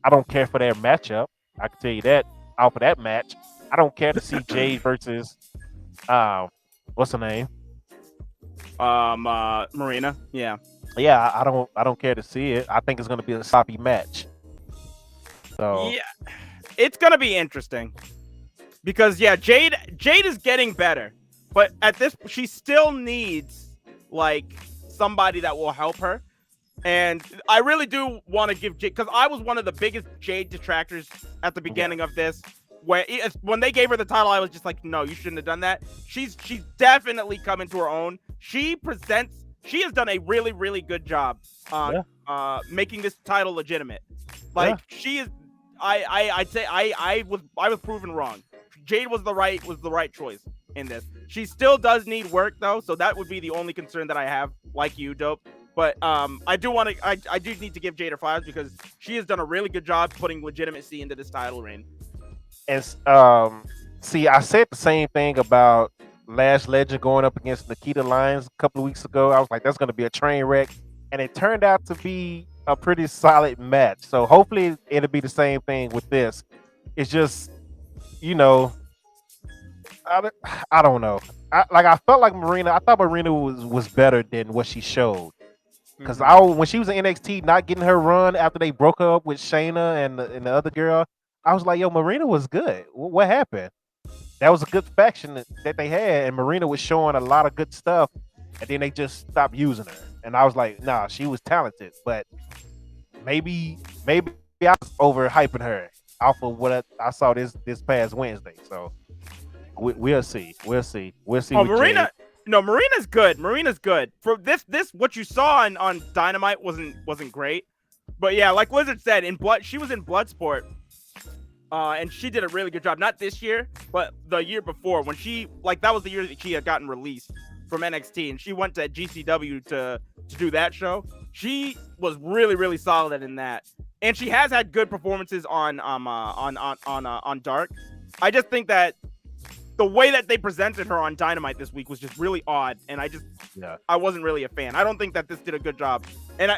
Speaker 3: I don't care for their matchup. I can tell you that off of that match. I don't care to see Jade versus what's her name?
Speaker 4: Marina. Yeah.
Speaker 3: Yeah, I don't care to see it. I think it's gonna be a sloppy match. So
Speaker 4: yeah, it's gonna be interesting. Because Jade is getting better. But at this she still needs like somebody that will help her. And I really do want to give Jade, because I was one of the biggest Jade detractors at the beginning of this. When they gave her the title, I was just like, no, you shouldn't have done that. She's definitely come into her own. She has done a really, really good job making this title legitimate. Like she is, I'd say I was proven wrong. Jade was the right choice in this. She still does need work though, so that would be the only concern that I have, like you, Dope. But I do need to give Jade her flowers because she has done a really good job putting legitimacy into this title reign.
Speaker 3: And see, I said the same thing about Lash Legend going up against Nikita Lyons a couple of weeks ago. I was like, that's going to be a train wreck, and it turned out to be a pretty solid match. So hopefully it'll be the same thing with this. It's just, you know, I don't know. I felt like Marina. I thought Marina was better than what she showed. Because when she was in NXT, not getting her run after they broke her up with Shayna and the other girl, I was like, yo, Marina was good. What happened? That was a good faction that they had, and Marina was showing a lot of good stuff, and then they just stopped using her. And I was like, nah, she was talented, but maybe I was overhyping her off of what I saw this past Wednesday. So we'll see. We'll see.
Speaker 4: Oh, Marina. No, Marina's good. Marina's good. For this what you saw on Dynamite wasn't great. But yeah, like Wizard said, she was in Bloodsport. And she did a really good job. Not this year, but the year before, when that was the year that she had gotten released from NXT, and she went to GCW to do that show. She was really, really solid in that, and she has had good performances on Dark. I just think that the way that they presented her on Dynamite this week was just really odd, and I wasn't really a fan. I don't think that this did a good job, and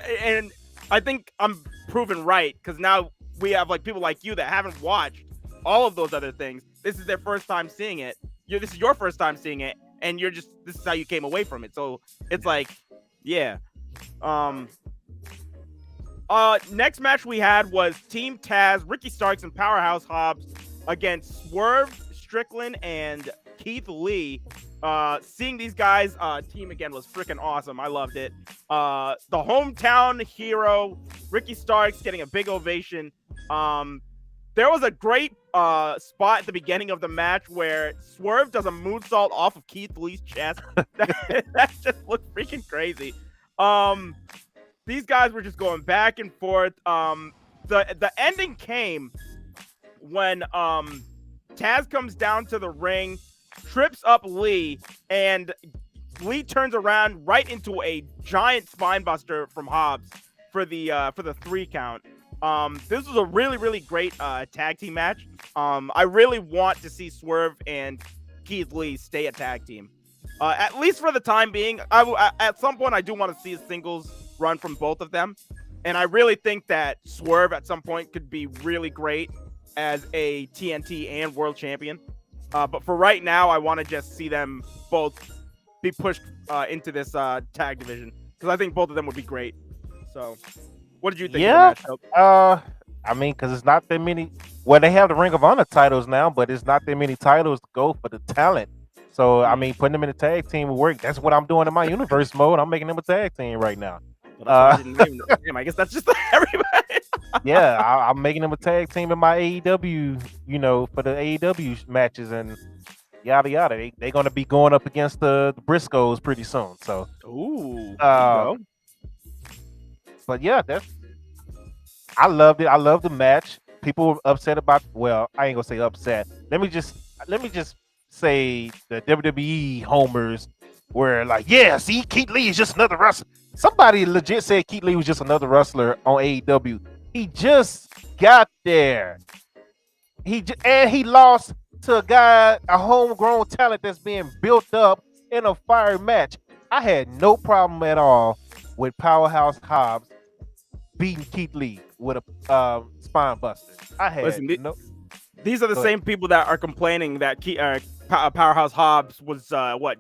Speaker 4: I think I'm proven right because now we have like people like you that haven't watched all of those other things. This is their first time seeing it. This is your first time seeing it, and this is how you came away from it. So it's like, yeah. Next match we had was Team Taz, Ricky Starks, and Powerhouse Hobbs against Swerve, Strickland, and Keith Lee. Seeing these guys team again was freaking awesome. I loved it. The hometown hero, Ricky Starks, getting a big ovation. There was a great spot at the beginning of the match where Swerve does a moonsault off of Keith Lee's chest. that just looked freaking crazy. These guys were just going back and forth. The ending came when Taz comes down to the ring, trips up Lee, and Lee turns around right into a giant spine buster from Hobbs for the 3 count. This was a really, really great tag team match. I really want to see Swerve and Keith Lee stay a tag team, at least for the time being. At some point, I do want to see a singles run from both of them, and I really think that Swerve at some point could be really great as a TNT and World Champion. But for right now, I want to just see them both be pushed into this tag division because I think both of them would be great. So, what did you think of the matchup?
Speaker 3: I mean, because it's not that many. Well, they have the Ring of Honor titles now, but it's not that many titles to go for the talent. So, I mean, putting them in a tag team would work. That's what I'm doing in my universe mode. I'm making them a tag team right now.
Speaker 4: I guess that's just everybody.
Speaker 3: Yeah, I'm making them a tag team in my AEW, for the AEW matches and yada yada. They're gonna be going up against the Briscoes pretty soon. So, but yeah, I loved it. I love the match. People were upset about. Well, I ain't gonna say upset. Let me just say the WWE homers were like, yeah, see, Keith Lee is just another wrestler. Somebody legit said Keith Lee was just another wrestler on AEW. He just got there. He lost to a homegrown talent that's being built up in a fire match. I had no problem at all with Powerhouse Hobbs beating Keith Lee with a spine buster.
Speaker 4: These are the same people that are complaining that Powerhouse Hobbs was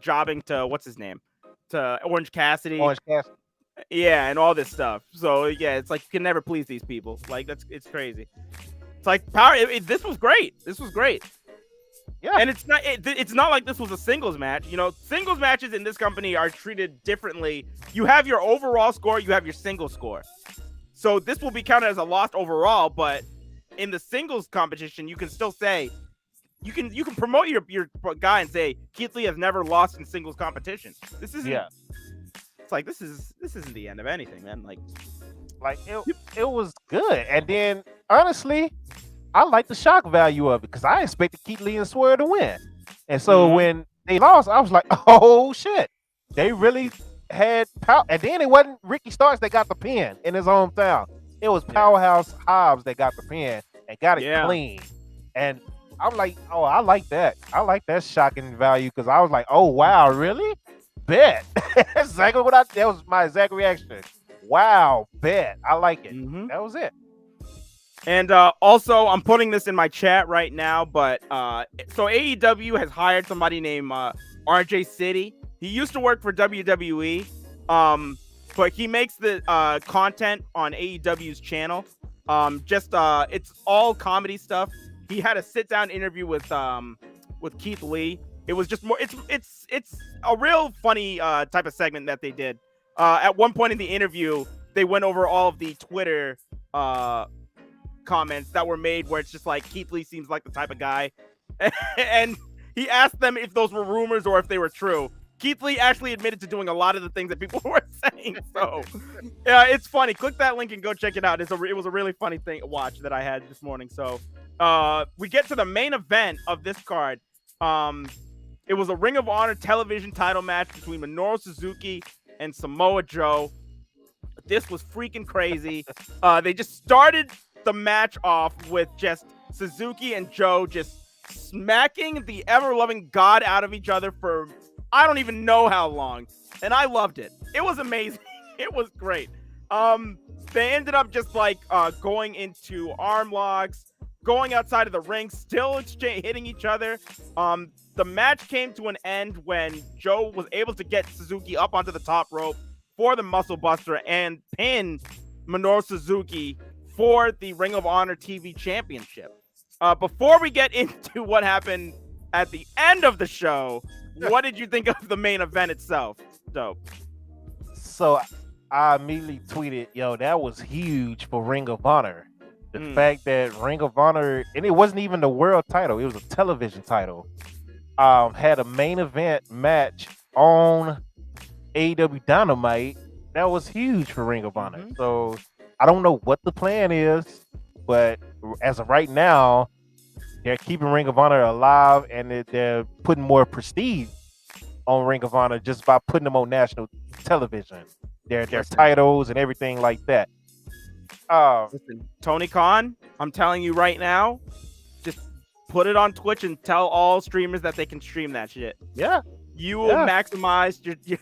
Speaker 4: jobbing to what's his name, to Orange Cassidy. Yeah, and all this stuff. So yeah, it's like you can never please these people. Like it's crazy. It's like this was great. This was great.
Speaker 3: Yeah.
Speaker 4: And it's not like this was a singles match. You know, singles matches in this company are treated differently. You have your overall score, you have your single score. So this will be counted as a loss overall, but in the singles competition, you can still say you can promote your guy and say Keith Lee has never lost in singles competition. This isn't. Yeah. It's like this isn't the end of anything, man. Like
Speaker 3: it was good, and then honestly, I like the shock value of it because I expected Keith Lee and Swerve to win, and so when they lost, I was like, oh shit, they really had power. And then it wasn't Ricky Starks that got the pin in his hometown. It was Powerhouse Hobbs that got the pin and got it clean. And I'm like, oh, I like that. I like that shocking value because I was like, oh wow, really? Bet. That's exactly what that was my exact reaction. Wow, bet. I like it. That was it.
Speaker 4: And also, I'm putting this in my chat right now, but so AEW has hired somebody named RJ City. He used to work for WWE, but he makes the content on AEW's channel. It's all comedy stuff. He had a sit-down interview with Keith Lee. It was just more. It's a real funny type of segment that they did. At one point in the interview, they went over all of the Twitter comments that were made where it's just like Keith Lee seems like the type of guy, and he asked them if those were rumors or if they were true. Keith Lee actually admitted to doing a lot of the things that people were saying. So, yeah, it's funny. Click that link and go check it out. It was a really funny thing to watch that I had this morning. So, we get to the main event of this card. It was a Ring of Honor television title match between Minoru Suzuki and Samoa Joe. This was freaking crazy. They just started the match off with just Suzuki and Joe just smacking the ever-loving God out of each other for I don't even know how long. And I loved it. It was amazing. It was great. They ended up just like going into arm locks, going outside of the ring, still hitting each other. The match came to an end when Joe was able to get Suzuki up onto the top rope for the Muscle Buster and pin Minoru Suzuki for the Ring of Honor TV Championship. Before we get into what happened at the end of the show, what did you think of the main event itself? Dope.
Speaker 3: So I immediately tweeted, yo, that was huge for Ring of Honor. The fact that Ring of Honor, and it wasn't even the world title, it was a television title, had a main event match on AEW Dynamite. That was huge for Ring of Honor. So I don't know what the plan is, but as of right now, they're keeping Ring of Honor alive, and they're putting more prestige on Ring of Honor just by putting them on national television. Their titles and everything like that.
Speaker 4: Listen, Tony Khan, I'm telling you right now, just put it on Twitch and tell all streamers that they can stream that shit.
Speaker 3: Yeah.
Speaker 4: You will maximize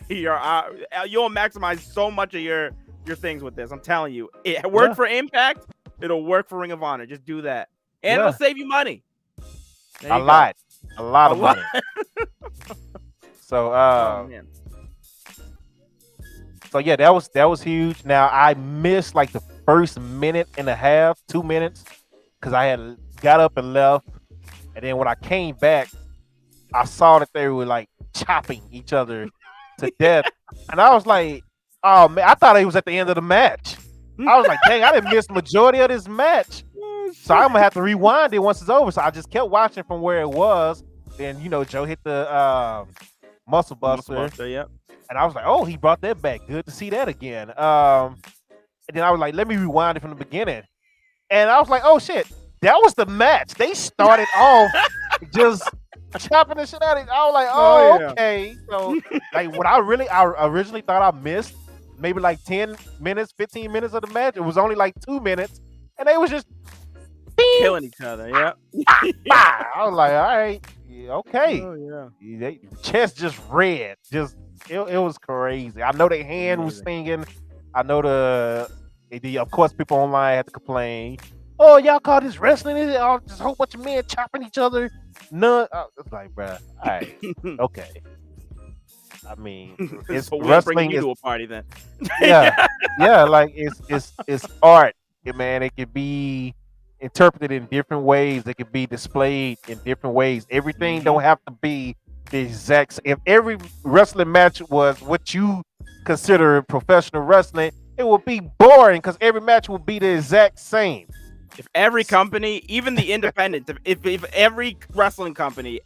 Speaker 4: you'll maximize so much of your things with this. I'm telling you. It worked for Impact, it'll work for Ring of Honor. Just do that. And it'll save you money.
Speaker 3: A lot of money. So so yeah, that was huge. Now I missed like the first minute and a half, 2 minutes, because I had got up and left, and then when I came back, I saw that they were like chopping each other to death, and I was like, oh man, I thought it was at the end of the match. I was like, dang, I didn't miss the majority of this match. So I'm gonna have to rewind it once it's over. So I just kept watching from where it was. Then Joe hit the Muscle Buster.
Speaker 4: Yep.
Speaker 3: And I was like, oh, he brought that back. Good to see that again. And then I was like, let me rewind it from the beginning. And I was like, oh shit, that was the match. They started off just chopping the shit out of it. I was like, oh okay. So like what I originally thought I missed, maybe like 10 minutes, 15 minutes of the match. It was only like 2 minutes. And they was just
Speaker 4: killing each other. Yeah.
Speaker 3: I was like, all right, okay.
Speaker 4: Oh yeah.
Speaker 3: Chest just red. Just it was crazy. I know their hand was stinging. I know of course people online had to complain. Oh, y'all call this wrestling? Is it just a whole bunch of men chopping each other? None. It's like, bruh, all right, okay. I mean, it's
Speaker 4: so
Speaker 3: wrestling
Speaker 4: you to a party then.
Speaker 3: yeah, like it's art, man. It could be interpreted in different ways. They can be displayed in different ways. Everything don't have to be the exact. If every wrestling match was what you consider professional wrestling, it would be boring because every match would be the exact same.
Speaker 4: If every company, even the independents, if every wrestling company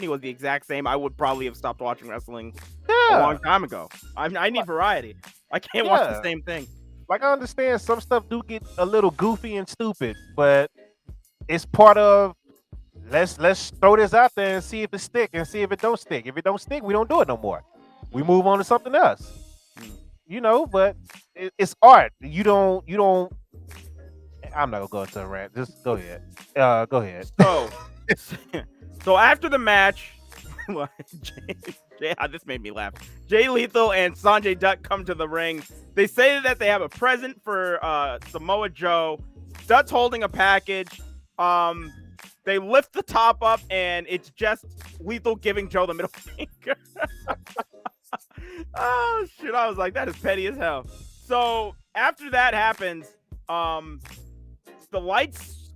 Speaker 4: was the exact same, I would probably have stopped watching wrestling a long time ago. I need variety. I can't watch the same thing.
Speaker 3: Like, I understand some stuff do get a little goofy and stupid, but it's part of let's throw this out there and see if it stick and see if it don't stick. If it don't stick, we don't do it no more. We move on to something else. You know, but it's art. You don't. I'm not gonna go into a rant. Just go ahead. Go ahead.
Speaker 4: So after the match, this made me laugh. Jay Lethal and Sanjay Dutt come to the ring. They say that they have a present for Samoa Joe. Dutt's holding a package. They lift the top up, and it's just Lethal giving Joe the middle finger. Oh shit! I was like, that is petty as hell. So after that happens, the lights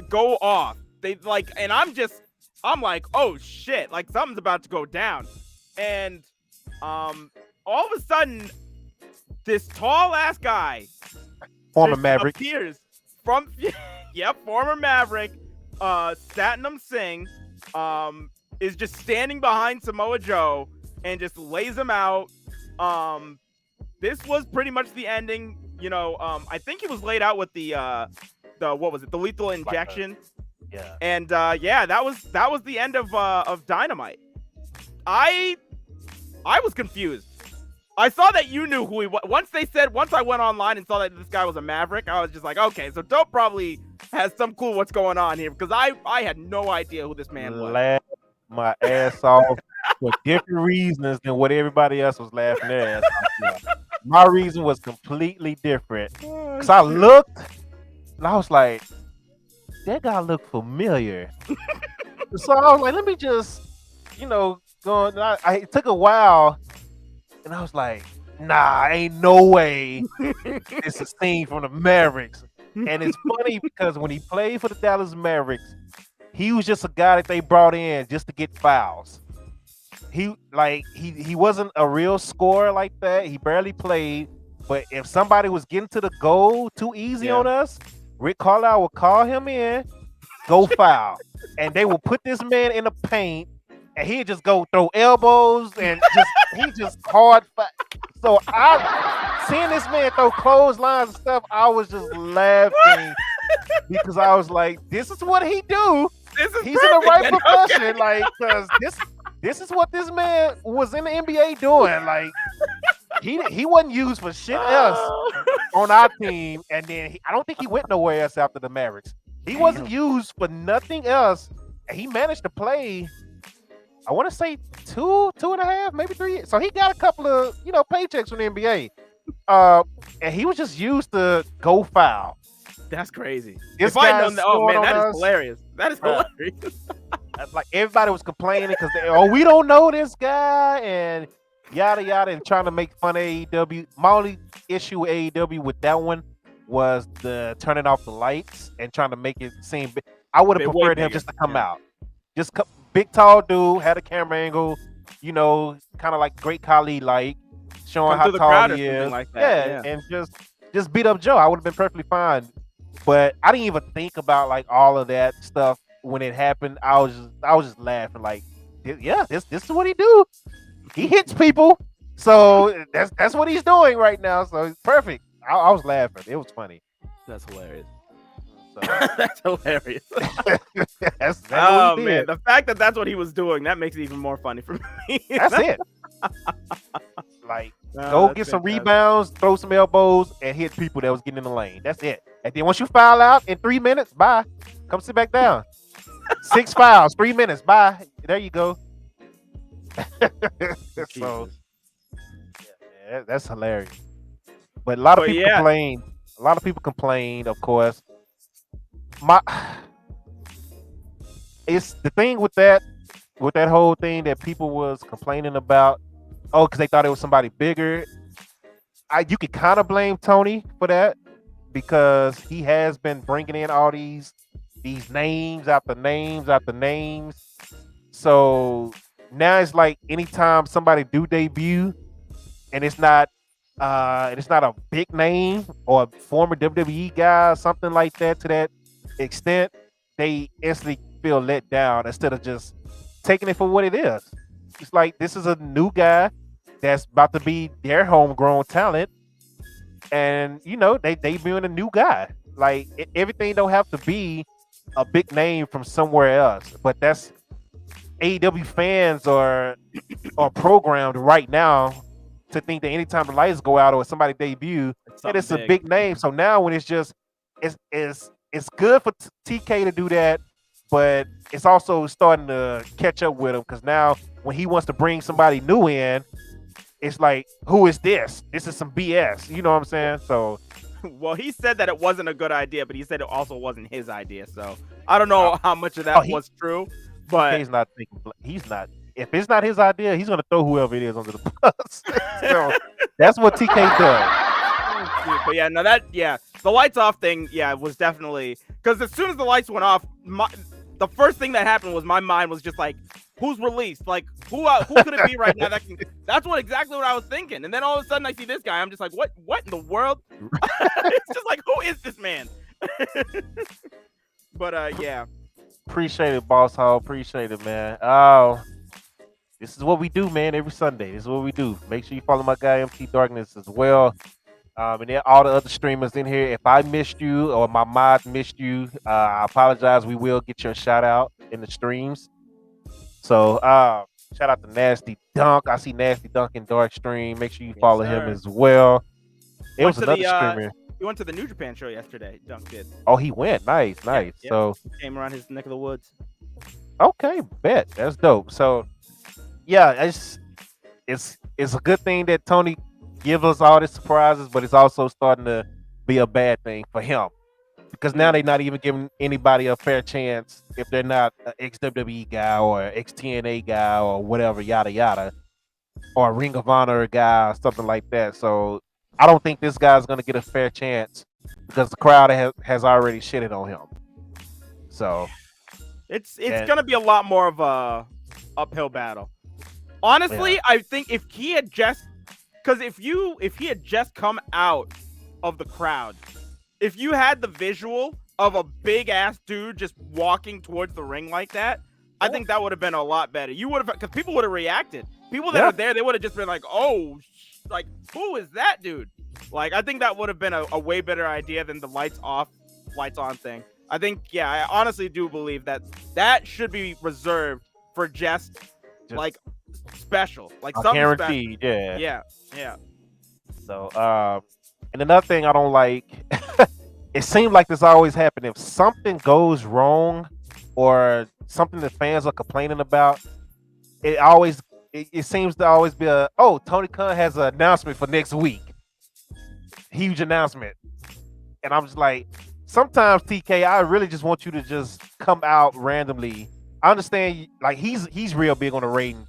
Speaker 4: go off. They like, and I'm like, oh shit! Like something's about to go down, and all of a sudden, this tall ass guy,
Speaker 3: former Maverick,
Speaker 4: appears from, former Maverick, Satnam Singh, is just standing behind Samoa Joe and just lays him out. This was pretty much the ending. You know, I think he was laid out with the what was it? The lethal injection.
Speaker 3: Yeah. And
Speaker 4: that was the end of Dynamite. I was confused. I saw that you knew who he was. Once I went online and saw that this guy was a Maverick, I was just like, okay, so Dope probably has some clue what's going on here, because I had no idea who this man was.
Speaker 3: Laugh my ass off for different reasons than what everybody else was laughing their ass off. My reason was completely different. Because I looked and I was like, that guy looked familiar. So I was like, let me just, go on. It took a while. And I was like, nah, ain't no way it's a scene from the Mavericks. And it's funny because when he played for the Dallas Mavericks, he was just a guy that they brought in just to get fouls. He wasn't a real scorer like that. He barely played. But if somebody was getting to the goal too easy on us, Rick Carlisle would call him in, go foul. And they would put this man in the paint, and he'd just go throw elbows and he just hard. So I seeing this man throw clotheslines and stuff, I was just laughing because I was like, this is what he do. He's perfect, in the right profession. Okay. Like, because this is what this man was in the NBA doing. Like, he wasn't used for shit else on our team. And then I don't think he went nowhere else after the Mavericks. He wasn't used for nothing else. And he managed to play, I want to say 2.5, maybe 3 years. So he got a couple of, paychecks from the NBA. And he was just used to go foul.
Speaker 4: That's crazy.
Speaker 3: If I
Speaker 4: had known that, that is hilarious. That is hilarious.
Speaker 3: Like, everybody was complaining because we don't know this guy and yada yada, and trying to make fun of AEW. My only issue with AEW with that one was the turning off the lights and trying to make it seem big. I would have preferred him just to come out. Big tall dude, had a camera angle, kind of like Great Khali, like showing how tall he is. Like that. And just beat up Joe. I would have been perfectly fine. But I didn't even think about like all of that stuff when it happened. I was just laughing like, this is what he do. He hits people. So that's what he's doing right now. So it's perfect. I was laughing. It was funny.
Speaker 4: That's hilarious.
Speaker 3: So.
Speaker 4: That's hilarious.
Speaker 3: that's
Speaker 4: oh man, the fact that that's what he was doing, that makes it even more funny for me.
Speaker 3: That's it. Like, go get some rebounds, throw some elbows, and hit people that was getting in the lane. That's it. And then once you foul out in 3 minutes, bye. Come sit back down. 6 fouls, 3 minutes, bye. There you go. So, that's hilarious. But a lot of people complain. A lot of people complained, of course. It's the thing with that whole thing that people was complaining about. Oh, because they thought it was somebody bigger. You could kind of blame Tony for that because he has been bringing in all these names after names after names. So now it's like anytime somebody do debut and it's not a big name or a former WWE guy or something like that to that extent, they instantly feel let down instead of just taking it for what it is. It's like this is a new guy that's about to be their homegrown talent, and they debuting a new guy. Like everything don't have to be a big name from somewhere else, but that's AEW fans are programmed right now to think that anytime the lights go out or somebody debut, it's a big name. So now when it's just it's good for TK to do that, but it's also starting to catch up with him because now when he wants to bring somebody new in, it's like, who is this? This is some BS. You know what I'm saying? So,
Speaker 4: well, he said that it wasn't a good idea, but he said it also wasn't his idea. So I don't know how much of that was true. But
Speaker 3: he's not thinking. He's not. If it's not his idea, he's gonna throw whoever it is under the bus. So that's what TK does.
Speaker 4: But yeah, no, the lights off thing, was definitely because as soon as the lights went off, the first thing that happened was my mind was just like, who's released? Like who could it be right now? That's exactly what I was thinking. And then all of a sudden I see this guy. I'm just like, what in the world? It's just like, who is this man? But yeah.
Speaker 3: Appreciate it, Boss Hall. Appreciate it, man. Oh, this is what we do, man. Every Sunday, this is what we do. Make sure you follow my guy MT Darkness as well. And then all the other streamers in here. If I missed you or my mods missed you, I apologize. We will get your shout out in the streams. So shout out to Nasty Dunk. I see Nasty Dunk in Dark Stream. Make sure you follow him as well. It was another streamer.
Speaker 4: He went to the New Japan show yesterday. Dunk did.
Speaker 3: Oh, he went. Nice. Yeah. So
Speaker 4: came around his neck of the woods.
Speaker 3: Okay, bet. That's dope. So yeah, it's a good thing that Tony gives us all these surprises, but it's also starting to be a bad thing for him because now they're not even giving anybody a fair chance if they're not an ex-WWE guy or ex-TNA guy or whatever, yada yada, or a Ring of Honor guy or something like that. So I don't think this guy's gonna get a fair chance because the crowd has already shitted on him. So
Speaker 4: it's gonna be a lot more of a uphill battle. Honestly, I think if he had just come out of the crowd, if you had the visual of a big ass dude just walking towards the ring like that, I think that would have been a lot better. You would have, because people would have reacted. People that are there, they would have just been like, "Oh, like who is that dude?" Like I think that would have been a way better idea than the lights off, lights on thing. I think, I honestly do believe that should be reserved for just like special, like something
Speaker 3: guaranteed,
Speaker 4: special. Yeah.
Speaker 3: So, and another thing I don't like, it seems like this always happens. If something goes wrong or something that fans are complaining about, it seems to always be Tony Khan has an announcement for next week. Huge announcement. And I'm just like, sometimes TK, I really just want you to just come out randomly. I understand, like he's real big on the ratings.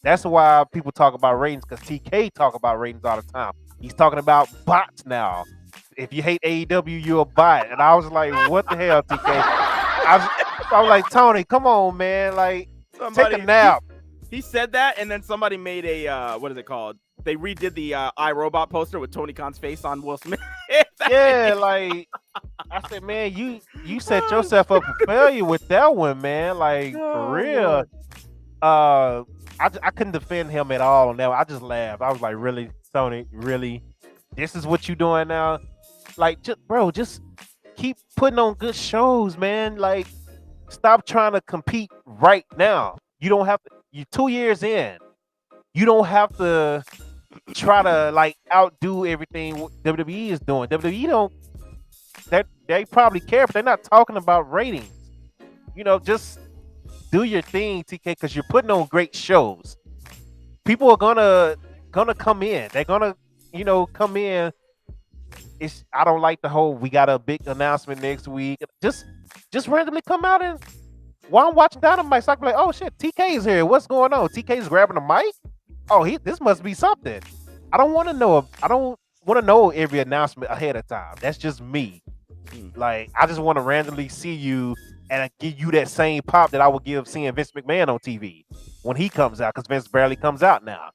Speaker 3: That's why people talk about ratings, because TK talk about ratings all the time. He's talking about bots now. If you hate AEW, you're a bot. And I was like, what the hell, TK? I was like, Tony, come on, man. Like, take a nap.
Speaker 4: He said that, and then somebody made a, what is it called? They redid the iRobot poster with Tony Khan's face on Will Smith.
Speaker 3: Yeah, like, I said, man, you set yourself up for failure with that one, man. Like, for real. I couldn't defend him at all on that one. I just laughed. I was like, really, Tony? Really? This is what you doing now? Like, just keep putting on good shows, man. Like, stop trying to compete right now. You don't have to. You're 2 years in. You don't have to try to like outdo everything WWE is doing. WWE don't. They probably care, but they're not talking about ratings. Just do your thing, TK, because you're putting on great shows. People are gonna come in. They're gonna, come in. I don't like the whole we got a big announcement next week. Just randomly come out and while I'm watching Dynamite, so I can be like, oh shit, TK is here. What's going on? TK is grabbing the mic. Oh, this must be something. I don't want to know. I don't want to know every announcement ahead of time. That's just me. Like, I just want to randomly see you and give you that same pop that I would give seeing Vince McMahon on TV when he comes out, because Vince barely comes out now.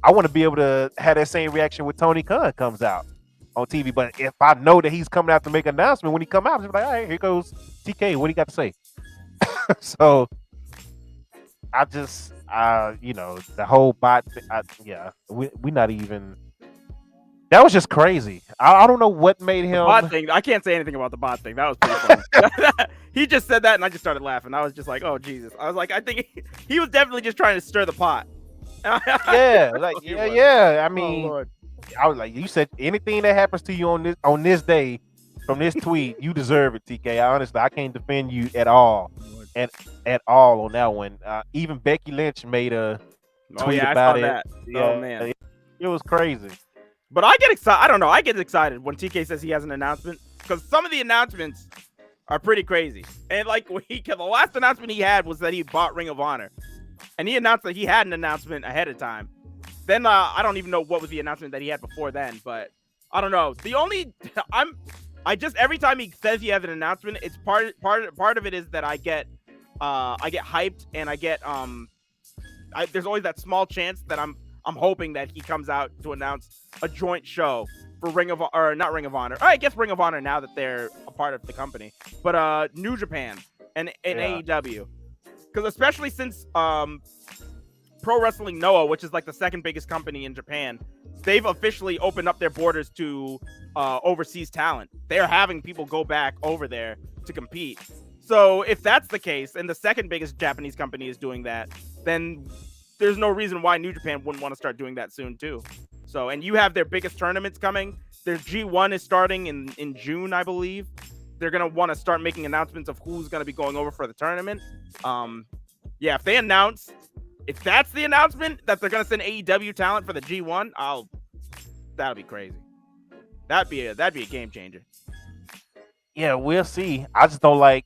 Speaker 3: I want to be able to have that same reaction when Tony Khan comes out on TV. But if I know that he's coming out to make an announcement when he come out, I'm just like, all right, here goes TK. What do you got to say? So I just, the whole bot, we not even. That was just crazy. I don't know what made him.
Speaker 4: The bot thing. I can't say anything about the bot thing. That was pretty funny. He just said that, and I just started laughing. I was just like, "Oh Jesus!" I was like, "I think he was definitely just trying to stir the pot."
Speaker 3: Yeah, like yeah. I mean, I was like, you said anything that happens to you on this day from this tweet, you deserve it, TK. Honestly, I can't defend you at all, at all on that one. Even Becky Lynch made a tweet about it. That. Yeah,
Speaker 4: oh man,
Speaker 3: it was crazy.
Speaker 4: But I get excited. I don't know. I get excited when TK says he has an announcement, because some of the announcements are pretty crazy. And like the last announcement he had was that he bought Ring of Honor, and he announced that he had an announcement ahead of time. Then I don't even know what was the announcement that he had before then, but I don't know. Every time he says he has an announcement, it's part of it is that I get hyped, and I get there's always that small chance that I'm hoping that he comes out to announce a joint show for not Ring of Honor. I guess Ring of Honor now that they're a part of the company, but New Japan and AEW, because especially since Pro Wrestling Noah, which is like the second biggest company in Japan, they've officially opened up their borders to overseas talent. They're having people go back over there to compete. So if that's the case, and the second biggest Japanese company is doing that, then there's no reason why New Japan wouldn't want to start doing that soon too. So, and you have their biggest tournaments coming. Their G1 is starting in June, I believe. They're going to want to start making announcements of who's going to be going over for the tournament. If they announce, if that's the announcement that they're going to send AEW talent for the G1, that'll be crazy. That'd be a game changer.
Speaker 3: Yeah, we'll see. I just don't like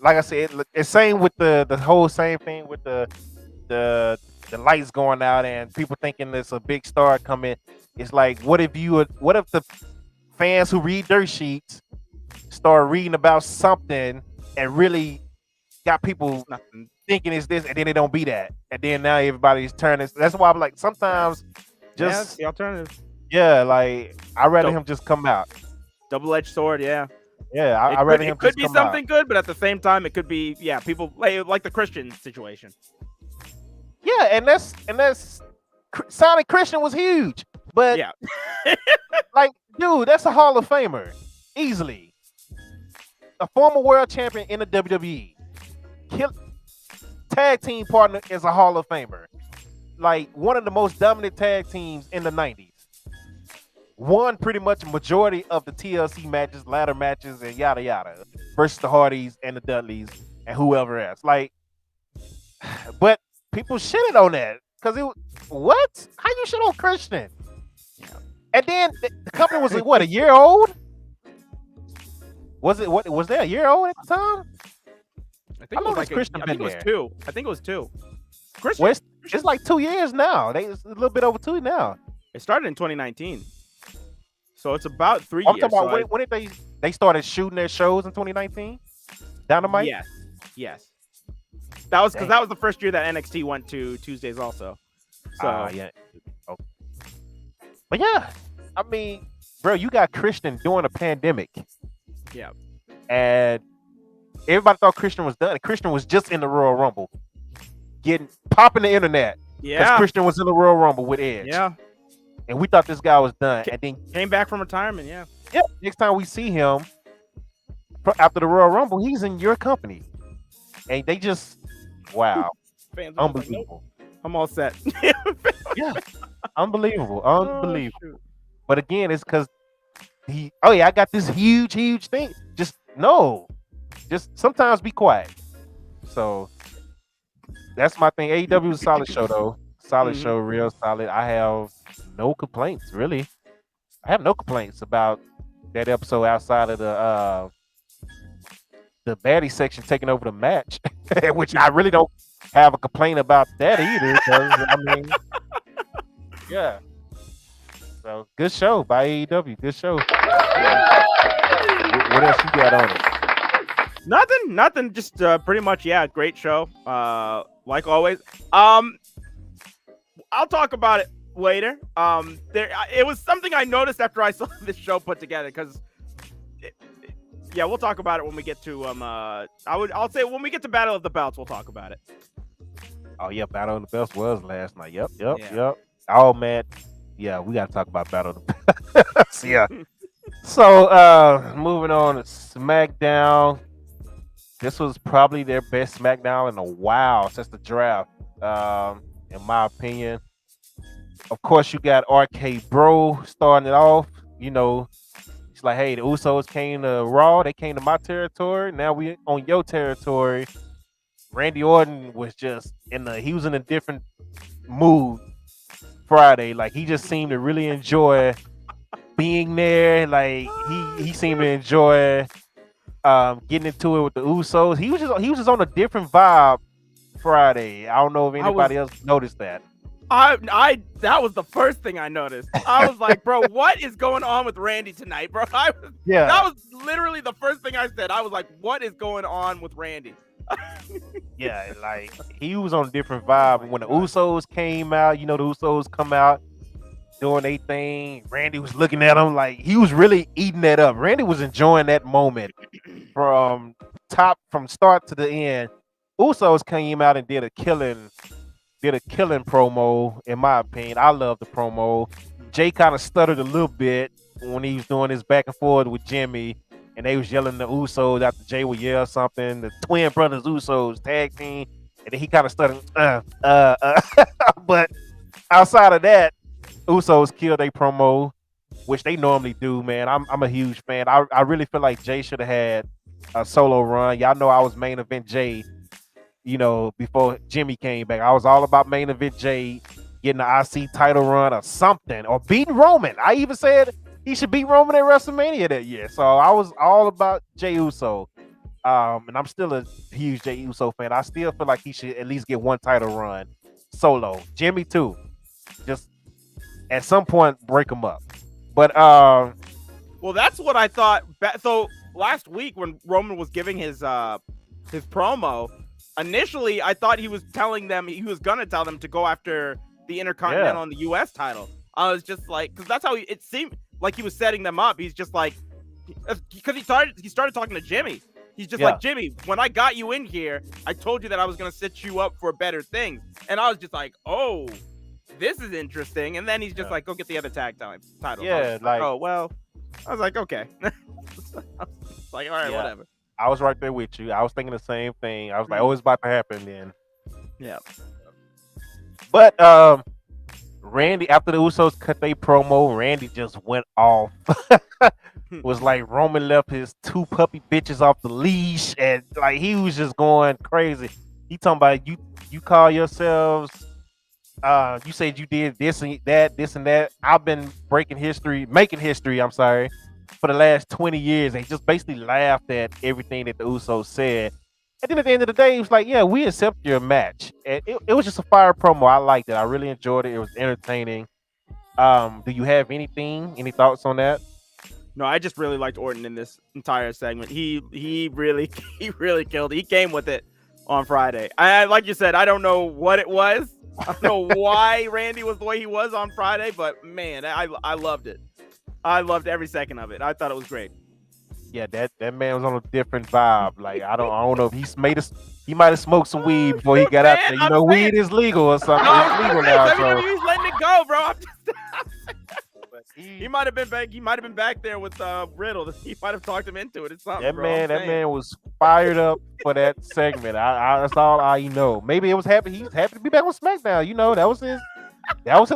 Speaker 3: I said, it's same with the whole same thing with the lights going out and people thinking there's a big star coming. It's like, what if the fans who read dirt sheets start reading about something and really got people thinking it's this, and then it don't be that, and then now everybody's turning. That's why I'm like, sometimes just
Speaker 4: the alternative.
Speaker 3: Yeah, like I'd rather him just come out.
Speaker 4: Double-edged sword, yeah.
Speaker 3: Yeah, I'd rather him.
Speaker 4: It could be something good, but at the same time, it could be people like the Christian situation.
Speaker 3: Yeah, and that's Sonic Christian was huge, but
Speaker 4: yeah,
Speaker 3: like, dude, that's a Hall of Famer easily. A former world champion in the WWE, tag team partner is a Hall of Famer. Like one of the most dominant tag teams in the 90s. Won pretty much a majority of the TLC matches, ladder matches, and yada yada, versus the Hardys and the Dudleys and whoever else. Like, but people shitted on that because what? How you shit on Christian? Yeah. And then the company was what, a year old? Was there a year old at the time?
Speaker 4: I think it was Christian. I think it was 2. I think it was 2. Christian.
Speaker 3: Well, it's like 2 years now. It's a little bit over 2 now.
Speaker 4: It started in 2019. So it's about 3
Speaker 3: years.
Speaker 4: I'm
Speaker 3: talking about when did they started shooting their shows in 2019? Dynamite?
Speaker 4: Yes. That was because that was the first year that NXT went to Tuesdays also. So
Speaker 3: yeah. Okay. But yeah, I mean, bro, you got Christian during a pandemic.
Speaker 4: Yeah.
Speaker 3: And everybody thought Christian was done. Christian was just in the Royal Rumble. Popping the internet.
Speaker 4: Yeah.
Speaker 3: Because Christian was in the Royal Rumble with Edge.
Speaker 4: Yeah.
Speaker 3: And we thought this guy was done. And then
Speaker 4: came back from retirement, yeah.
Speaker 3: Yeah. Next time we see him after the Royal Rumble, he's in your company. And they just, wow.
Speaker 4: Fans
Speaker 3: unbelievable.
Speaker 4: Like, nope, I'm all set.
Speaker 3: Yeah. Unbelievable. Unbelievable. But again, it's because I got this huge thing. Just sometimes be quiet. So that's my thing. AEW is a solid show though. Solid show, real solid. I have no complaints, really. I have no complaints about that episode outside of the baddie section taking over the match, which I really don't have a complaint about that either. I mean, yeah. So good show by AEW. Good show. What else you got on it?
Speaker 4: Nothing. Just pretty much, yeah. Great show. Like always. I'll talk about it later. It was something I noticed after I saw this show put together because. Yeah, we'll talk about it when we get to I'll say when we get to Battle of the Belts, we'll talk about it.
Speaker 3: Oh yeah, Battle of the Belts was last night. Yep. Oh man, yeah, we gotta talk about Battle of the Belts. Yeah. So moving on to SmackDown. This was probably their best SmackDown in a while since the draft, in my opinion. Of course, you got RK Bro starting it off. You know, it's like, hey, the Usos came to Raw. They came to my territory. Now we on your territory. Randy Orton was just he was in a different mood Friday. Like, he just seemed to really enjoy being there. Like, he seemed to enjoy getting into it with the Usos. He was just on a different vibe Friday. I don't know if anybody else noticed that.
Speaker 4: That was the first thing I noticed. I was like, bro, what is going on with Randy tonight, bro? That was literally the first thing I said. I was like, what is going on with Randy?
Speaker 3: Yeah, like, he was on a different vibe. When the Usos came out, you know, the Usos come out doing their thing. Randy was looking at him like he was really eating that up. Randy was enjoying that moment from start to the end. Usos came out and did a killing promo, in my opinion. I love the promo. Jay kind of stuttered a little bit when he was doing his back and forth with Jimmy, and they was yelling the Usos after Jay would yell something. The Twin Brothers Usos tag team, and then he kind of stuttered, But outside of that, Usos killed a promo, which they normally do, man. I'm a huge fan. I really feel like Jay should have had a solo run. Y'all know I was main event Jay, you know, before Jimmy came back. I was all about main event Jay getting the IC title run or something, or beating Roman. I even said he should beat Roman at WrestleMania that year. So I was all about Jey Uso. And I'm still a huge Jey Uso fan. I still feel like he should at least get one title run solo. Jimmy too. Just at some point break him up. But
Speaker 4: well, that's what I thought. So last week when Roman was giving his promo, initially I thought he was gonna tell them to go after the Intercontinental and the US title. I was just like, because that's how it seemed like he was setting them up. He's just like, because he started talking to Jimmy. He's just like, Jimmy, when I got you in here, I told you that I was going to set you up for better things. And I was just like, oh, this is interesting. And then he's just like, go get the other tag title.
Speaker 3: Yeah, like,
Speaker 4: oh, well, I was like, okay. Like, all right, whatever.
Speaker 3: I was right there with you. I was thinking the same thing. I was like, oh, it's about to happen then.
Speaker 4: Yeah.
Speaker 3: But Randy, after the Usos cut their promo, Randy just went off. Was like Roman left his two puppy bitches off the leash, and like he was just going crazy. He talking about you call yourselves, you said you did this and that. I've been making history, for the last 20 years. And he just basically laughed at everything that the Usos said. And then at the end of the day, he was like, yeah, we accept your match. And it was just a fire promo. I liked it. I really enjoyed it. It was entertaining. Do you have any thoughts on that?
Speaker 4: No, I just really liked Orton in this entire segment. He really killed it. He came with it on Friday. I like you said, I don't know what it was. I don't know why Randy was the way he was on Friday, but man, I loved it. I loved every second of it. I thought it was great.
Speaker 3: Yeah, that man was on a different vibe. Like I don't know if he might have smoked some weed before he got out there. You know, weed is legal or something. It's legal now. So
Speaker 4: he was letting it go, bro. He might have been back. He might have been back there with Riddle. He might have talked him into it. It's something. That
Speaker 3: man was fired up for that segment. That's all I know. Maybe it was happy. He's happy to be back on SmackDown. You know, that was his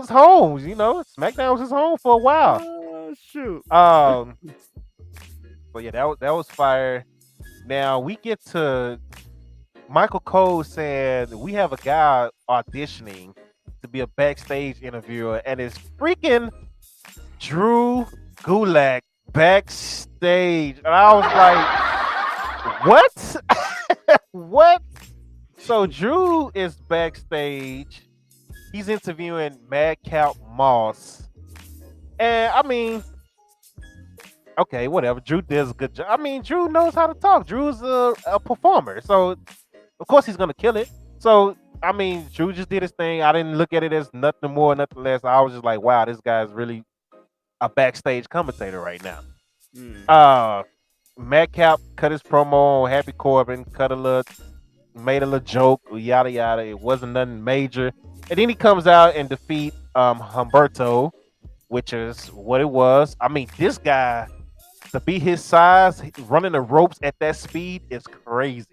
Speaker 3: home. You know, SmackDown was his home for a while.
Speaker 4: Oh shoot.
Speaker 3: But yeah, that was fire. Now we get to Michael Cole said we have a guy auditioning to be a backstage interviewer, and it's freaking Drew Gulak backstage. And I was like, what? What? So Drew is backstage. He's interviewing Madcap Moss. And I mean, okay, whatever. Drew does a good job. I mean, Drew knows how to talk. Drew's a performer, so of course he's gonna kill it. So I mean, Drew just did his thing. I didn't look at it as nothing more, nothing less. I was just like, wow, this guy's really a backstage commentator right now. Madcap cut his promo on Happy Corbin, made a little joke, yada yada. It wasn't nothing major. And then he comes out and defeat Humberto, which is what it was. I mean, this guy, to be his size, running the ropes at that speed is crazy.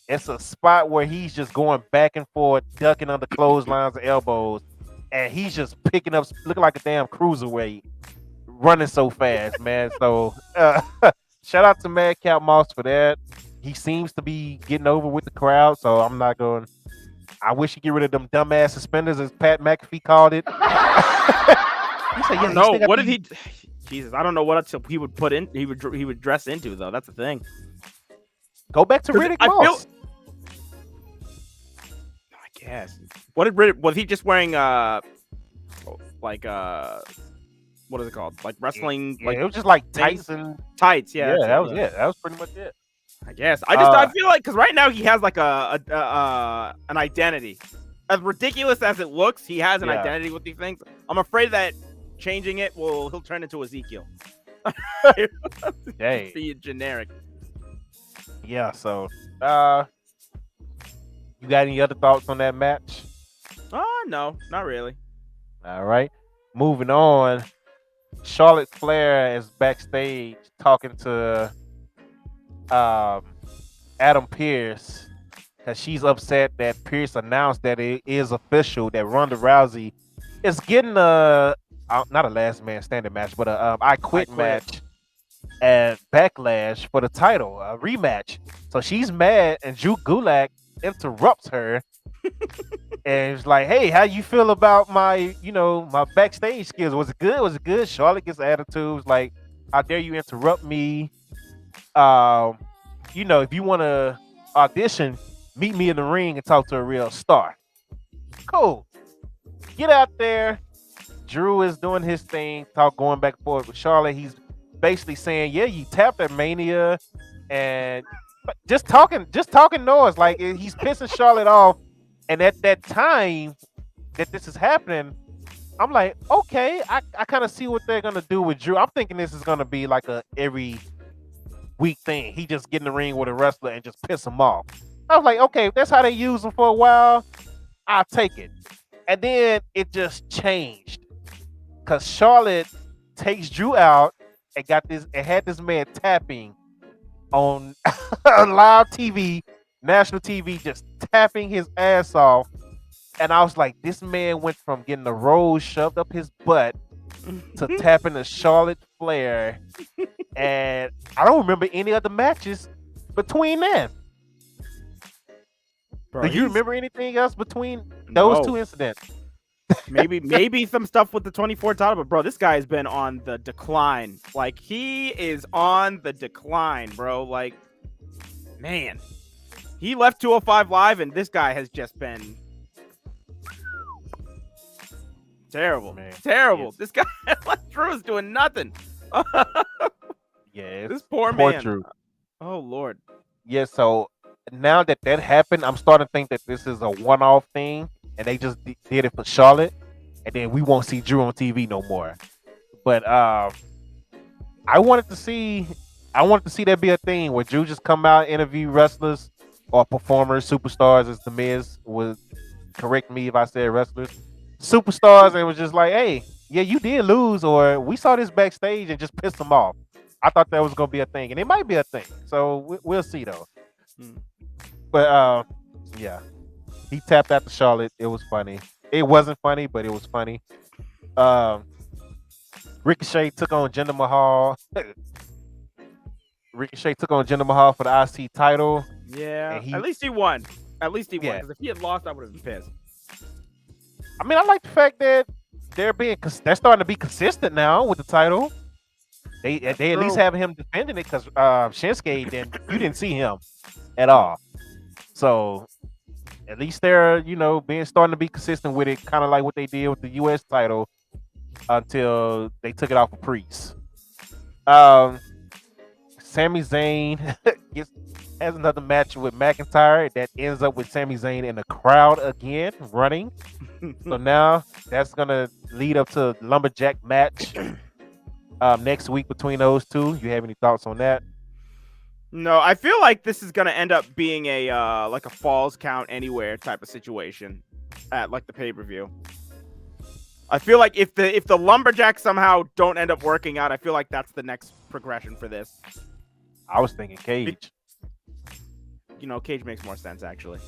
Speaker 3: It's a spot where he's just going back and forth, ducking under clotheslines and elbows, and he's just picking up, looking like a damn cruiserweight, running so fast, man. So shout out to Madcap Moss for that. He seems to be getting over with the crowd, so I'm not going. I wish he'd get rid of them dumbass suspenders, as Pat McAfee called it.
Speaker 4: No, what did he? Jesus, I don't know what else he would put in. He would dress into though. That's the thing.
Speaker 3: Go back to Riddick Moss.
Speaker 4: I guess. What did Riddick? Was he just wearing what is it called? Like wrestling?
Speaker 3: Yeah, it was just like tights and
Speaker 4: tights. Yeah,
Speaker 3: that was it. That was pretty much it.
Speaker 4: I guess. I feel like because right now he has like an identity. As ridiculous as it looks, he has an identity with these things. I'm afraid that changing it he'll turn into Ezekiel.
Speaker 3: Hey,
Speaker 4: be generic.
Speaker 3: Yeah. So, you got any other thoughts on that match?
Speaker 4: No, not really.
Speaker 3: All right. Moving on. Charlotte Flair is backstage talking to Adam Pearce because she's upset that Pearce announced that it is official that Ronda Rousey is getting not a last man standing match, but a I quit match at Backlash for the title, a rematch. So she's mad, and Drew Gulak interrupts her and it's like, "Hey, how you feel about my backstage skills? Was it good? Was it good?" Charlotte gets attitudes like, "How dare you interrupt me? If you want to audition, meet me in the ring and talk to a real star." Cool. Get out there. Drew is doing his thing, going back and forth with Charlotte. He's basically saying, "Yeah, you tapped at Mania," and just talking noise. Like he's pissing Charlotte off. And at that time that this is happening, I'm like, okay, I kind of see what they're gonna do with Drew. I'm thinking this is gonna be like a every week thing. He just get in the ring with a wrestler and just piss him off. I was like, okay, if that's how they use him for a while, I'll take it. And then it just changed because Charlotte takes Drew out and had this man tapping on live TV, national TV, just tapping his ass off. And I was like, this man went from getting the rose shoved up his butt to tapping the Charlotte Flair. And I don't remember any other matches between them.
Speaker 4: Bro,
Speaker 3: do you remember anything else between those two incidents?
Speaker 4: maybe some stuff with the 24 title, but bro, this guy has been on the decline. Like, he is on the decline, bro. Like, man, he left 205 Live, and this guy has just been terrible, man. Terrible. Yes. This guy, Drew, is doing nothing.
Speaker 3: Yeah,
Speaker 4: this poor man.
Speaker 3: Drew.
Speaker 4: Oh Lord.
Speaker 3: Yeah. So now that happened, I'm starting to think that this is a one-off thing, and they just did it for Charlotte, and then we won't see Drew on TV no more. But I wanted to see that be a thing where Drew just come out and interview wrestlers or performers, superstars, as the Miz would correct me if I said wrestlers, superstars, and was just like, "Hey, yeah, you did lose, or we saw this backstage and just pissed them off." I thought that was gonna be a thing, and it might be a thing. So we'll see though. But yeah, he tapped out to Charlotte. It was funny. It wasn't funny, but it was funny. Ricochet took on Jinder Mahal. Ricochet took on Jinder Mahal for the IC title.
Speaker 4: Yeah, at least he won. At least he won. Because if he had lost, I would have been pissed.
Speaker 3: I mean, I like the fact that they're starting to be consistent now with the title. They at least have him defending it because Shinsuke you didn't see him at all. So at least they're starting to be consistent with it, kind of like what they did with the U.S. title. until they took it off of Priest. Sami Zayn has another match with McIntyre that ends up with Sami Zayn in the crowd again, running. So now that's gonna lead up to a lumberjack match next week between those two. You have any thoughts on that?
Speaker 4: No, I feel like this is gonna end up being a like a falls count anywhere type of situation at like the pay-per-view. I feel like if the lumberjacks somehow don't end up working out, I feel like that's the next progression for this.
Speaker 3: I was thinking Cage.
Speaker 4: Cage makes more sense actually.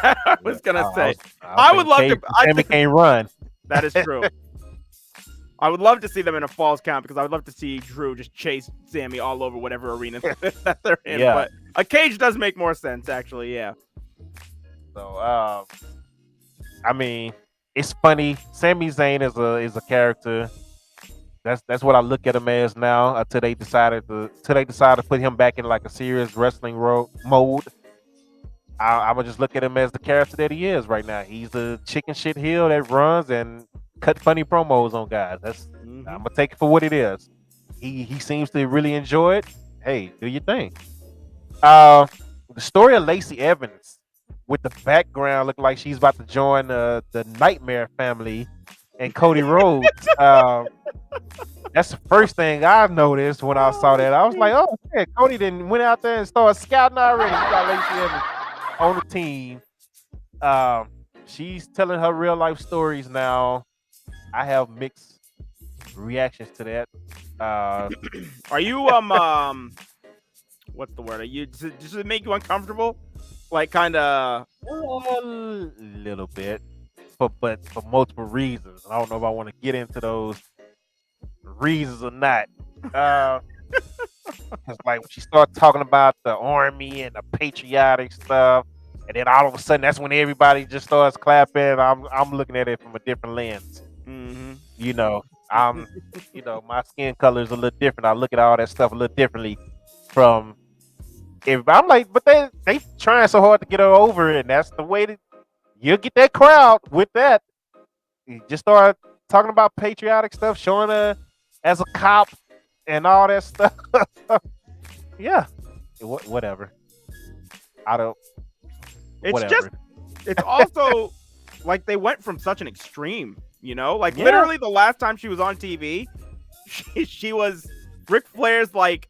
Speaker 4: I was gonna say
Speaker 3: I
Speaker 4: would love
Speaker 3: Cage,
Speaker 4: to.
Speaker 3: Sami can't run.
Speaker 4: That is true. I would love to see them in a falls count because I would love to see Drew just chase Sami all over whatever arena that they're in.
Speaker 3: Yeah.
Speaker 4: But a cage does make more sense, actually. Yeah.
Speaker 3: So, I mean, it's funny. Sami Zayn is a character. That's what I look at him as now. Until they decided to put him back in like a serious wrestling mode. I'm gonna just look at him as the character that he is right now. He's a chicken shit heel that runs and cut funny promos on guys. I'm gonna take it for what it is. He seems to really enjoy it. Hey, do your thing. The story of Lacey Evans with the background look like she's about to join the Nightmare family and Cody Rhodes. That's the first thing I noticed when I saw that. I was like, oh man, Cody didn't went out there and started scouting already. We got Lacey Evans on the team. She's telling her real life stories now. I have mixed reactions to that.
Speaker 4: Are you what's the word? Does it make you uncomfortable? Like kind of
Speaker 3: a little bit, but for multiple reasons. I don't know if I want to get into those reasons or not. It's like when she started talking about the army and the patriotic stuff, and then all of a sudden that's when everybody just starts clapping. I'm looking at it from a different lens. My skin color is a little different. I look at all that stuff a little differently from everybody. I'm like, but they trying so hard to get her over it, and that's the way that you'll get that crowd with that. You just start talking about patriotic stuff, showing her as a cop and all that stuff. Yeah, whatever.
Speaker 4: It's also like they went from such an extreme, literally the last time she was on TV, she was Ric Flair's like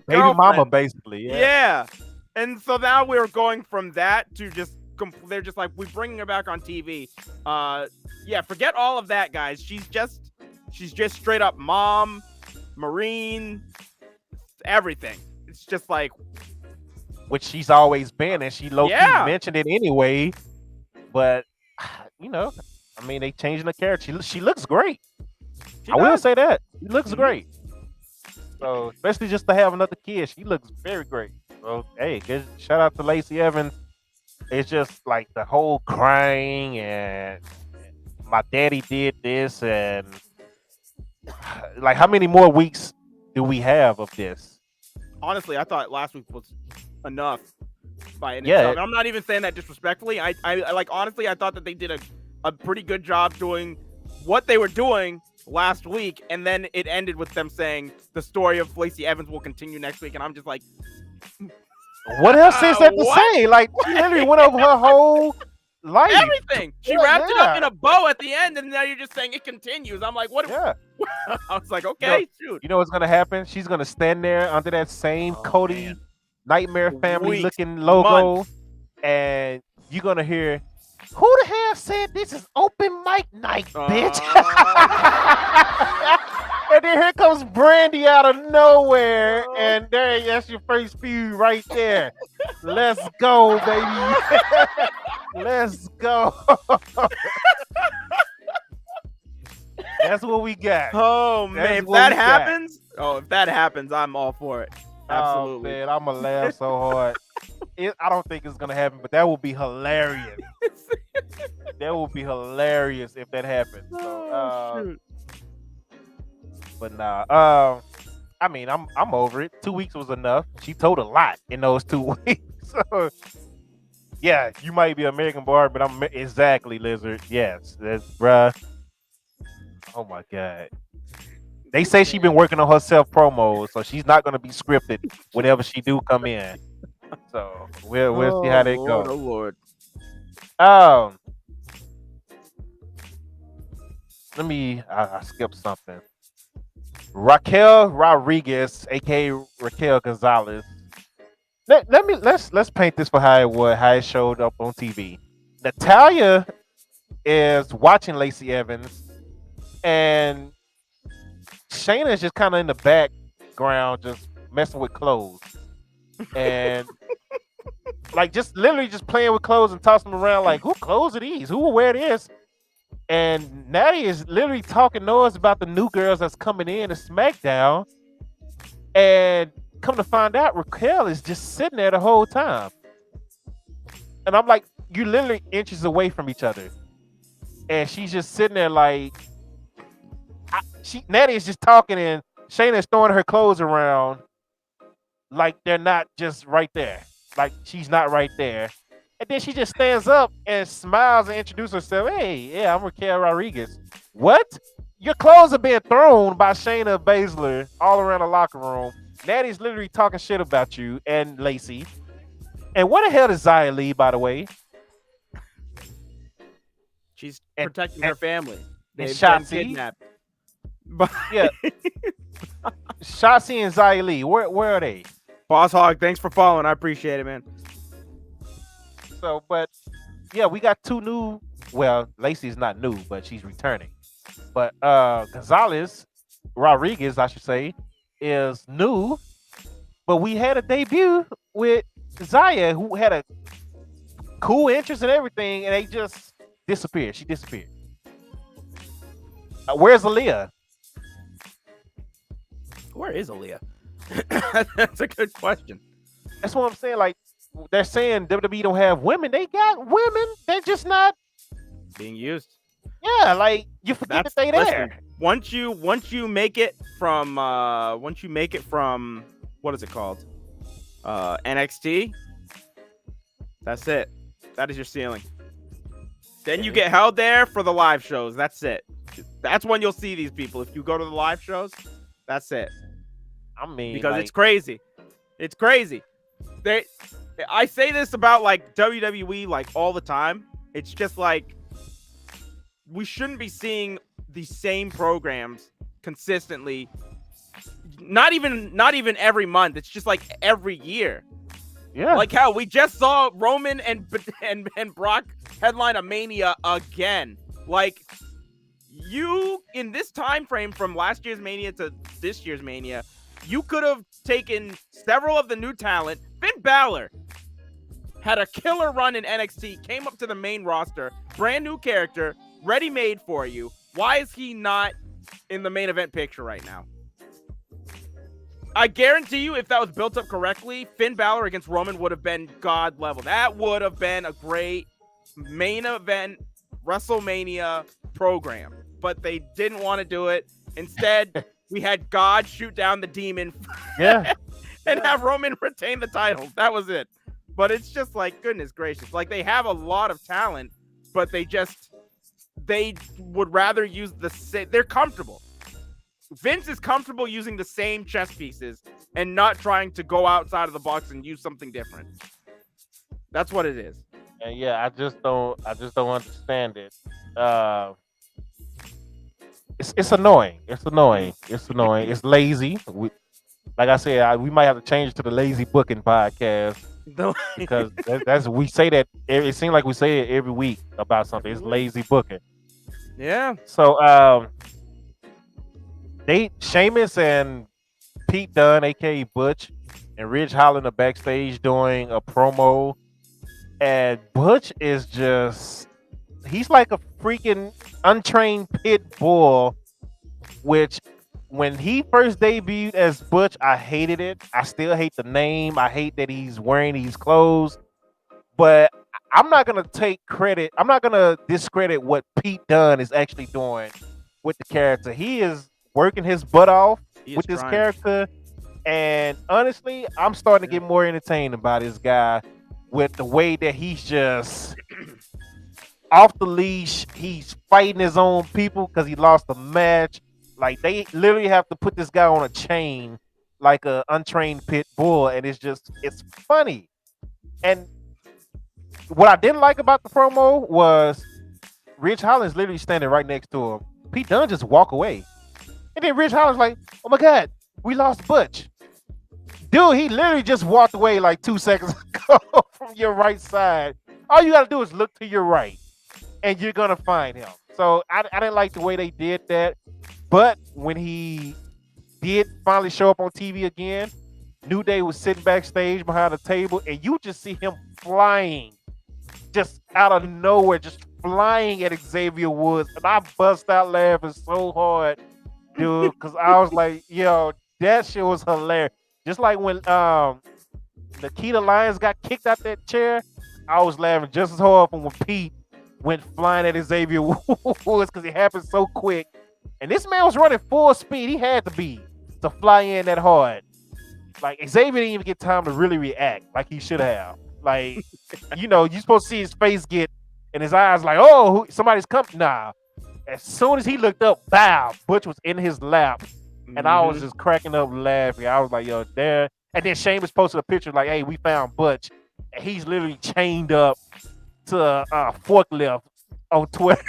Speaker 3: baby mama, basically.
Speaker 4: Yeah. And so now we're going from that to they're just like, we're bringing her back on TV. Forget all of that, guys. She's just straight up mom, Marine, everything. It's just like,
Speaker 3: which she's always been, and she low-key mentioned it anyway. But they changing the character. She looks great. I will say that she looks great. So especially just to have another kid, she looks very great. So hey, good shout out to Lacey Evans. It's just like the whole crying and my daddy did this, and like how many more weeks do we have of this?
Speaker 4: Honestly, I thought last week was enough. I'm not even saying that disrespectfully. I honestly, I thought that they did a pretty good job doing what they were doing last week, and then it ended with them saying the story of Lacey Evans will continue next week, and I'm just like,
Speaker 3: what else is that to say? Like, she literally went over her whole life.
Speaker 4: Everything. She wrapped it up in a bow at the end, and now you're just saying it continues. I'm like, what? Yeah. I was like, okay, shoot.
Speaker 3: You know what's gonna happen? She's gonna stand there under that same Cody Nightmare Family looking logo, and you're gonna hear, who the hell said this is open mic night, bitch? And then here comes Brandy out of nowhere, and that's your first feud right there. Let's go, baby. Let's go. That's what we got.
Speaker 4: Oh man, if that happens, I'm all for it. Absolutely.
Speaker 3: Oh man, I'm gonna laugh so hard. I don't think it's gonna happen, but that would be hilarious. That would be hilarious if that happened.
Speaker 4: Shoot.
Speaker 3: But nah, I'm over it. 2 weeks was enough. She told a lot in those 2 weeks. So yeah, you might be American Bar, but I'm exactly Lizard. Yes, that's bruh. Oh my god. They say she's been working on her self promo, so she's not gonna be scripted whenever she do come in. So we'll see how that goes.
Speaker 4: Oh Lord.
Speaker 3: I skipped something. Raquel Rodriguez, aka Raquel Gonzalez. Let's paint this for how it showed up on TV. Natalia is watching Lacey Evans, and Shayna is just kind of in the background, just messing with clothes, and like just literally just playing with clothes and tossing them around. Like, who clothes are these? Who will wear this? And Natty is literally talking noise about the new girls that's coming in to SmackDown, and come to find out, Raquel is just sitting there the whole time. And I'm like, you literally inches away from each other, and she's just sitting there like. Natty is just talking and Shayna is throwing her clothes around like they're not just right there. Like she's not right there. And then she just stands up and smiles and introduces herself. Hey, yeah, I'm Raquel Rodriguez. What? Your clothes are being thrown by Shayna Baszler all around the locker room. Natty's literally talking shit about you and Lacey. And what the hell is Xia Li, by the way?
Speaker 4: She's protecting her family. They've
Speaker 3: been
Speaker 4: kidnapped.
Speaker 3: Yeah. Shotzi and Xia Li, where are they?
Speaker 4: Boss Hog, thanks for following. I appreciate it, man.
Speaker 3: So, but yeah, we got two new. Well, Lacey's not new, but she's returning. But Gonzalez Rodriguez, I should say, is new. But we had a debut with Xia, who had a cool interest and everything, and they just disappeared. She disappeared. Where's Aaliyah?
Speaker 4: Where is Aaliyah? That's a good question.
Speaker 3: That's what I'm saying. Like, they're saying WWE don't have women. They got women. They're just not
Speaker 4: being used.
Speaker 3: Yeah, like you forget that they there.
Speaker 4: Once you make it from what is it called? NXT. That's it. That is your ceiling. Then you get held there for the live shows. That's it. That's when you'll see these people. If you go to the live shows, that's it.
Speaker 3: I mean,
Speaker 4: because it's crazy. It's crazy. I say this about like WWE like all the time. It's just like we shouldn't be seeing the same programs consistently. Not even every month. It's just like every year.
Speaker 3: Yeah.
Speaker 4: Like how we just saw Roman and Brock headline a Mania again. Like you in this time frame from last year's Mania to this year's Mania, you could have taken several of the new talent. Finn Balor had a killer run in NXT, came up to the main roster, brand new character, ready-made for you. Why is he not in the main event picture right now? I guarantee you, if that was built up correctly, Finn Balor against Roman would have been God level. That would have been a great main event WrestleMania program. But they didn't want to do it. Instead, we had God shoot down the demon.
Speaker 3: Yeah.
Speaker 4: And have Roman retain the title. That was it. But it's just like, goodness gracious. Like, they have a lot of talent, but they would rather use the same. They're comfortable. Vince is comfortable using the same chess pieces and not trying to go outside of the box and use something different. That's what it is.
Speaker 3: And yeah, I just don't understand it. It's annoying. It's annoying. It's lazy. Like I said, we might have to change it to the lazy booking podcast. Because that's we say that it seems like we say it every week about something. It's lazy booking.
Speaker 4: Yeah.
Speaker 3: So Sheamus and Pete Dunne, aka Butch, and Ridge Holland are backstage doing a promo, and Butch is he's like a freaking untrained pit bull, which when he first debuted as Butch, I hated it. I still hate the name. I hate that he's wearing these clothes. But I'm not going to take credit. I'm not going to discredit what Pete Dunne is actually doing with the character. He is working his butt off with this character. And honestly, I'm starting to get more entertained by this guy with the way that he's just off the leash. He's fighting his own people because he lost a match. Like they literally have to put this guy on a chain like a untrained pit bull, and it's funny. And what I didn't like about the promo was Rich Holland's literally standing right next to him. Pete Dunne just walk away. And then Rich Holland's like, oh my God, we lost Butch. Dude, he literally just walked away like 2 seconds ago from your right side. All you got to do is look to your right, and you're going to find him. So I didn't like the way they did that. But when he did finally show up on TV again, New Day was sitting backstage behind a table, and you just see him flying just out of nowhere, just flying at Xavier Woods. And I bust out laughing so hard, dude, because I was like, yo, that shit was hilarious. Just like when Nikita Lyons got kicked out that chair, I was laughing just as hard from when Pete went flying at Xavier Woods because it happened so quick. And this man was running full speed. He had to fly in that hard. Like, Xavier didn't even get time to really react like he should have. Like, you're supposed to see his face get, and his eyes like, oh, somebody's coming. Nah. As soon as he looked up, bow, Butch was in his lap. And I was just cracking up laughing. I was like, yo, there. And then Sheamus posted a picture like, hey, we found Butch. And he's literally chained up to a forklift on Twitter.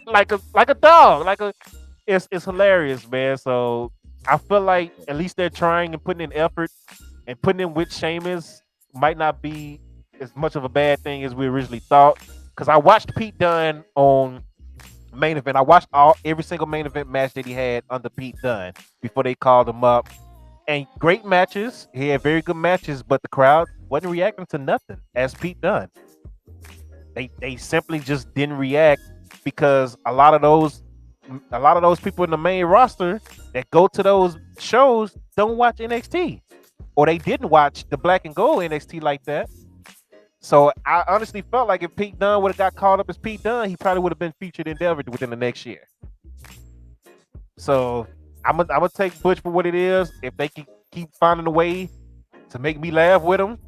Speaker 3: like a dog. It's hilarious, man. So I feel like at least they're trying and putting in effort, and putting in with Sheamus might not be as much of a bad thing as we originally thought. Because I watched Pete Dunne on main event. I watched every single main event match that he had under Pete Dunne before they called him up. And great matches. He had very good matches, but the crowd wasn't reacting to nothing as Pete Dunne. They simply just didn't react because a lot of those people in the main roster that go to those shows don't watch NXT, or they didn't watch the Black and Gold NXT like that. So I honestly felt like if Pete Dunne would have got called up as Pete Dunne, he probably would have been featured in Endeavor within the next year. So I'm gonna take Butch for what it is. If they can keep finding a way to make me laugh with him,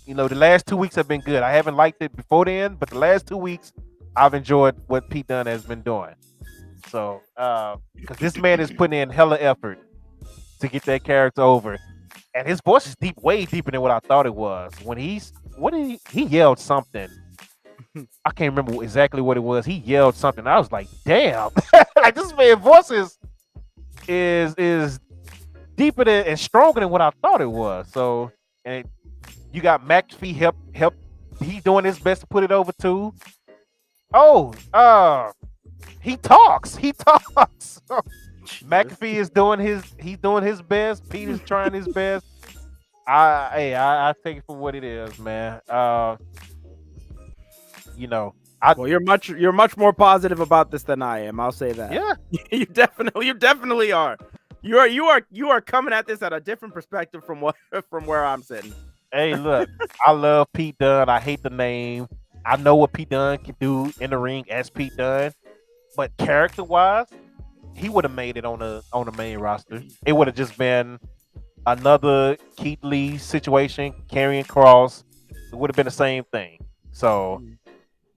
Speaker 3: the last 2 weeks have been good. I haven't liked it before then, but the last 2 weeks I've enjoyed what Pete Dunne has been doing. So because this man is putting in hella effort to get that character over, and his voice is way deeper than what I thought it was. When he yelled something. I can't remember exactly what it was. He yelled something. I was like, damn. Like, this man's voice is deeper than and stronger than what I thought it was. So, and you got McAfee help. He's doing his best to put it over too. Oh, he talks. McAfee is doing his best. Pete is trying his best. I take it for what it is, man. Well,
Speaker 4: you're much more positive about this than I am. I'll say that.
Speaker 3: Yeah,
Speaker 4: you definitely are. You are coming at this at a different perspective from where I'm sitting.
Speaker 3: Hey, look, I love Pete Dunne. I hate the name. I know what Pete Dunne can do in the ring as Pete Dunne, but character-wise, he would have made it on the main roster. It would have just been another Keith Lee situation, Karrion Kross. It would have been the same thing. So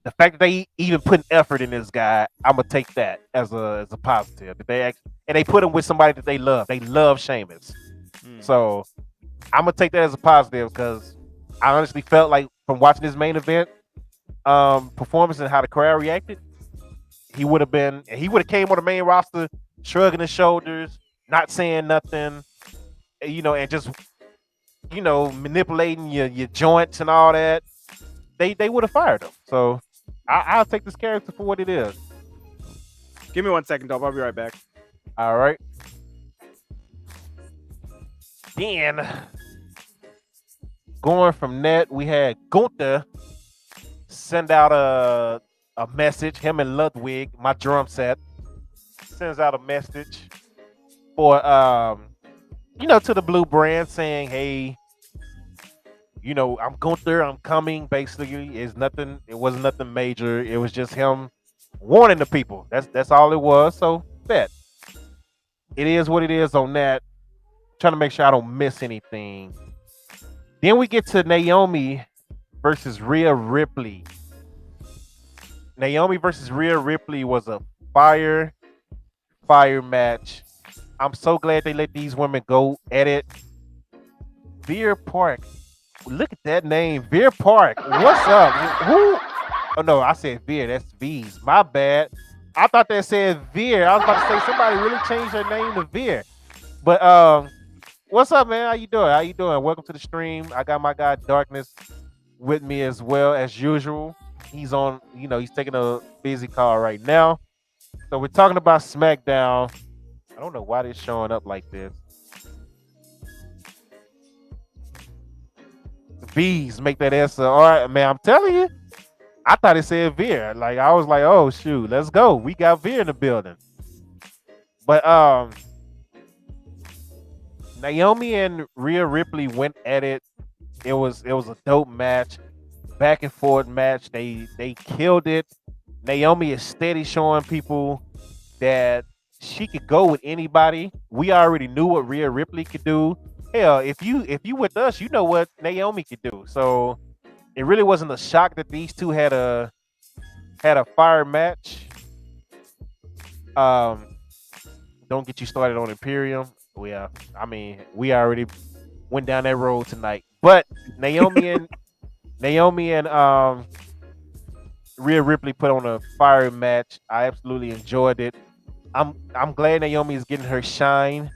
Speaker 3: the fact that they even put effort in this guy, I'm gonna take that as a positive. And they put him with somebody that they love. They love Sheamus. So I'm gonna take that as a positive because I honestly felt like from watching this main event performance and how the crowd reacted, he would have came on the main roster shrugging his shoulders, not saying nothing. And just, manipulating your joints and all that, they would have fired him. So I'll take this character for what it is.
Speaker 4: Give me 1 second, Dope. I'll be right back.
Speaker 3: All right. Then, going from that, we had Gunther send out a message. Him and Ludwig, my drum set, sends out a message for to the Blue brand saying, hey, I'm Gunther, I'm coming. Basically, it wasn't nothing major. It was just him warning the people. That's all it was. So bet. It is what it is on that. Trying to make sure I don't miss anything. Then we get to Naomi versus Rhea Ripley. Naomi versus Rhea Ripley was a fire match. I'm so glad they let these women go at it. Veer Park. Look at that name, Veer Park. What's up? Who? Oh no, I said Veer. That's V's. My bad. I thought that said Veer. I was about to say somebody really changed their name to Veer. But what's up, man? How you doing? How you doing? Welcome to the stream. I got my guy Darkness with me as well as usual. He's on, he's taking a busy call right now. So we're talking about SmackDown. I don't know why they're showing up like this. V's make that answer. All right, man. I'm telling you, I thought it said Veer. Like I was like, oh shoot, let's go. We got Veer in the building. But Naomi and Rhea Ripley went at it. It was a dope match, back and forth match. They killed it. Naomi is steady showing people that she could go with anybody. We already knew what Rhea Ripley could do. Hell, if you with us, you know what Naomi could do. So it really wasn't a shock that these two had a fire match. Don't get you started on Imperium. Yeah, I mean, we already went down that road tonight. But Naomi and Rhea Ripley put on a fire match. I absolutely enjoyed it. I'm glad Naomi is getting her shine.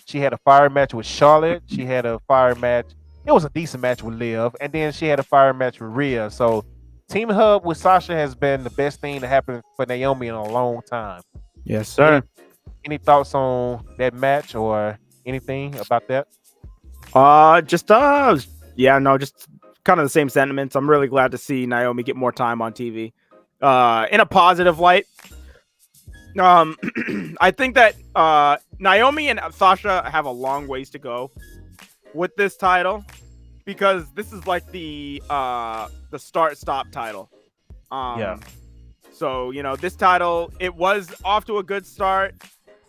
Speaker 3: She had a fire match with Charlotte. She had a fire match. It was a decent match with Liv, and then she had a fire match with Rhea. So Team Hub with Sasha has been the best thing to happen for Naomi in a long time.
Speaker 4: Yes, sir.
Speaker 3: Any thoughts on that match or anything about that?
Speaker 4: Just kind of the same sentiments. I'm really glad to see Naomi get more time on TV. In a positive light. I think that Naomi and Sasha have a long ways to go with this title because this is like the start-stop title.
Speaker 3: Yeah.
Speaker 4: So, this title, it was off to a good start.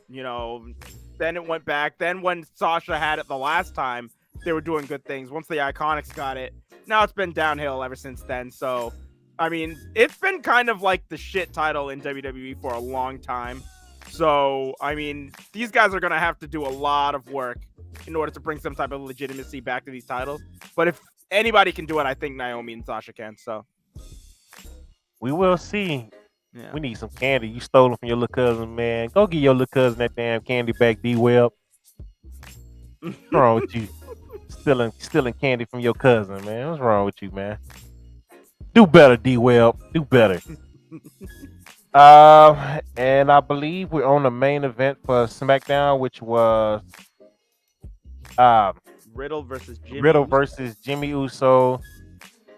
Speaker 4: Then it went back. Then when Sasha had it the last time, they were doing good things. Once the Iconics got it, now it's been downhill ever since then. So, I mean, it's been kind of like the shit title in WWE for a long time. So, I mean, these guys are going to have to do a lot of work in order to bring some type of legitimacy back to these titles. But if anybody can do it, I think Naomi and Sasha can. So,
Speaker 3: we will see.
Speaker 4: Yeah.
Speaker 3: We need some candy. You stole them from your little cousin, man. Go get your little cousin that damn candy back, D-Web. What's wrong with you? Stealing candy from your cousin, man. What's wrong with you, man? Do better, D-Web. Do better. And I believe we're on the main event for SmackDown, which was
Speaker 4: Riddle versus
Speaker 3: Jimmy Uso,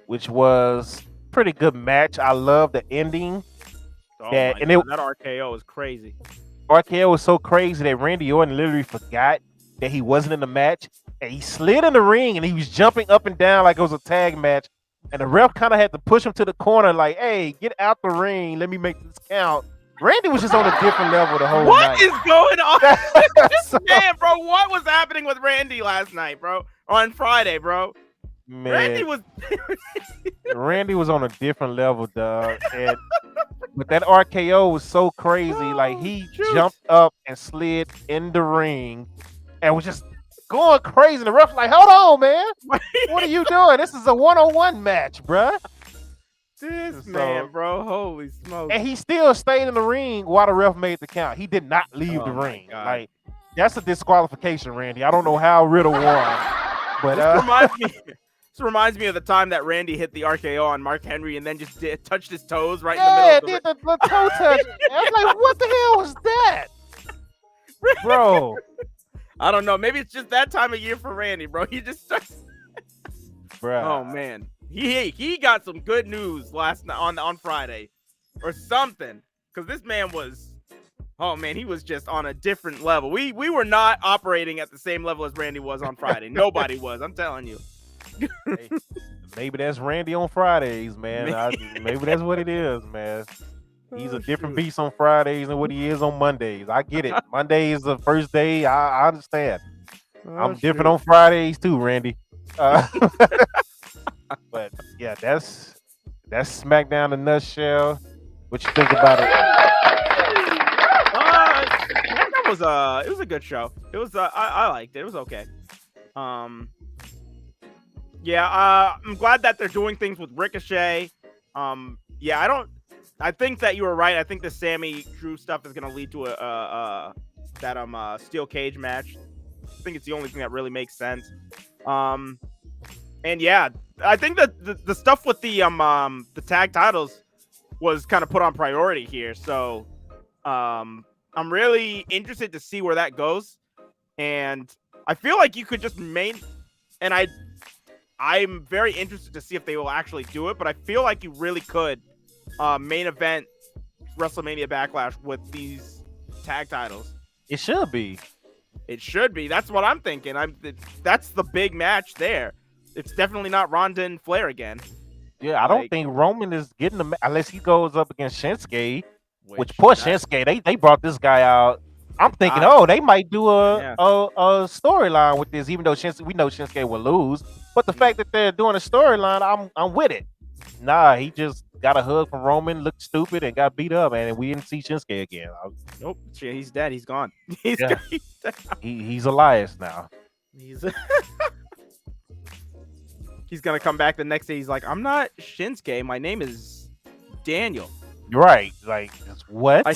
Speaker 3: which was pretty good match. I love the ending.
Speaker 4: That RKO is crazy.
Speaker 3: RKO was so crazy that Randy Orton literally forgot that he wasn't in the match, and he slid in the ring and he was jumping up and down like it was a tag match. And the ref kind of had to push him to the corner, like, "Hey, get out the ring. Let me make this count." Randy was just on a different level the whole night.
Speaker 4: What is going on? Man, bro, what was happening with Randy last night, bro? On Friday, bro.
Speaker 3: Man,
Speaker 4: Randy
Speaker 3: was on a different level, dog. But that RKO was so crazy. Like, he jumped up and slid in the ring and was just going crazy. The ref like, "Hold on, man. What are you doing? This is a one-on-one match, bruh."
Speaker 4: Man, bro. Holy smokes.
Speaker 3: And he still stayed in the ring while the ref made the count. He did not leave the ring.
Speaker 4: God.
Speaker 3: Like, that's a disqualification, Randy. I don't know how Riddle won. But
Speaker 4: This reminds me of the time that Randy hit the RKO on Mark Henry and then just touched his toes right in the middle of the
Speaker 3: ring. Yeah, did the toe touch. I was like, what the hell was that? Bro.
Speaker 4: I don't know. Maybe it's just that time of year for Randy, bro. He just starts.
Speaker 3: Bro.
Speaker 4: Oh, man. He got some good news last night on Friday or something. Because this man was, oh, man, he was just on a different level. We were not operating at the same level as Randy was on Friday. Nobody was. I'm telling you.
Speaker 3: Hey, maybe that's Randy on Fridays, man. Maybe that's what it is, man. He's a different beast on Fridays than what he is on Mondays. I get it. Monday is the first day. I understand. I'm different on Fridays too, Randy. But yeah, that's SmackDown in a nutshell. What you think about it?
Speaker 4: It was a good show. It was I liked it. It was okay. I'm glad that they're doing things with Ricochet. I think that you were right. I think the Sammy Drew stuff is gonna lead to that steel cage match. I think it's the only thing that really makes sense. And yeah, I think that the stuff with the tag titles was kind of put on priority here. So I'm really interested to see where that goes. And I feel like you could just I'm very interested to see if they will actually do it, but I feel like you really could main event WrestleMania Backlash with these tag titles.
Speaker 3: It should be.
Speaker 4: It should be. That's what I'm thinking. That's the big match there. It's definitely not Ronda and Flair again.
Speaker 3: Yeah, I don't think Roman is getting unless he goes up against Shinsuke. Which poor Shinsuke, they brought this guy out. I'm thinking, they might do a storyline with this, even though we know Shinsuke will lose. But the fact that they're doing a storyline, I'm with it. Nah, he just got a hug from Roman, looked stupid, and got beat up, and we didn't see Shinsuke again.
Speaker 4: Nope, he's dead. He's gone.
Speaker 3: He's Elias now.
Speaker 4: He's gonna come back the next day. He's like, I'm not Shinsuke. My name is Daniel.
Speaker 3: You're right. Like, what?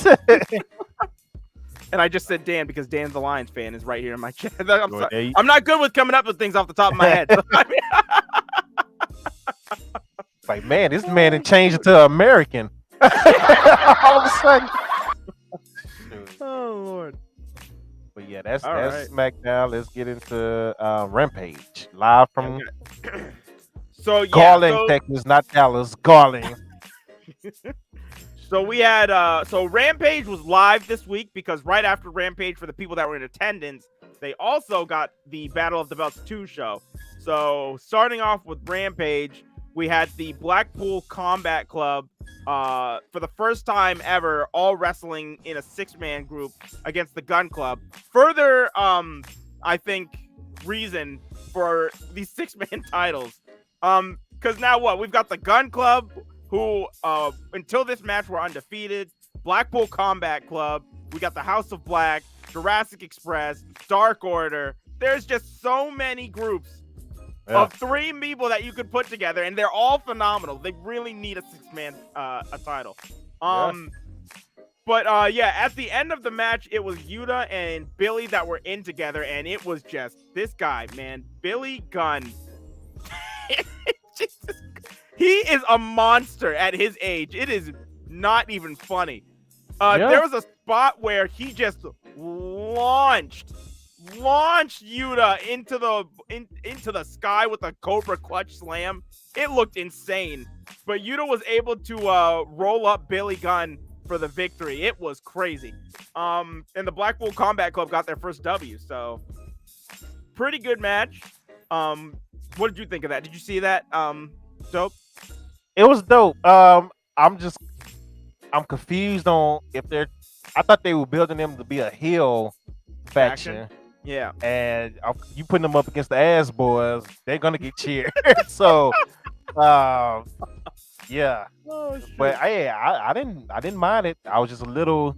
Speaker 4: And I just said Dan because Dan's the Lions fan is right here in my chat. I'm not good with coming up with things off the top of my head. So,
Speaker 3: like, man, this man had changed it to American. All of a sudden.
Speaker 4: Oh, Lord.
Speaker 3: But yeah, that's
Speaker 4: right.
Speaker 3: SmackDown. Let's get into Rampage. Live from
Speaker 4: Garland,
Speaker 3: Texas, not Dallas. Garland.
Speaker 4: So we had so Rampage was live this week because right after Rampage, for the people that were in attendance, they also got the Battle of the Belts 2 show. So starting off with Rampage, we had the Blackpool Combat Club for the first time ever, all wrestling in a 6-man group against the Gun Club. Further, I think, reason for these 6-man titles. Because now what? We've got the Gun Club, who until this match were undefeated. Blackpool Combat Club. We got the House of Black, Jurassic Express, Dark Order. There's just so many groups of 3 people that you could put together, and they're all phenomenal. They really need a 6-man a title. But at the end of the match, it was Yuta and Billy that were in together, and it was just this guy, man, Billy Gunn. He is a monster at his age. It is not even funny. There was a spot where he just launched Yuta into the sky with a Cobra Clutch Slam. It looked insane, but Yuta was able to roll up Billy Gunn for the victory. It was crazy. And the Blackpool Combat Club got their first W. So pretty good match. What did you think of that? Did you see that? Dope.
Speaker 3: It was dope. I'm confused on if I thought they were building them to be a heel faction.
Speaker 4: Yeah.
Speaker 3: And you putting them up against the ass boys, they're gonna get cheered. So, yeah.
Speaker 4: Oh,
Speaker 3: but I didn't mind it. I was just a little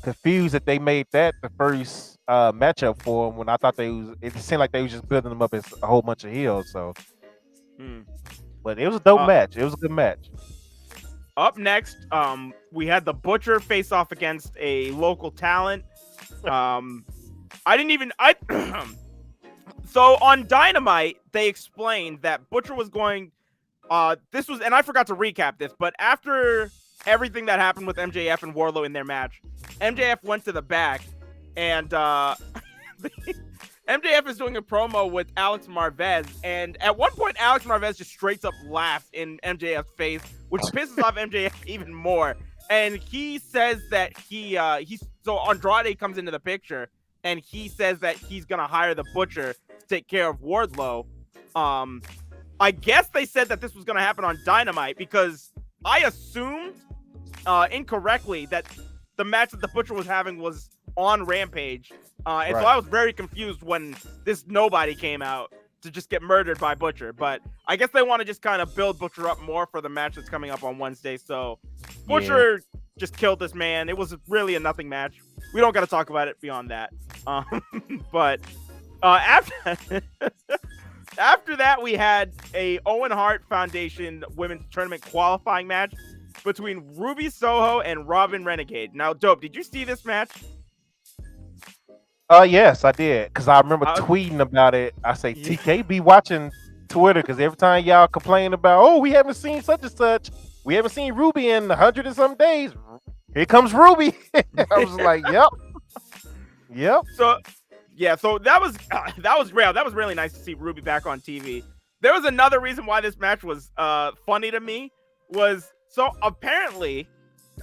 Speaker 3: confused that they made that the first matchup for them when I thought it seemed like they was just building them up as a whole bunch of heels. So. But it was a dope match. It was a good match.
Speaker 4: Up next, we had the Butcher face off against a local talent. So on Dynamite, they explained that Butcher was going. And I forgot to recap this, but after everything that happened with MJF and Wardlow in their match, MJF went to the back, and MJF is doing a promo with Alex Marvez, and at one point, Alex Marvez just straight up laughed in MJF's face, which pisses off MJF even more. And he says that so Andrade comes into the picture, and he says that he's gonna hire the Butcher to take care of Wardlow. I guess they said that this was gonna happen on Dynamite because I assumed incorrectly that the match that the Butcher was having was on Rampage. So I was very confused when this nobody came out. to just get murdered by Butcher. But I guess they want to just kind of build Butcher up more for the match that's coming up on Wednesday. So Butcher just killed this man. It was really a nothing match. We don't got to talk about it beyond that. But after that, we had a Owen Hart Foundation Women's Tournament qualifying match between Ruby Soho and Robin Renegade. Now, Dope, did you see this match?
Speaker 3: Yes, I did. Because I remember tweeting about it. I say, TK be watching Twitter because every time y'all complain about, oh, we haven't seen such and such. We haven't seen Ruby in 100 and some days. Here comes Ruby. I was like, yep.
Speaker 4: So that was real. That was really nice to see Ruby back on TV. There was another reason why this match was funny to me was so apparently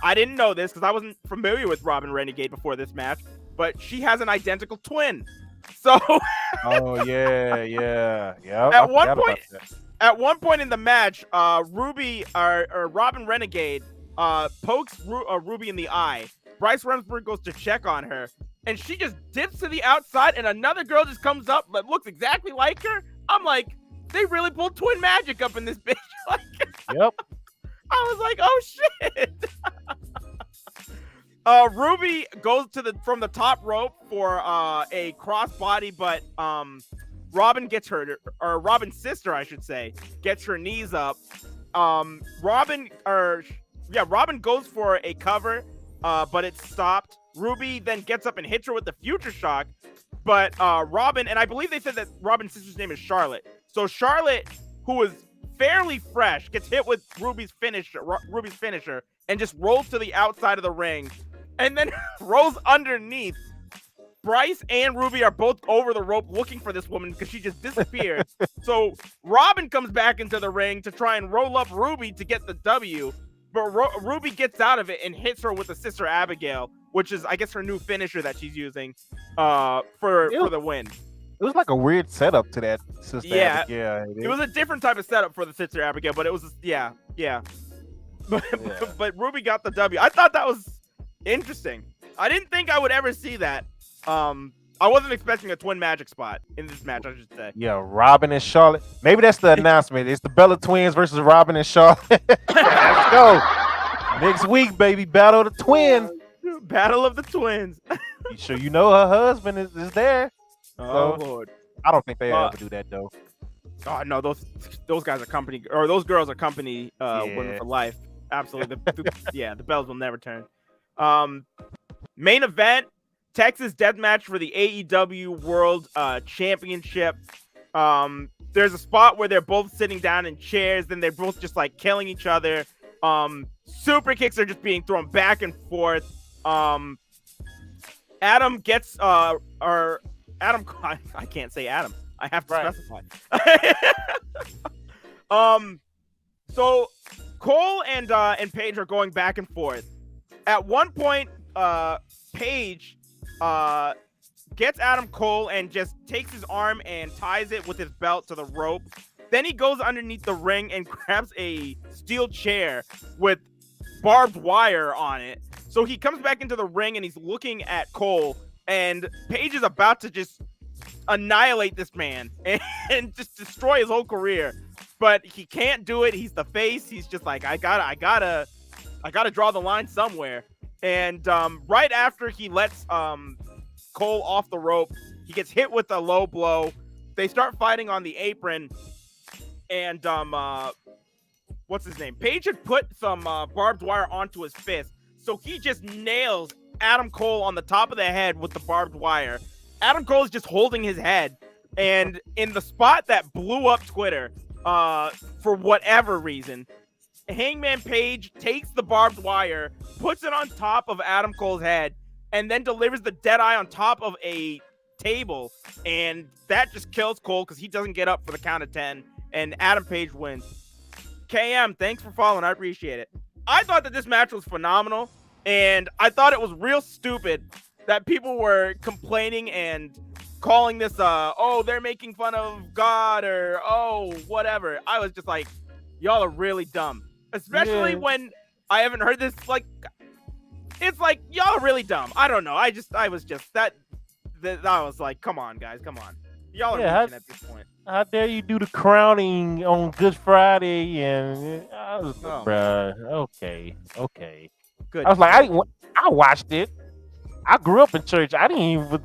Speaker 4: I didn't know this because I wasn't familiar with Robin Renegade before this match, but she has an identical twin. So
Speaker 3: yeah.
Speaker 4: At one point in the match, Ruby or Robin Renegade pokes Ruby in the eye. Bryce Remsburg goes to check on her, and she just dips to the outside, and another girl just comes up that looks exactly like her. I'm like, they really pulled twin magic up in this bitch.
Speaker 3: Yep.
Speaker 4: I was like, oh shit. Ruby goes from the top rope for a crossbody, but Robin's sister, I should say, gets her knees up. Robin goes for a cover, but it's stopped. Ruby then gets up and hits her with the future shock, but Robin, and I believe they said that Robin's sister's name is Charlotte. So Charlotte, who was fairly fresh, gets hit with Ruby's finisher, and just rolls to the outside of the ring, and then rolls underneath. Bryce and Ruby are both over the rope looking for this woman because she just disappeared. So Robin comes back into the ring to try and roll up Ruby to get the W, but Ruby gets out of it and hits her with the Sister Abigail, which is, I guess, her new finisher that she's using for the win.
Speaker 3: It was like a weird setup to that Sister Abigail.
Speaker 4: It was a different type of setup for the Sister Abigail, but it was, But Ruby got the W. I thought that was interesting. I didn't think I would ever see that. I wasn't expecting a twin magic spot in this match, I should say.
Speaker 3: Yeah, Robin and Charlotte. Maybe that's the announcement. It's the Bella Twins versus Robin and Charlotte. Let's go. Next week, baby. Battle of the Twins.
Speaker 4: Battle of the Twins.
Speaker 3: You sure you know her husband is there?
Speaker 4: Oh, Lord.
Speaker 3: I don't think they ever do that, though.
Speaker 4: Oh, no, those guys are company, or those girls are company women for life. Absolutely. The bells will never turn. Main event. Texas Deathmatch for the AEW World Championship. There's a spot where they're both sitting down in chairs, then they're both just like killing each other. Super kicks are just being thrown back and forth. Adam gets I can't say Adam. I have to specify. So Cole and Paige are going back and forth. At one point, Paige gets Adam Cole and just takes his arm and ties it with his belt to the rope. Then he goes underneath the ring and grabs a steel chair with barbed wire on it. So he comes back into the ring and he's looking at Cole, and Paige is about to just annihilate this man and just destroy his whole career. But he can't do it. He's the face. He's just like, I gotta draw the line somewhere. And right after he lets Cole off the rope, he gets hit with a low blow. They start fighting on the apron, and what's his name? Paige had put some barbed wire onto his fist, so he just nails Adam Cole on the top of the head with the barbed wire. Adam Cole is just holding his head, and in the spot that blew up Twitter, for whatever reason, Hangman Page takes the barbed wire, puts it on top of Adam Cole's head, and then delivers the Deadeye on top of a table, and that just kills Cole because he doesn't get up for the count of 10, and Adam Page wins. KM, thanks for following. I appreciate it. I thought that this match was phenomenal, and I thought it was real stupid that people were complaining and calling this, they're making fun of God, or, whatever. I was just like, y'all are really dumb. Especially when I haven't heard this, it's like, y'all are really dumb. I don't know. I was like, come on, guys, come on. Y'all are reaching at this point.
Speaker 3: How dare you do the crowning on Good Friday? And I was, bruh, okay.
Speaker 4: Good.
Speaker 3: I was like, I watched it. I grew up in church. I didn't even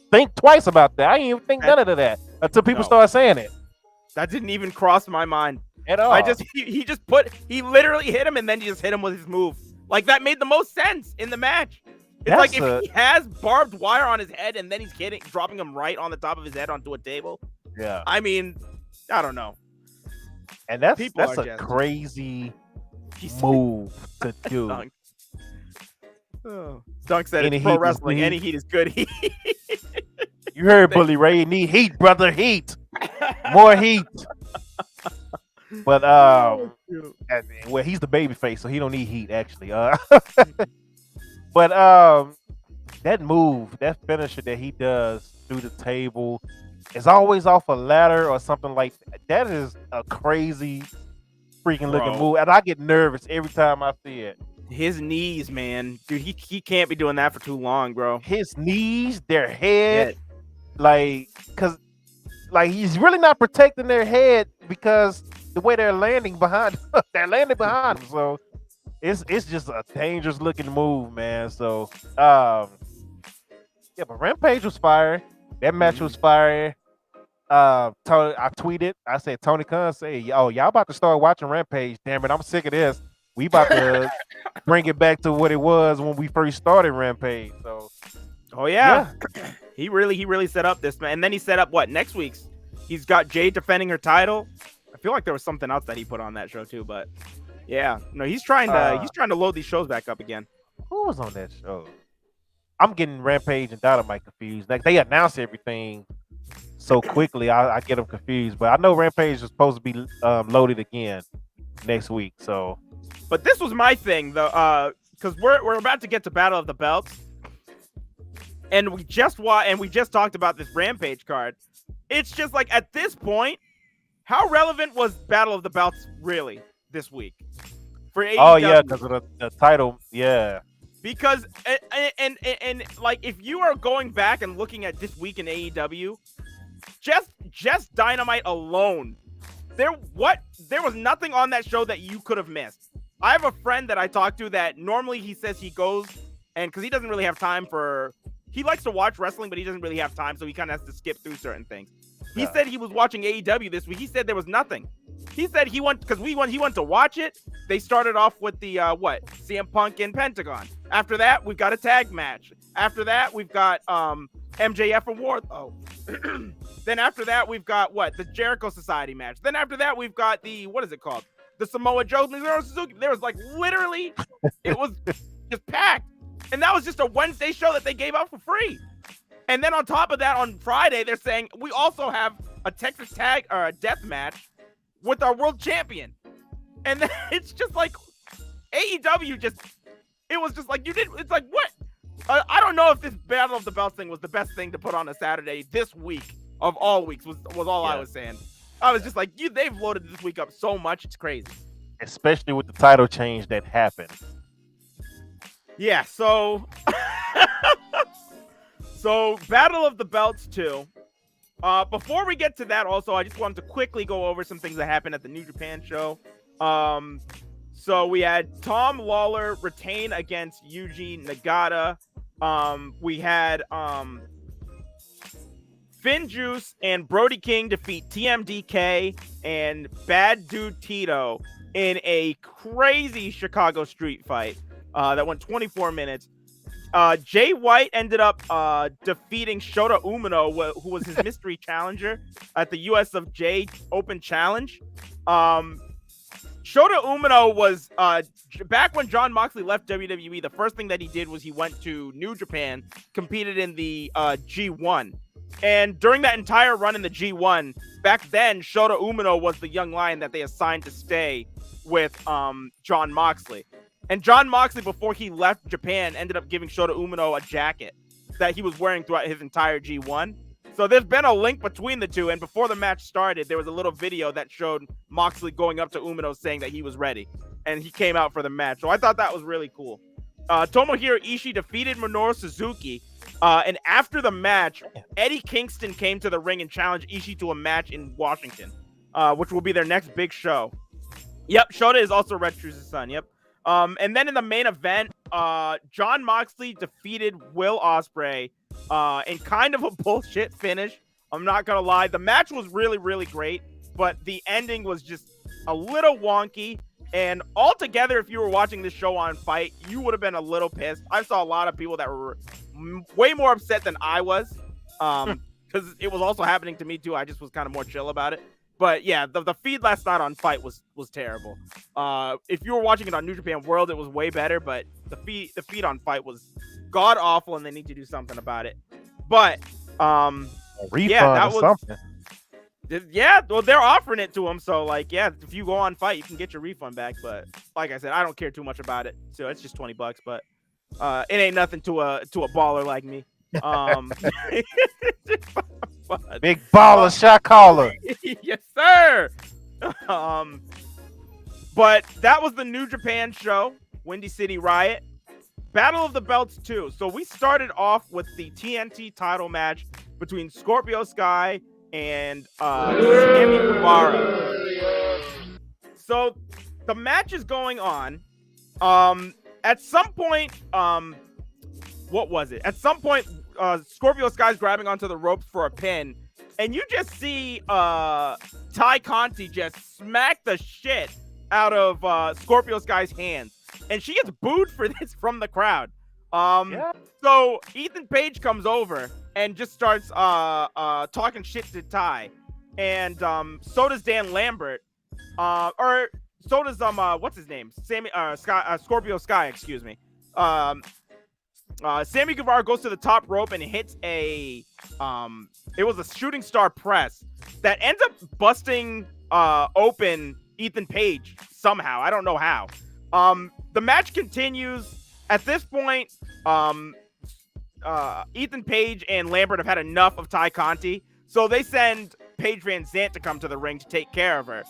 Speaker 3: think twice about that. I didn't even think none of that until people started saying it.
Speaker 4: That didn't even cross my mind
Speaker 3: at all.
Speaker 4: He literally hit him and then he just hit him with his move. Like that made the most sense in the match. It's like if he has barbed wire on his head and then he's dropping him right on the top of his head onto a table.
Speaker 3: Yeah.
Speaker 4: I mean, I don't know.
Speaker 3: And that's a crazy move to do.
Speaker 4: Dunk said it's pro wrestling. Any heat is good heat.
Speaker 3: You heard Bully Ray. You need heat, brother. Heat. More heat. But well, he's the baby face, so he don't need heat actually. But that move, that finisher that he does through the table is always off a ladder or something like that. That is a crazy freaking looking move, and I get nervous every time I see it.
Speaker 4: His knees, man, dude, he can't be doing that for too long, bro.
Speaker 3: His knees, their head, because he's really not protecting their head because the way they're landing behind him. So it's just a dangerous looking move, man. So but Rampage was fire. That match was fire. I tweeted, I said Tony Khan say, "Oh, y'all about to start watching Rampage. Damn it, I'm sick of this. We about to bring it back to what it was when we first started Rampage." So he really set up this, man. And then he set up what next week's. He's got Jade defending her title. I feel like there was something else that he put on that show too, but yeah, no, he's trying to load these shows back up again. Who was on that show? I'm getting Rampage and Dynamite confused. Like they announce everything so quickly, I get them confused. But I know Rampage is supposed to be loaded again next week. So,
Speaker 4: but this was my thing though, because we're about to get to Battle of the Belts, and we just talked about this Rampage card. It's just like at this point, how relevant was Battle of the Belts really this week for AEW?
Speaker 3: Oh yeah, because of the title, yeah.
Speaker 4: Because and like if you are going back and looking at this week in AEW, just Dynamite alone, there was nothing on that show that you could have missed. I have a friend that I talk to that normally he says he goes and because he doesn't really have time he likes to watch wrestling, but he doesn't really have time, so he kind of has to skip through certain things. He said he was watching AEW this week. He said there was nothing. He said he went to watch it. They started off with the CM Punk and Pentagon. After that, we've got a tag match. After that, we've got MJF and Wardlow. Then after that, we've got the Jericho Society match. Then after that, we've got the Samoa Joe Minoru Suzuki. There was literally, it was just packed. And that was just a Wednesday show that they gave out for free. And then on top of that, on Friday, they're saying we also have a Texas tag or a death match with our world champion. And then it's just like AEW it was just like it's like what? I don't know if this Battle of the Belts thing was the best thing to put on a Saturday this week of all weeks was all I was saying. I was just like, they've loaded this week up so much, it's crazy.
Speaker 3: Especially with the title change that happened.
Speaker 4: Yeah, so Battle of the Belts 2. Before we get to that, also, I just wanted to quickly go over some things that happened at the New Japan show. So we had Tom Lawler retain against Yuji Nagata. We had Finn Juice and Brody King defeat TMDK and Bad Dude Tito in a crazy Chicago street fight that went 24 minutes. Jay White ended up defeating Shota Umino, who was his mystery challenger at the US of J Open Challenge. Shota Umino was back when Jon Moxley left WWE. The first thing that he did was he went to New Japan, competed in the G1, and during that entire run in the G1, back then Shota Umino was the young lion that they assigned to stay with Jon Moxley. And Jon Moxley, before he left Japan, ended up giving Shota Umino a jacket that he was wearing throughout his entire G1. So there's been a link between the two. And before the match started, there was a little video that showed Moxley going up to Umino saying that he was ready. And he came out for the match. So I thought that was really cool. Tomohiro Ishii defeated Minoru Suzuki And after the match, Eddie Kingston came to the ring and challenged Ishii to a match in Washington, which will be their next big show. Yep, Shota is also Red Truce's son. Yep. And then in the main event, Jon Moxley defeated Will Ospreay in kind of a bullshit finish. I'm not gonna lie. The match was really, really great, but the ending was just a little wonky. And altogether, if you were watching this show on Fight, you would have been a little pissed. I saw a lot of people that were way more upset than I was, because it was also happening to me too. I just was kind of more chill about it. But yeah, the feed last night on Fight was terrible. If you were watching it on New Japan World, it was way better. But the feed on Fight was god awful, and they need to do something about it. But
Speaker 3: a refund
Speaker 4: that was
Speaker 3: something.
Speaker 4: Yeah, well, they're offering it to him, so like, yeah, if you go on Fight, you can get your refund back. But like I said, I don't care too much about it, so it's just $20. But it ain't nothing to a baller like me.
Speaker 3: Big baller, shot caller.
Speaker 4: Yes, sir. But that was the New Japan show, Windy City Riot. Battle of the Belts 2. So we started off with the TNT title match between Scorpio Sky and Sammy Guevara. So the match is going on. At some point, what was it? At some point, Scorpio Sky's grabbing onto the ropes for a pin, and you just see Ty Conti just smack the shit out of Scorpio Sky's hands, and she gets booed for this from the crowd. So Ethan Page comes over and just starts talking shit to Ty, and so does Dan Lambert, or so does what's his name, Scorpio Sky, excuse me. Sammy Guevara goes to the top rope and hits it was a shooting star press that ends up busting open Ethan Page somehow. I don't know how. The match continues. At this point, Ethan Page and Lambert have had enough of Ty Conti, so they send Paige Van Zant to come to the ring to take care of her.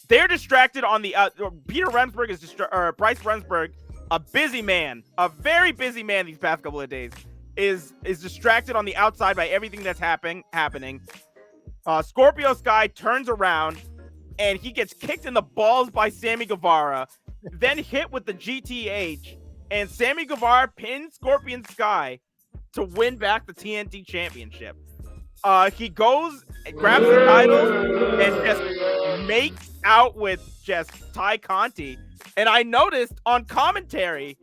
Speaker 4: They're distracted on the Peter Remsburg is Bryce Remsburg, a busy man, a very busy man these past couple of days, is distracted on the outside by everything that's happening. Scorpio Sky turns around and he gets kicked in the balls by Sammy Guevara, then hit with the GTH, and Sammy Guevara pins Scorpion Sky to win back the TNT Championship. He goes and grabs the title and just makes out with just Ty Conti. And I noticed on commentary,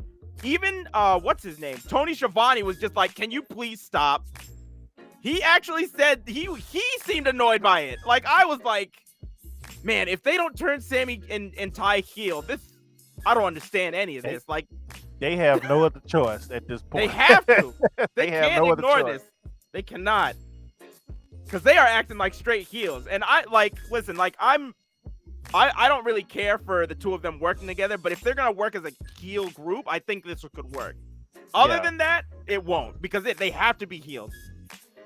Speaker 4: even what's his name, Tony Schiavone was just like, "Can you please stop?" He actually said he seemed annoyed by it. Like, I was like, man, if they don't turn Sammy and Ty heel, I don't understand any of this. Like,
Speaker 3: they have no other choice at this point.
Speaker 4: They have to. They
Speaker 3: have
Speaker 4: can't
Speaker 3: no other
Speaker 4: ignore
Speaker 3: choice.
Speaker 4: this. They cannot, because they are acting like straight heels. And I don't really care for the two of them working together, but if they're gonna work as a heel group, I think this could work. Other than that, it won't, because they have to be heels.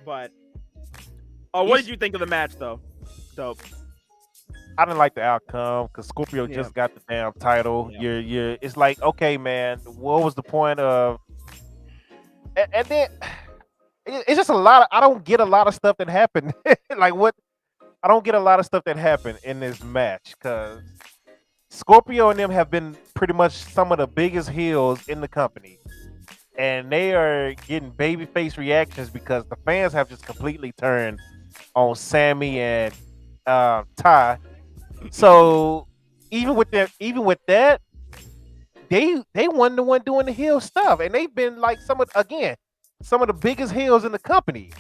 Speaker 4: But what did you think of the match, though? Dope.
Speaker 3: I didn't like the outcome because Scorpio just got the damn title. Yeah. It's like, okay, man, what was the point of? And then it's just a lot. I don't get a lot of stuff that happened. Like, what? I don't get a lot of stuff that happened in this match because Scorpio and them have been pretty much some of the biggest heels in the company, and they are getting babyface reactions because the fans have just completely turned on Sammy and Ty. So even with that, they wasn't the one doing the heel stuff, and they've been like some of the biggest heels in the company.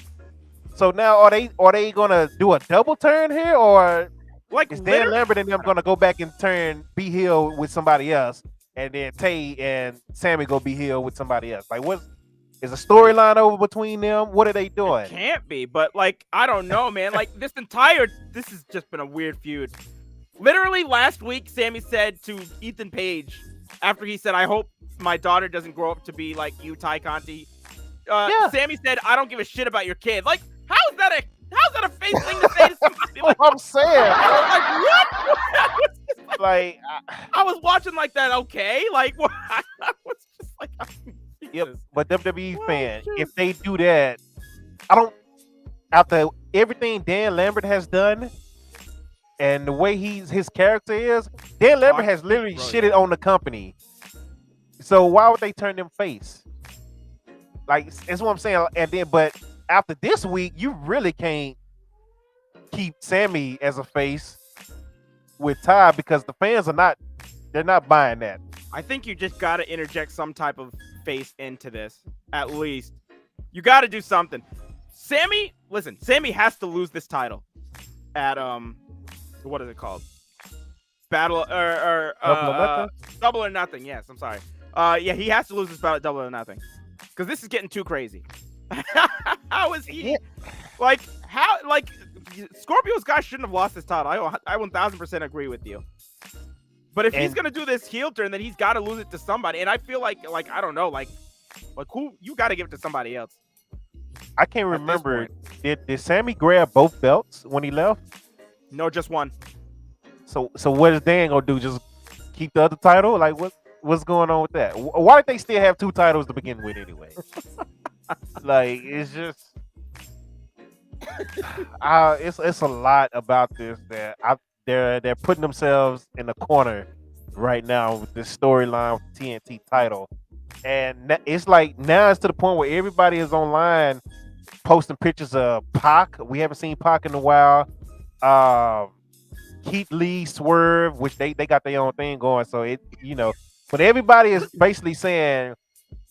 Speaker 3: So now are they gonna do a double turn here, or like is Dan Lambert and them gonna go back and be heel with somebody else, and then Tay and Sammy go be heel with somebody else? Like, what is a storyline over between them? What are they doing?
Speaker 4: It can't be, but like, I don't know, man. Like, this has just been a weird feud. Literally last week, Sammy said to Ethan Page, after he said, "I hope my daughter doesn't grow up to be like you, Ty Conti." Sammy said, "I don't give a shit about your kid." Like, how's that a face thing to say to somebody? Like,
Speaker 3: I'm saying,
Speaker 4: like, what? I was watching like that. Okay, like, what? I was just like,
Speaker 3: Yep. But WWE fan, if they do that, I don't. After everything Dan Lambert has done, and the way his character is, Dan Lambert has literally shitted on the company. So why would they turn them face? Like, that's what I'm saying. And then, but after this week, you really can't keep Sammy as a face with Ty because the fans they're not buying that.
Speaker 4: I think you just got to interject some type of face into this. At least you got to do something. Sammy has to lose this title at what is it called? Double or Nothing. Yes, I'm sorry. Yeah, he has to lose this battle at Double or Nothing because this is getting too crazy. How is he? Like Scorpio's guy shouldn't have lost this title. I 1000% agree with you. But if he's gonna do this heel turn, then he's got to lose it to somebody. And I feel like I don't know, like who you got to give it to somebody else.
Speaker 3: I can't remember. Did Sammy grab both belts when he left?
Speaker 4: No, just one.
Speaker 3: So what is Dan gonna do? Just keep the other title? Like what's going on with that? Why did they still have two titles to begin with anyway? Like it's just it's a lot about this that they're putting themselves in the corner right now with this storyline with the TNT title, and it's like now it's to the point where everybody is online posting pictures of Pac. We haven't seen Pac in a while. Keith Lee, Swerve, which they got their own thing going, so it but everybody is basically saying,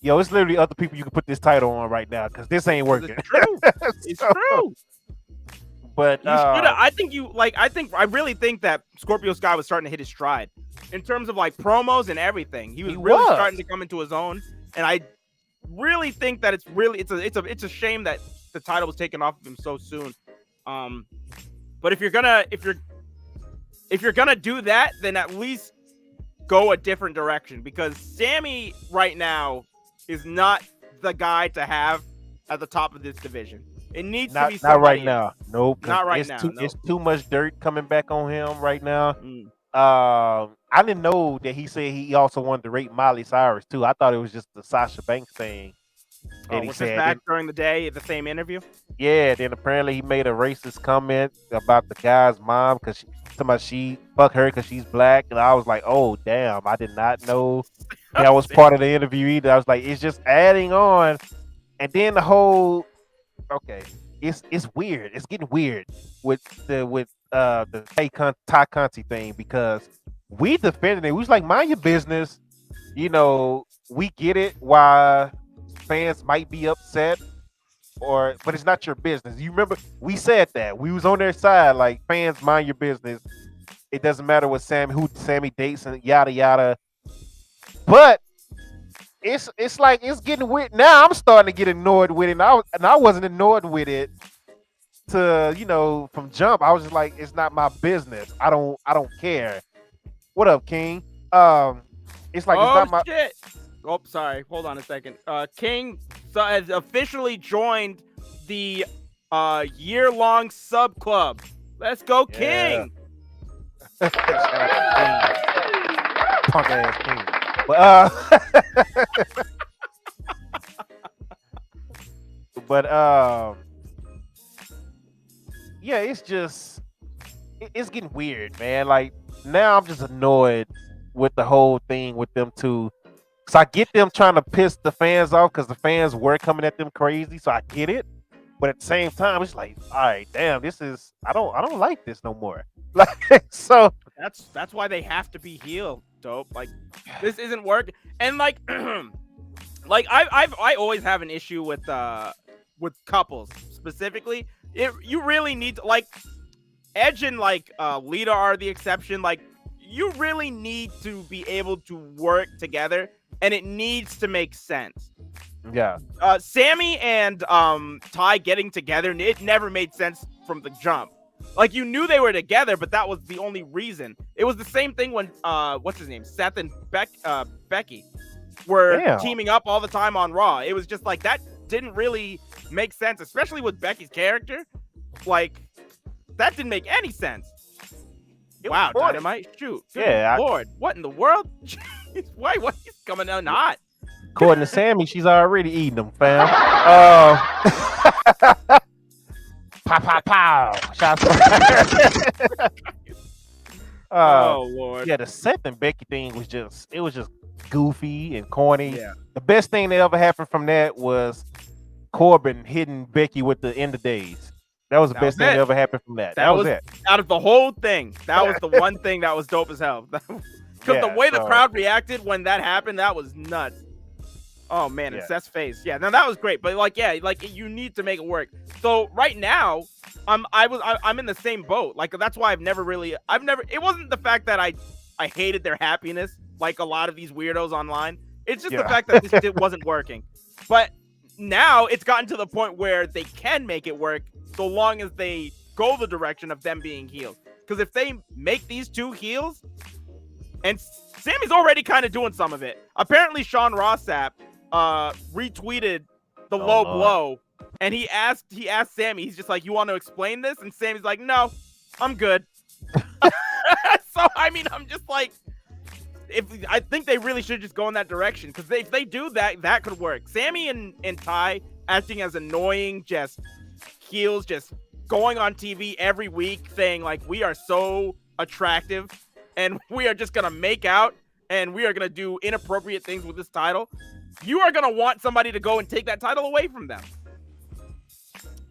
Speaker 3: yo, it's literally other people you can put this title on right now because this ain't working.
Speaker 4: It's true. It's true.
Speaker 3: But
Speaker 4: I really think that Scorpio Sky was starting to hit his stride in terms of like promos and everything. He was really starting to come into his own, and I really think that it's a shame that the title was taken off of him so soon. But if you're gonna do that, then at least go a different direction because Sammy right now is not the guy to have at the top of this division. It needs to be somebody
Speaker 3: not right now. Nope.
Speaker 4: Not right now.
Speaker 3: It's too much dirt coming back on him right now. I didn't know that he said he also wanted to rate Miley Cyrus too. I thought it was just the Sasha Banks thing.
Speaker 4: And he said back during the day at the same interview.
Speaker 3: Yeah. Then apparently he made a racist comment about the guy's mom because she fuck her because she's black, and I was like, oh damn, I did not know that was part of the interview either. I was like, it's just adding on, and then the whole. Okay, it's weird. It's getting weird with the Ty Conti thing because we defended it. We was like, mind your business. We get it why fans might be upset, but it's not your business. You remember we said that we was on their side. Like fans, mind your business. It doesn't matter who Sammy dates and yada yada. But it's like it's getting weird now. I'm starting to get annoyed with it, and I wasn't annoyed with it from jump. I was just like, it's not my business. I don't care. What up, King? It's like it's not my
Speaker 4: shit. Oh, sorry. Hold on a second. King has officially joined the year-long sub club. Let's go, King.
Speaker 3: Punk ass King. But yeah, it's getting weird, man. Like now I'm just annoyed with the whole thing with them two. So I get them trying to piss the fans off because the fans were coming at them crazy. So I get it. But at the same time, it's like, all right, damn, I don't like this no more. Like so
Speaker 4: that's why they have to be heel, dope. Like this isn't working. And like like I always have an issue with couples specifically. You really need to, like, Edge and like Lita are the exception. Like you really need to be able to work together, and it needs to make sense.
Speaker 3: Yeah.
Speaker 4: Sammy and Ty getting together, it never made sense from the jump. Like you knew they were together, but that was the only reason. It was the same thing when what's his name, Seth and Becky were teaming up all the time on Raw. It was just like that didn't really make sense, especially with Becky's character. Like that didn't make any sense. Wow, Dynamite, shoot, good Lord, what in the world? Why? What is coming out hot?
Speaker 3: According to Sammy, she's already eating them, fam. Pow, pow, pow. Shots fired.
Speaker 4: Oh Lord.
Speaker 3: Yeah, the Seth and Becky thing was just goofy and corny.
Speaker 4: Yeah.
Speaker 3: The best thing that ever happened from that was Corbin hitting Becky with the end of days. That was the best thing that ever happened from that. That was it.
Speaker 4: Out of the whole thing, that was the one thing that was dope as hell. Because the way the crowd reacted when that happened, that was nuts. Oh man, and Seth's face. Yeah, no, that was great. But like you need to make it work. So right now, I'm in the same boat. Like that's why it wasn't the fact that I hated their happiness like a lot of these weirdos online. It's just the fact that this wasn't working. But now it's gotten to the point where they can make it work so long as they go the direction of them being heels. Because if they make these two heels, and Sammy's already kind of doing some of it. Apparently, Sean Rossap retweeted the low blow, and he asked Sammy, he's just like, "You want to explain this?" And Sammy's like, "No, I'm good." So I mean, I'm just like, I think they really should just go in that direction, because if they do that, that could work. Sammy and Ty acting as annoying just heels, just going on TV every week saying like, we are so attractive and we are just gonna make out and we are gonna do inappropriate things with this title. You are gonna want somebody to go and take that title away from them.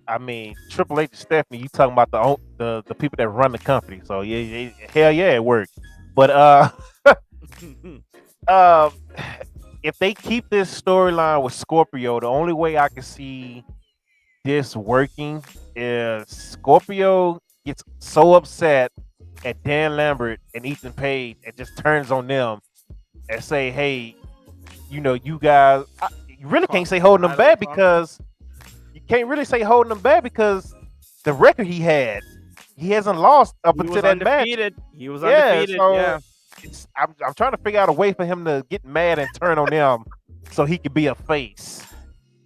Speaker 3: I mean, Triple H and Stephanie, you talking about the people that run the company, so yeah, hell yeah, it worked. But if they keep this storyline with Scorpio, the only way I can see this working is Scorpio gets so upset at Dan Lambert and Ethan Page and just turns on them and say, "Hey, you guys," you really can't say holding them back, because you can't really say holding them back because the record he hasn't lost up until that match.
Speaker 4: He was undefeated.
Speaker 3: So I'm trying to figure out a way for him to get mad and turn on them so he could be a face.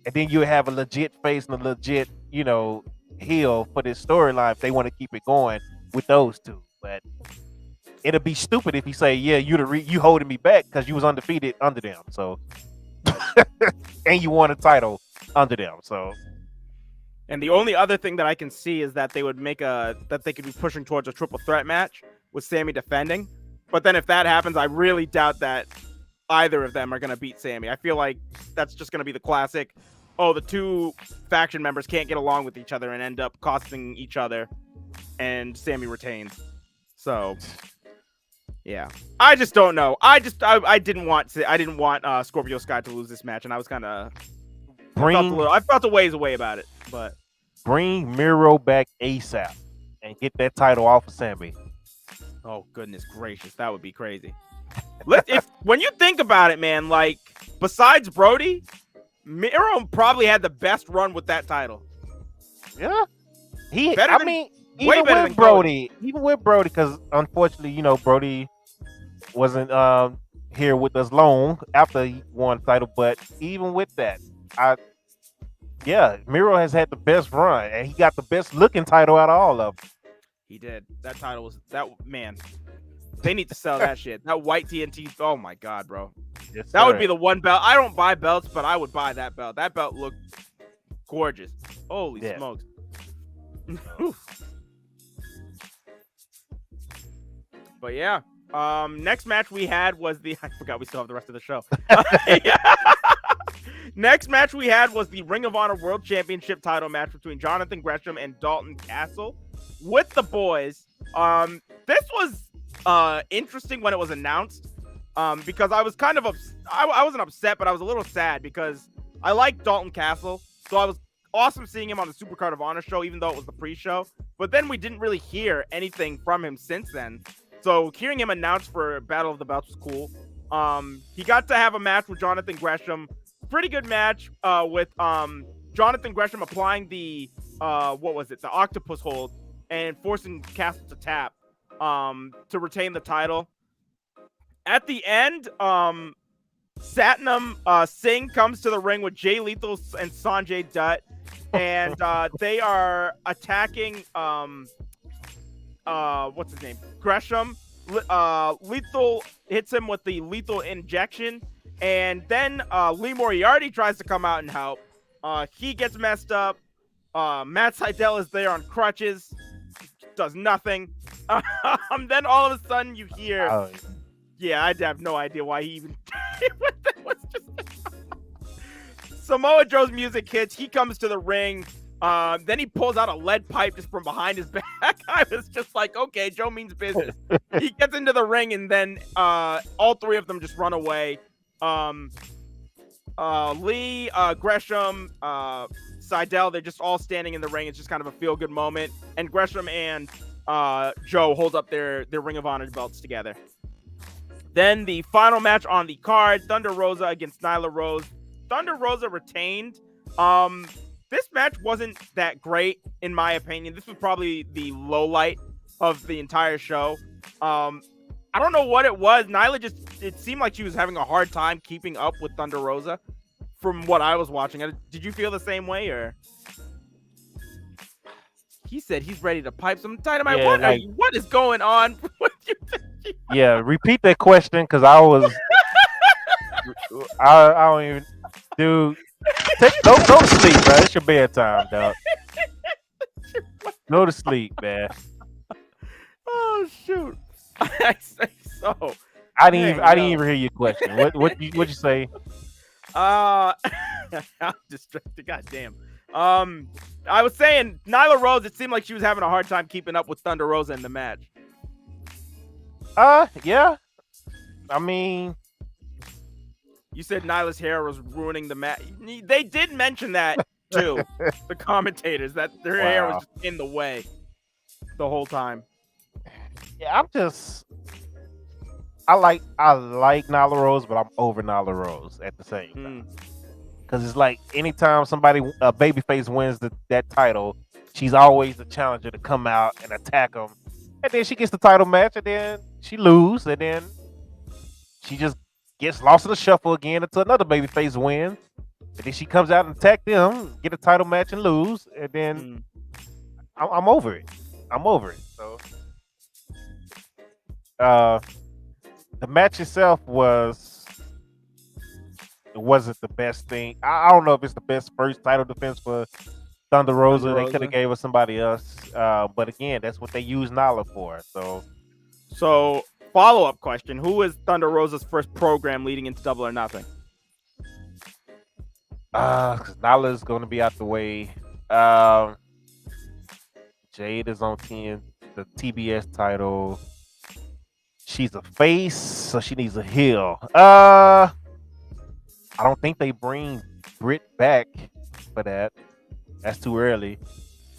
Speaker 3: And then you have a legit face and a legit, heel for this storyline if they want to keep it going with those two. But it'll be stupid if you say, "Yeah, you holding me back because you was undefeated under them." So, and you won a title under them. So,
Speaker 4: and the only other thing that I can see is that they would that they could be pushing towards a triple threat match with Sammy defending. But then if that happens, I really doubt that either of them are going to beat Sammy. I feel like that's just going to be the classic, the two faction members can't get along with each other and end up costing each other, and Sammy retains. So, yeah, I just don't know. I didn't want Scorpio Sky to lose this match, and I was kind of I felt a ways away about it. But
Speaker 3: bring Miro back ASAP and get that title off of Sammy.
Speaker 4: Oh goodness gracious, that would be crazy. When you think about it, man, like besides Brody, Miro probably had the best run with that title.
Speaker 3: Yeah, even
Speaker 4: way better
Speaker 3: with Brody, because unfortunately, Brody wasn't here with us long after he won the title. But even with that, Miro has had the best run, and he got the best looking title out of all of them.
Speaker 4: He did. That title was man. They need to sell that shit. That white TNT. Oh my god, bro.
Speaker 3: Yes,
Speaker 4: that would be the one belt. I don't buy belts, but I would buy that belt. That belt looked gorgeous. Holy smokes. But yeah. Next match we had was I forgot we still have the rest of the show. Next match we had was the Ring of Honor World Championship title match between Jonathan Gresham and Dalton Castle with the boys. This was interesting when it was announced, because I was kind of I wasn't upset, but I was a little sad because I like Dalton Castle, so I was awesome seeing him on the Supercard of Honor show, even though it was the pre-show. But then we didn't really hear anything from him since then. So hearing him announced for Battle of the Belts was cool. He got to have a match with Jonathan Gresham. Pretty good match with Jonathan Gresham applying the the octopus hold and forcing Castle to tap to retain the title. At the end, Satnam Singh comes to the ring with Jay Lethal and Sanjay Dutt, and they are attacking what's his name? Gresham. Lethal hits him with the lethal injection, And then Lee Moriarty tries to come out and help. He gets messed up. Matt Sydal is there on crutches. Does nothing. Then all of a sudden you hear... Yeah, I have no idea why he even... That was just... Samoa Joe's music hits. He comes to the ring. Then he pulls out a lead pipe just from behind his back. I was just like, okay, Joe means business. He gets into the ring, and then all three of them just run away. Lee, Gresham, Sydal, they're just all standing in the ring. It's just kind of a feel-good moment. And Gresham and Joe hold up their Ring of Honor belts together. Then the final match on the card, Thunder Rosa against Nyla Rose. Thunder Rosa retained. This match wasn't that great, in my opinion. This was probably the low light of the entire show. I don't know what it was. Nyla it seemed like she was having a hard time keeping up with Thunder Rosa from what I was watching. Did you feel the same way, or? He said he's ready to pipe some dynamite. Yeah, what is going on?
Speaker 3: Yeah, repeat that question, because I was... I don't even... Dude, go to sleep, bro. It's your bedtime, dog. Go to sleep, man.
Speaker 4: Oh shoot! I say so.
Speaker 3: I didn't even hear your question. What'd you say?
Speaker 4: I'm distracted. Goddamn. I was saying Nyla Rose. It seemed like she was having a hard time keeping up with Thunder Rosa in the match.
Speaker 3: Yeah. I mean.
Speaker 4: You said Nyla's hair was ruining the match. They did mention that, too. The commentators, that their hair was just in the way the whole time.
Speaker 3: Yeah, I like Nyla Rose, but I'm over Nyla Rose at the same time. Because it's like anytime a babyface wins that title, she's always the challenger to come out and attack them. And then she gets the title match, and then she loses, and then she just gets lost in the shuffle again until another babyface wins. And then she comes out and attack them, get a title match and lose. And then I'm over it. I'm over it. So the match itself wasn't the best thing. I don't know if it's the best first title defense for Thunder Rosa. They could have gave us somebody else. But again, that's what they use Nyla for.
Speaker 4: So follow-up question. Who was Thunder Rosa's first program leading into Double or Nothing?
Speaker 3: Because Nyla's going to be out the way. Jade is on the TBS title. She's a face, so she needs a heel. I don't think they bring Britt back for that. That's too early.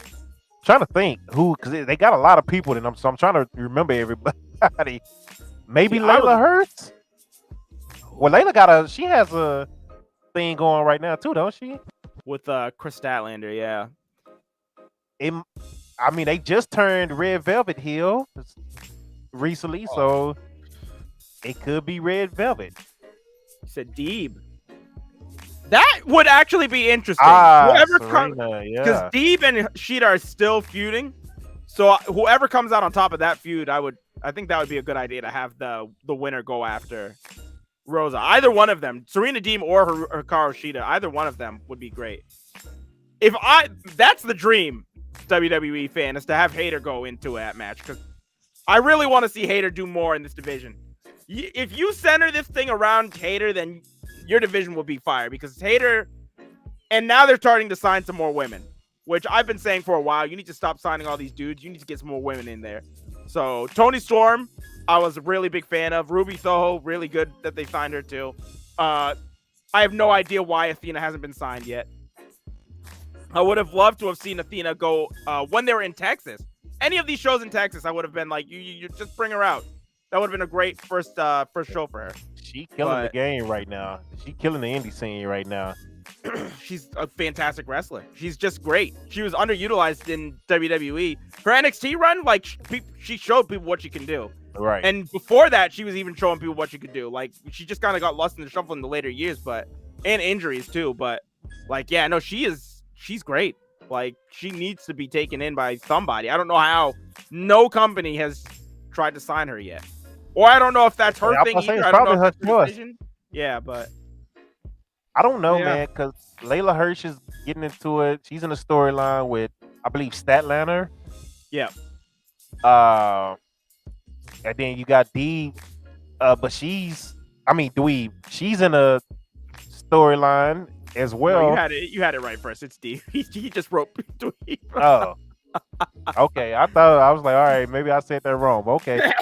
Speaker 3: I'm trying to think who, because they got a lot of people in them, so I'm trying to remember everybody. Maybe Layla Hurts? Well, Layla she has a thing going right now too, don't she?
Speaker 4: With Chris Statlander, yeah.
Speaker 3: They just turned Red Velvet heel recently, so it could be Red Velvet.
Speaker 4: You said Deeb. That would actually be interesting. Because Deeb and Sheeta are still feuding. So whoever comes out on top of that feud, I think that would be a good idea to have the winner go after Rosa. Either one of them, Serena Deeb or Hikaru Shida, either one of them would be great. That's the dream, WWE fan, is to have Hayter go into that match, because I really want to see Hayter do more in this division. If you center this thing around Hayter, then your division will be fire, because Hayter, and now they're starting to sign some more women, which I've been saying for a while. You need to stop signing all these dudes. You need to get some more women in there. So Toni Storm, I was a really big fan of. Ruby Soho, really good that they signed her too. I have no idea why Athena hasn't been signed yet. I would have loved to have seen Athena go when they were in Texas. Any of these shows in Texas, I would have been like, you just bring her out. That would have been a great first show for her.
Speaker 3: She killing the game right now. She killing the indie scene right now.
Speaker 4: She's a fantastic wrestler. She's just great. She was underutilized in WWE. Her NXT run, like, she showed people what she can do.
Speaker 3: Right.
Speaker 4: And before that, she was even showing people what she could do. Like, she just kind of got lost in the shuffle in the later years, and injuries too. But like, yeah, no, she's great. Like, she needs to be taken in by somebody. I don't know how no company has tried to sign her yet. Or I don't know if that's her thing either. I don't know if it's her decision. Yeah, but
Speaker 3: I don't know, man, because Layla Hirsch is getting into it. She's in a storyline with, I believe, Statlander.
Speaker 4: Yeah.
Speaker 3: And then you got Dee, but she's in a storyline as well.
Speaker 4: No, you had it right first. It's D. He just wrote Dweeb.
Speaker 3: Oh. Okay. I was like, all right, maybe I said that wrong. But okay.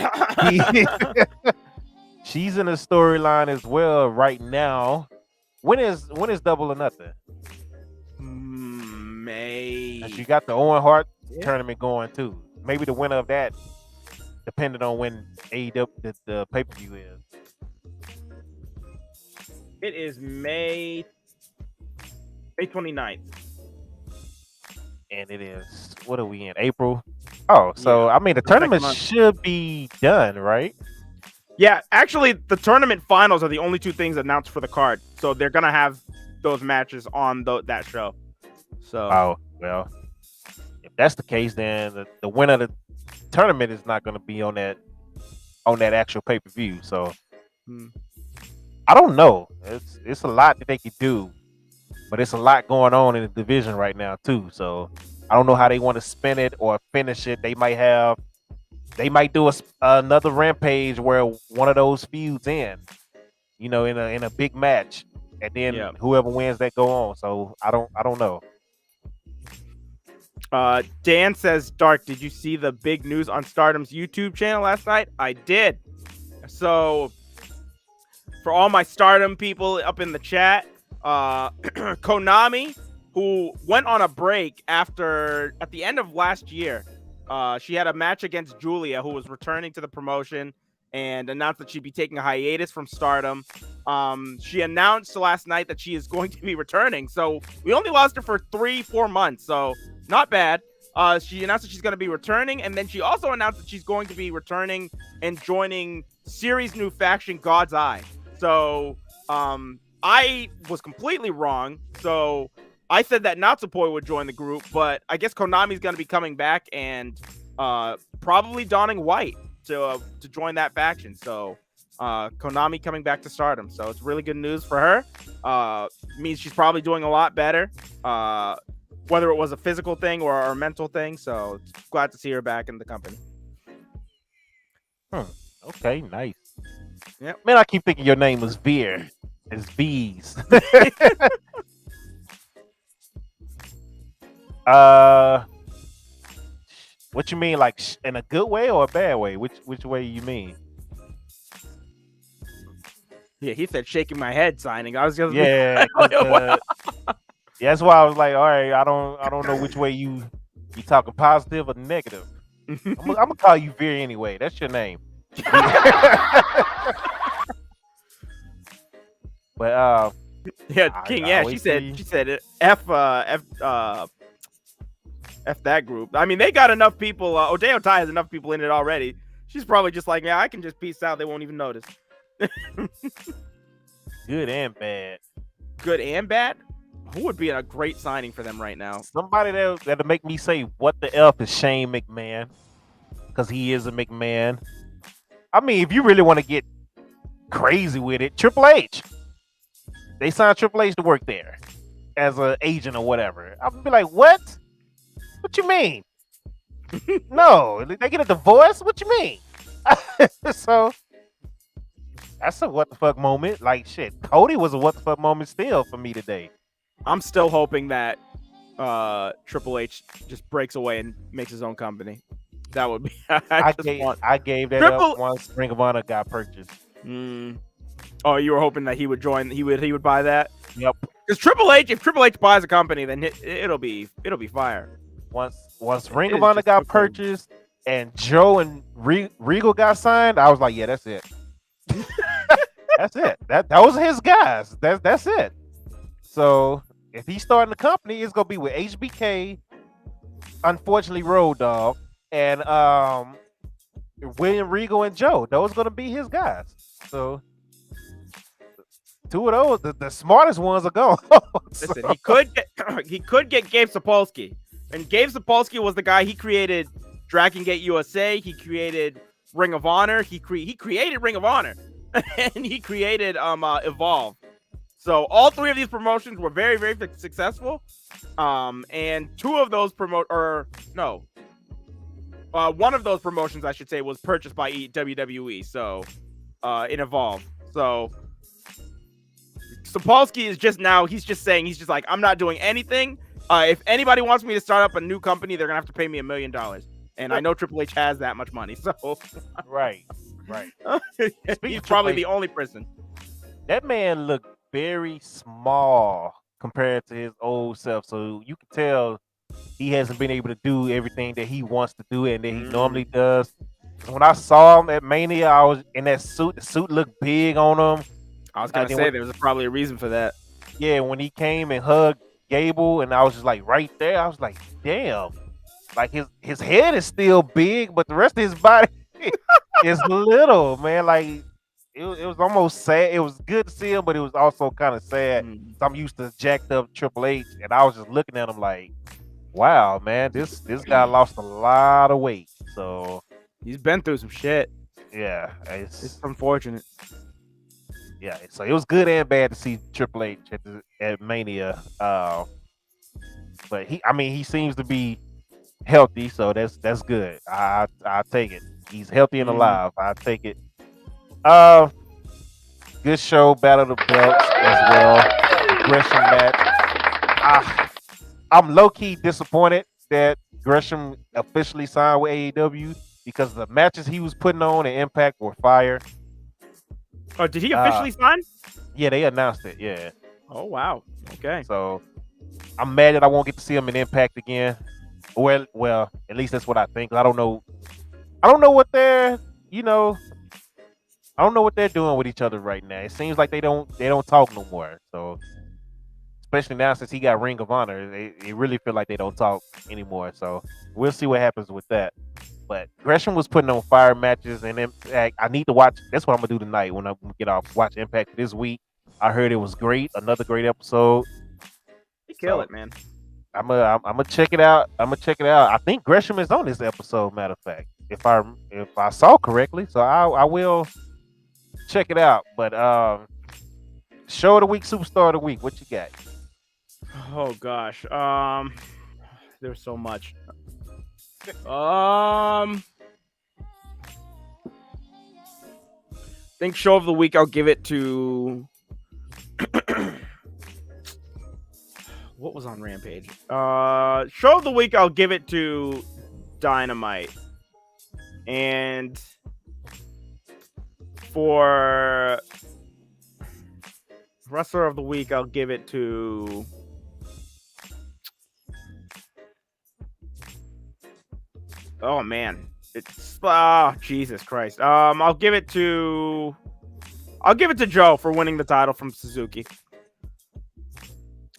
Speaker 3: She's in a storyline as well right now. When is Double or Nothing?
Speaker 4: May.
Speaker 3: And you got the Owen Hart tournament going too. Maybe the winner of that, depending on when AEW the pay-per-view is.
Speaker 4: It is May 29th.
Speaker 3: And it is, what are we in? April? Oh, so I mean the tournament should be done, right?
Speaker 4: Yeah, actually the tournament finals are the only two things announced for the card. So they're gonna have those matches on that show. So
Speaker 3: well, if that's the case, then the winner of the tournament is not gonna be on that actual pay-per-view. So I don't know. It's a lot that they could do, but it's a lot going on in the division right now too. So I don't know how they want to spin it or finish it. They might do another Rampage where one of those feuds in a big match, and then whoever wins that go on. So I don't know.
Speaker 4: Dan says, Dark, did you see the big news on Stardom's YouTube channel last night? I did. So for all my Stardom people up in the chat, Konami, who went on a break at the end of last year, she had a match against Julia, who was returning to the promotion, and announced that she'd be taking a hiatus from Stardom. She announced last night that she is going to be returning. So we only lost her for 3-4 months. So not bad. She announced that she's going to be returning. And then she also announced that she's going to be returning and joining Series' new faction, God's Eye. So I was completely wrong. So I said that Natsupoi would join the group, but I guess Konami's going to be coming back and probably donning white to join that faction. So Konami coming back to Stardom. So it's really good news for her. Means she's probably doing a lot better, whether it was a physical thing or a mental thing. So glad to see her back in the company.
Speaker 3: Okay, nice.
Speaker 4: Yep.
Speaker 3: Man, I keep thinking your name was Veer. It's V's. What you mean, like in a good way or a bad way? Which way you mean?
Speaker 4: Yeah, he said shaking my head signing. I was just
Speaker 3: that's why I was like, all right, I don't know which way you talking positive or negative. I'm gonna call you Veer anyway. That's your name. But
Speaker 4: King, she said F that group. I mean, they got enough people. Odeyo Tai has enough people in it already. She's probably just like, yeah, I can just peace out. They won't even notice.
Speaker 3: Good and bad.
Speaker 4: Good and bad? Who would be a great signing for them right now?
Speaker 3: Somebody that'll make me say, what the F is Shane McMahon? Because he is a McMahon. I mean, if you really want to get crazy with it, Triple H. They signed Triple H to work there as an agent or whatever. I'd be like, what? What you mean? No, they get a divorce? What you mean? So that's a what the fuck moment. Like shit, Cody was a what the fuck moment still for me today.
Speaker 4: I'm still hoping that Triple H just breaks away and makes his own company. That would be. I
Speaker 3: gave that up once Ring of Honor got purchased.
Speaker 4: Oh, you were hoping that he would join? He would buy that?
Speaker 3: Yep.
Speaker 4: Because Triple H, if Triple H buys a company, then it'll be fire.
Speaker 3: Once Ring of Honor got purchased and Joe and Regal got signed, I was like, yeah, that's it. That's it. That was his guys. That's it. So if he's starting the company, it's gonna be with HBK, unfortunately Road Dogg, and William Regal and Joe. Those are gonna be his guys. So two of those, the smartest ones are gone.
Speaker 4: Listen, he could get Gabe Sapolsky. And Gabe Sapolsky was the guy. He created Dragon Gate USA. He created Ring of Honor. He created Ring of Honor. and he created Evolve. So all 3 of these promotions were very, very successful. And 2 of those one of those promotions, I should say, was purchased by WWE. So in Evolve. So Sapolsky is he's just saying, he's just like, I'm not doing anything. If anybody wants me to start up a new company, they're gonna have to pay me $1 million. And I know Triple H has that much money. So
Speaker 3: right.
Speaker 4: He's probably the only person.
Speaker 3: That man looked very small compared to his old self. So you can tell he hasn't been able to do everything that he wants to do and that he normally does. When I saw him at Mania, I was in that suit. The suit looked big on him.
Speaker 4: I was gonna say there was probably a reason for that.
Speaker 3: Yeah, when he came and hugged Gable, and I was just like right there, I was like, damn. Like his head is still big, but the rest of his body is little, man. Like it was almost sad. It was good to see him, but it was also kind of sad. I'm used to jacked up Triple H, and I was just looking at him like, wow, man, this guy lost a lot of weight. So
Speaker 4: he's been through some shit.
Speaker 3: Yeah,
Speaker 4: it's unfortunate.
Speaker 3: Yeah, so it was good and bad to see Triple H at Mania. But he seems to be healthy, so that's good. I take it. He's healthy and alive. I take it. Good show, Battle of the Belts as well. Gresham match. I'm low key disappointed that Gresham officially signed with AEW because the matches he was putting on at Impact were fire.
Speaker 4: Oh, did he officially sign?
Speaker 3: Yeah, they announced it. Yeah.
Speaker 4: Oh wow. Okay.
Speaker 3: So I'm mad that I won't get to see him in Impact again. Well, at least that's what I think. I don't know what they're doing with each other right now. It seems like they don't talk no more. So especially now since he got Ring of Honor, they really feel like they don't talk anymore. So we'll see what happens with that. But Gresham was putting on fire matches, and Impact. I need to watch. That's what I'm gonna do tonight when I get off. Watch Impact this week. I heard it was great. Another great episode.
Speaker 4: He killed it, man.
Speaker 3: I'm gonna check it out. I think Gresham is on this episode. Matter of fact, if I saw correctly, so I will check it out. But show of the week, superstar of the week. What you got?
Speaker 4: Oh gosh, there's so much. I think show of the week, I'll give it to what was on Rampage? Show of the week, I'll give it to Dynamite. And for wrestler of the week, I'll give it to oh man, it's Jesus Christ. I'll give it to Joe for winning the title from Suzuki.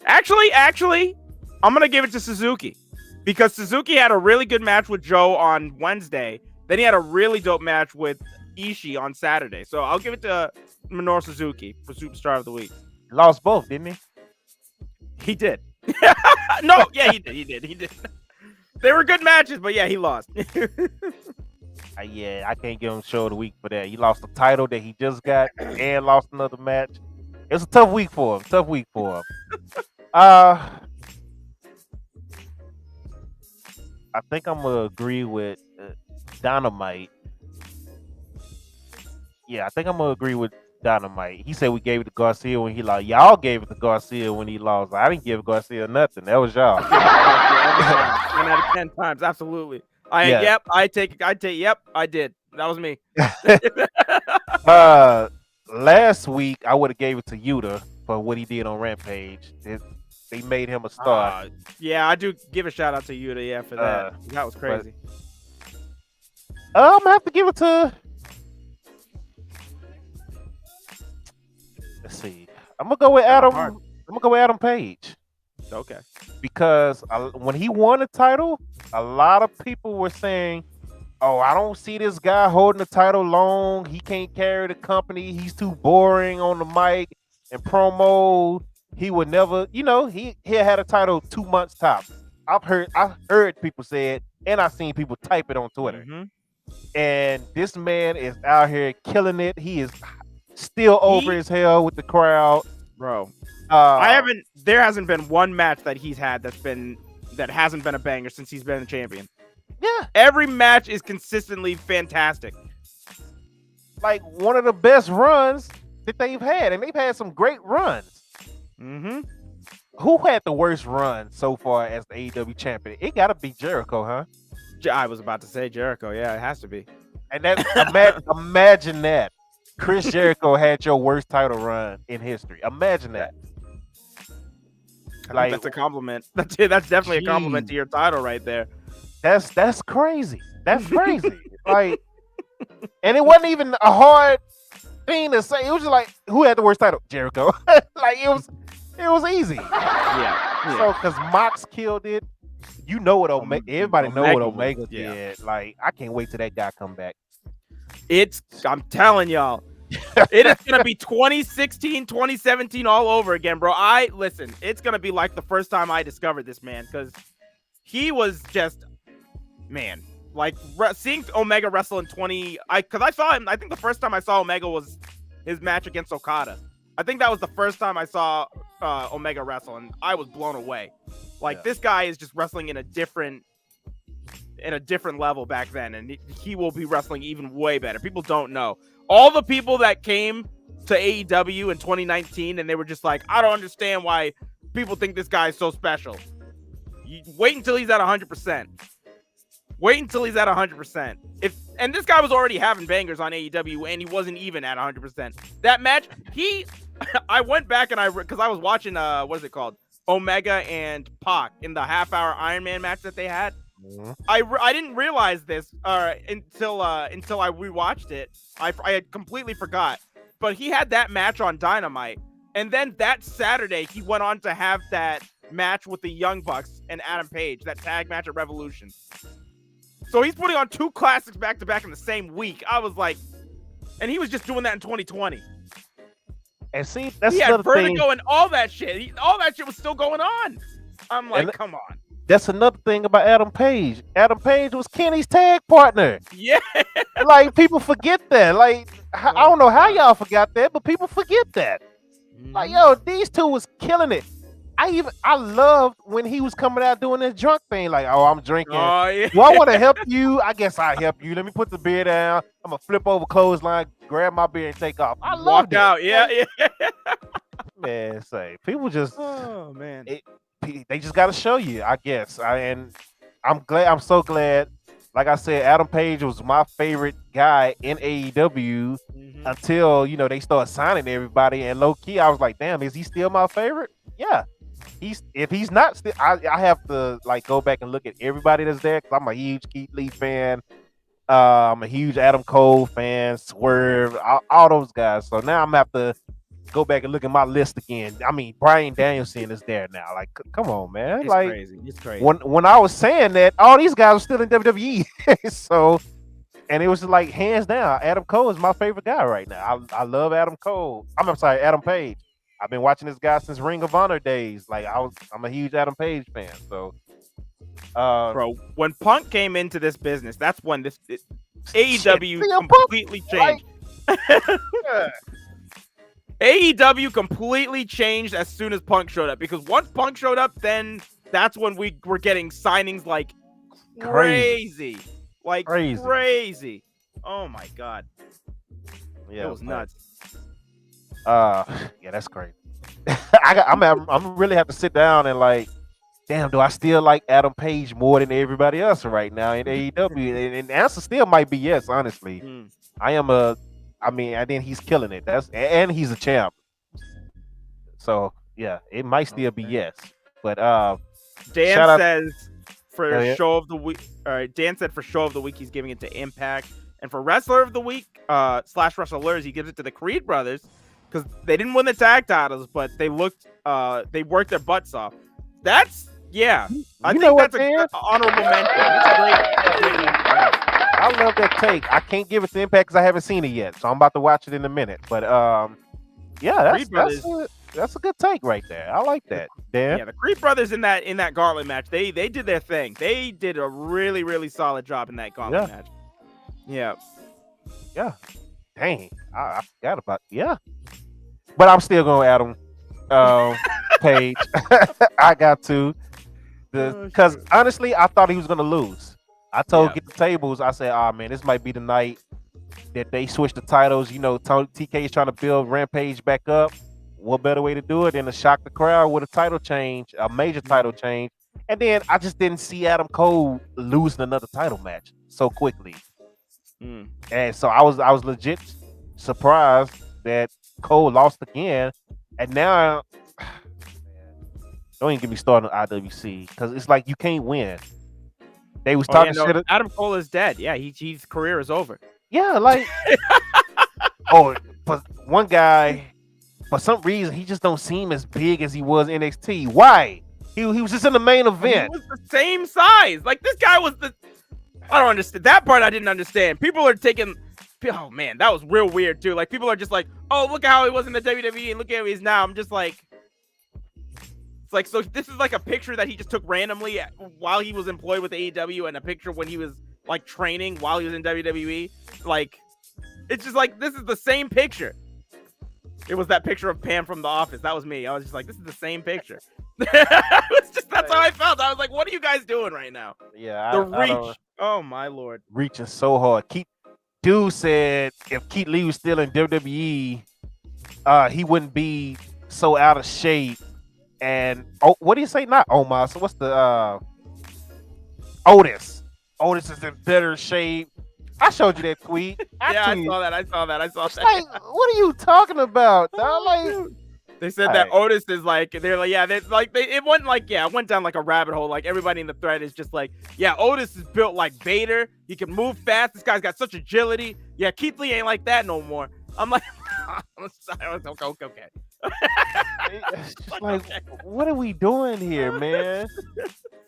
Speaker 4: Actually, I'm gonna give it to Suzuki because Suzuki had a really good match with Joe on Wednesday. Then he had a really dope match with Ishii on Saturday. So I'll give it to Minoru Suzuki for Superstar of the Week.
Speaker 3: Lost both, didn't he?
Speaker 4: He did. No, yeah, he did. They were good matches, but yeah, he lost.
Speaker 3: Yeah, I can't give him show of the week for that. He lost the title that he just got and lost another match. It's a tough week for him. I think I'm gonna agree with Dynamite. Yeah, I think I'm gonna agree with Dynamite. He said we gave it to Garcia when he lost. Y'all gave it to Garcia when he lost. I didn't give Garcia nothing. That was y'all.
Speaker 4: 10 out of 10 times, absolutely. Yep, I did. That was me.
Speaker 3: Last week I would have gave it to Yuta for what he did on Rampage. They made him a star.
Speaker 4: Yeah, I do give a shout out to Yuta, yeah, for that. That was crazy.
Speaker 3: I'm gonna have to give it to. Let's see. I'm gonna go with Adam. I'm gonna go with Adam Page.
Speaker 4: Okay.
Speaker 3: Because when he won the title, a lot of people were saying, "Oh, I don't see this guy holding the title long. He can't carry the company. He's too boring on the mic and promo. He would never, he had a title 2 months top." I've heard people say it, and I've seen people type it on Twitter.
Speaker 4: Mm-hmm.
Speaker 3: And this man is out here killing it. He is Still over as hell with the crowd,
Speaker 4: bro. There hasn't been one match that he's had that hasn't been a banger since he's been a champion.
Speaker 3: Yeah,
Speaker 4: every match is consistently fantastic.
Speaker 3: Like one of the best runs that they've had, and they've had some great runs.
Speaker 4: Mm-hmm.
Speaker 3: Who had the worst run so far as the AEW champion? It gotta be Jericho, huh?
Speaker 4: I was about to say Jericho. Yeah, it has to be.
Speaker 3: And that imagine that Chris Jericho had your worst title run in history. Imagine that.
Speaker 4: Like that's a compliment. That's definitely a compliment to your title right there.
Speaker 3: That's crazy. That's crazy. Like, and it wasn't even a hard thing to say. It was just like, who had the worst title? Jericho. Like it was easy.
Speaker 4: Yeah.
Speaker 3: So because Mox killed it, you know what Omega. Everybody know what Omega did. Like I can't wait till that guy come back.
Speaker 4: I'm telling y'all. It is gonna be 2016, 2017 all over again, bro. Listen, it's gonna be like the first time I discovered this man, because he was just, man, like seeing Omega wrestle in because I saw him. I think the first time I saw Omega was his match against Okada. I think that was the first time I saw Omega wrestle, and I was blown away. Like this guy is just wrestling in a different level back then, and he will be wrestling even way better. People don't know. All the people that came to AEW in 2019 and they were just like, I don't understand why people think this guy is so special. Wait until he's at 100%. Wait until he's at 100%. And this guy was already having bangers on AEW and he wasn't even at 100%. That match, I went back and because I was watching, what is it called? Omega and Pac in the half-hour Iron Man match that they had. Mm-hmm. I didn't realize this until I rewatched it. I had completely forgot. But he had that match on Dynamite, and then that Saturday he went on to have that match with the Young Bucks and Adam Page, that tag match at Revolution. So he's putting on two classics back to back in the same week. I was like, and he was just doing that in 2020.
Speaker 3: And see, that's
Speaker 4: he had Vertigo and all that shit. All that shit was still going on. I'm like, come on.
Speaker 3: That's another thing about Adam Page. Adam Page was Kenny's tag partner.
Speaker 4: Yeah.
Speaker 3: Like, people forget that. Like, I don't know how y'all forgot that, but people forget that. Like, yo, these two was killing it. I loved when he was coming out doing this drunk thing. Like, oh, I'm drinking.
Speaker 4: Oh, yeah.
Speaker 3: Do I want to help you? I guess I'll help you. Let me put the beer down. I'm going to flip over clothesline, grab my beer, and take off. I loved it.
Speaker 4: Walk out. Yeah.
Speaker 3: Man, say, people just...
Speaker 4: Oh, man.
Speaker 3: They just got to show you, I guess. And I'm so glad. Like I said, Adam Page was my favorite guy in AEW until, they start signing everybody. And low key, I was like, damn, is he still my favorite? Yeah. If he's not still, I have to go back and look at everybody that's there, because I'm a huge Keith Lee fan. I'm a huge Adam Cole fan, Swerve, all those guys. So now I'm gonna have to go back and look at my list again. I mean, Bryan Danielson is there now. Like, come on, man.
Speaker 4: It's crazy. It's crazy.
Speaker 3: When I was saying that, all these guys are still in WWE. So, and it was just like, hands down, Adam Cole is my favorite guy right now. I love Adam Cole. I'm sorry, Adam Page. I've been watching this guy since Ring of Honor days. Like, I'm a huge Adam Page fan. So,
Speaker 4: bro, when Punk came into this business, that's when AEW completely changed. AEW completely changed as soon as Punk showed up, because once Punk showed up, then that's when we were getting signings like crazy. Like crazy. Oh my god. Yeah, it was nuts.
Speaker 3: Yeah, that's crazy. I'm really have to sit down and damn, do I still like Adam Page more than everybody else right now in AEW? And the answer still might be yes, honestly. And then he's killing it. And he's a champ. So yeah, it might still be yes. But
Speaker 4: Dan says for show of the week. All right, Dan said for show of the week he's giving it to Impact, and for wrestler of the week / wrestlers he gives it to the Creed brothers, because they didn't win the tag titles, but they worked their butts off. That's I think that's an honorable mention. That's a great
Speaker 3: I love that take. I can't give it to Impact because I haven't seen it yet, so I'm about to watch it in a minute. But that's a good take right there. I like that. Dan?
Speaker 4: Yeah, the Creed brothers in that gauntlet match, they did their thing. They did a really, really solid job in that gauntlet match. Yeah.
Speaker 3: Yeah. Dang, I forgot about but I'm still gonna add him. Page. I got to because honestly, I thought he was gonna lose. I told Get the Tables, I said, "Ah, man, this might be the night that they switch the titles." You know, TK is trying to build Rampage back up. What better way to do it than to shock the crowd with a title change, a major title change? And then I just didn't see Adam Cole losing another title match so quickly. And so I was legit surprised that Cole lost again. And now, don't even get me started on IWC because it's like you can't win. They was talking shit.
Speaker 4: Adam Cole is dead. Yeah, his career is over.
Speaker 3: Yeah, like but one guy, for some reason, he just don't seem as big as he was in NXT. Why? He was just in the main event.
Speaker 4: He was the same size. Like this guy was I don't understand that part. I didn't understand. People are taking. Oh man, that was real weird too. Like people are just like, oh look at how he was in the WWE and look at how he is now. I'm just like, it's like, so this is like a picture that he just took randomly while he was employed with AEW and a picture when he was like training while he was in WWE. Like, it's just like this is the same picture. It was that picture of Pam from The Office. That was me. I was just like, this is the same picture. That's how I felt. I was like, what are you guys doing right now?
Speaker 3: Yeah,
Speaker 4: the reach. Oh my lord,
Speaker 3: reaching so hard. Dude said if Keith Lee was still in WWE, he wouldn't be so out of shape. And what do you say? Not Omar. So what's the Otis? Otis is in better shape. I showed you that tweet.
Speaker 4: I saw that.
Speaker 3: Like, what are you talking about? Like,
Speaker 4: they said that Otis is like, they're like, yeah, it went down like a rabbit hole. Like everybody in the thread is just like, yeah, Otis is built like Vader. He can move fast. This guy's got such agility. Yeah, Keith Lee ain't like that no more. I'm like, okay.
Speaker 3: Like, what are we doing here, man?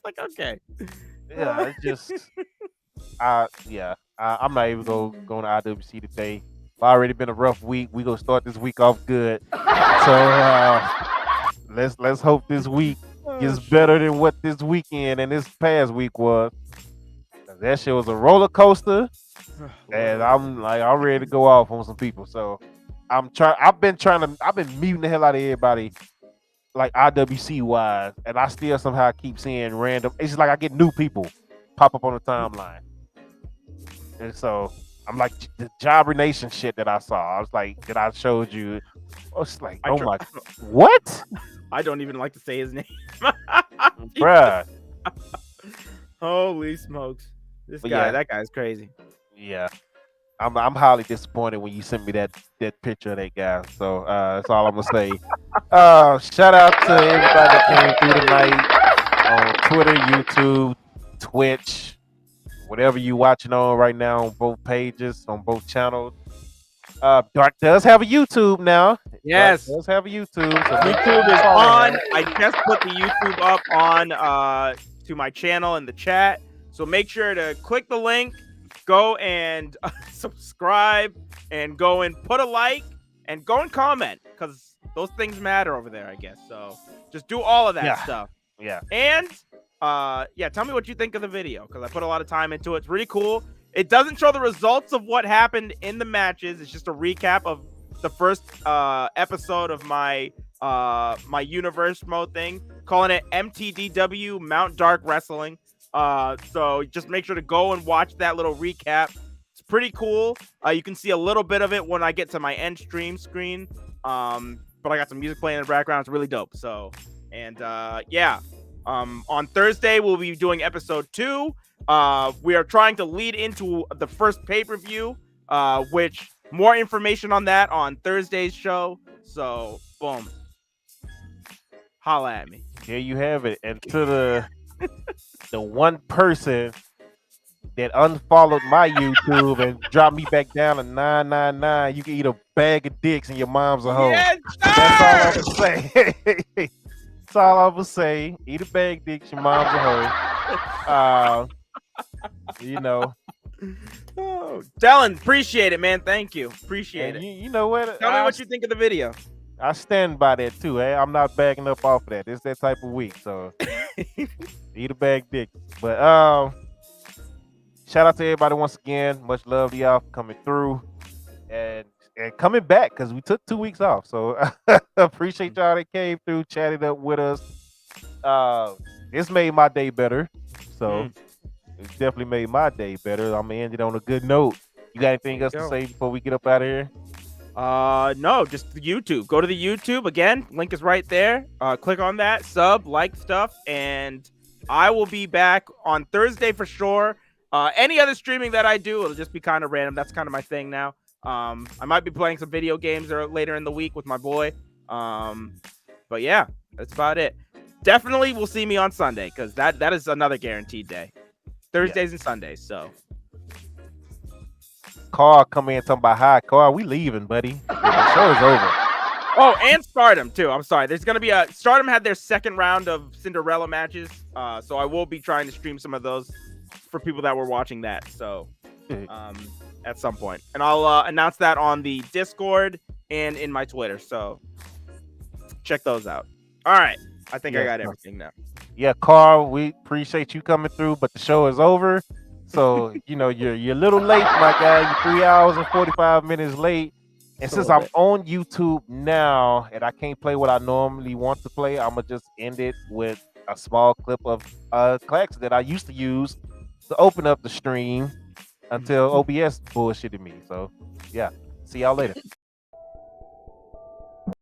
Speaker 4: Like, okay.
Speaker 3: Yeah, it's just, I'm not even going to IWC today. It's already been a rough week. We gonna start this week off good. So let's hope this week gets better than what this weekend and this past week was. That shit was a roller coaster, and I'm ready to go off on some people. So I've been muting the hell out of everybody, like IWC wise, and I still somehow keep seeing random. It's just like I get new people pop up on the timeline, and so I'm like the Jobber Nation shit that I saw. I was like, that I showed you. I was like, oh my, what?
Speaker 4: I don't even like to say his name,
Speaker 3: bruh.
Speaker 4: Holy smokes! That guy's crazy.
Speaker 3: Yeah. I'm highly disappointed when you sent me that picture of that guy. So that's all I'm gonna say. Shout out to everybody that came through tonight on Twitter, YouTube, Twitch, whatever you watching on right now on both pages, on both channels. Dark does have a YouTube now.
Speaker 4: Yes,
Speaker 3: Dark does have a YouTube. So
Speaker 4: YouTube is on. I just put the YouTube up on to my channel in the chat. So make sure to click the link. Go and subscribe and go and put a like and go and comment because those things matter over there, I guess. So just do all of that stuff.
Speaker 3: Yeah.
Speaker 4: And tell me what you think of the video because I put a lot of time into it. It's really cool. It doesn't show the results of what happened in the matches. It's just a recap of the first episode of my my universe mode thing, calling it MTDW Mount Dark Wrestling. So just make sure to go and watch that little recap. It's pretty cool. You can see a little bit of it when I get to my end stream screen. But I got some music playing in the background. It's really dope. So, and on Thursday, we'll be doing episode 2. We are trying to lead into the first pay-per-view, which more information on that on Thursday's show. So, boom. Holla at me.
Speaker 3: There you have it. And to the one person that unfollowed my YouTube and dropped me back down to 999, you can eat a bag of dicks and your mom's a hoe.
Speaker 4: Yes,
Speaker 3: that's all I'm gonna say. That's all I'm gonna say. Eat a bag of dicks, your mom's a hoe. You know.
Speaker 4: Oh, Dylan, appreciate it, man. Thank you. Appreciate it.
Speaker 3: You know what?
Speaker 4: Tell me what you think of the video.
Speaker 3: I stand by that too. I'm not backing up off of that. It's that type of week. So eat a bag dick. But shout out to everybody once again. Much love to y'all for coming through. and coming back because we took 2 weeks off. So appreciate y'all that came through, chatted up with us. This made my day better. So it definitely made my day better. I'm gonna end it on a good note. You got anything else to say before we get up out of here?
Speaker 4: No, just the YouTube. Go to the YouTube again. Link is right there. Click on that, sub, like stuff, and I will be back on Thursday for sure. Any other streaming that I do, it'll just be kind of random. That's kind of my thing now. I might be playing some video games later in the week with my boy. But yeah, that's about it. Definitely will see me on Sunday because that is another guaranteed day. Thursdays and Sundays. So
Speaker 3: Carl come in talking about hi, Carl. We leaving, buddy. The show is over.
Speaker 4: Oh, and Stardom too. I'm sorry. There's gonna be Stardom had their second round of Cinderella matches. So I will be trying to stream some of those for people that were watching that. So at some point. And I'll announce that on the Discord and in my Twitter. So check those out. All right. I think I got everything now.
Speaker 3: Yeah, Carl, we appreciate you coming through, but the show is over. So, you're a little late, my guy. You're 3 hours and 45 minutes late. And since I'm on YouTube now and I can't play what I normally want to play, I'm going to just end it with a small clip of clacks that I used to use to open up the stream until OBS bullshitted me. So, yeah. See y'all later.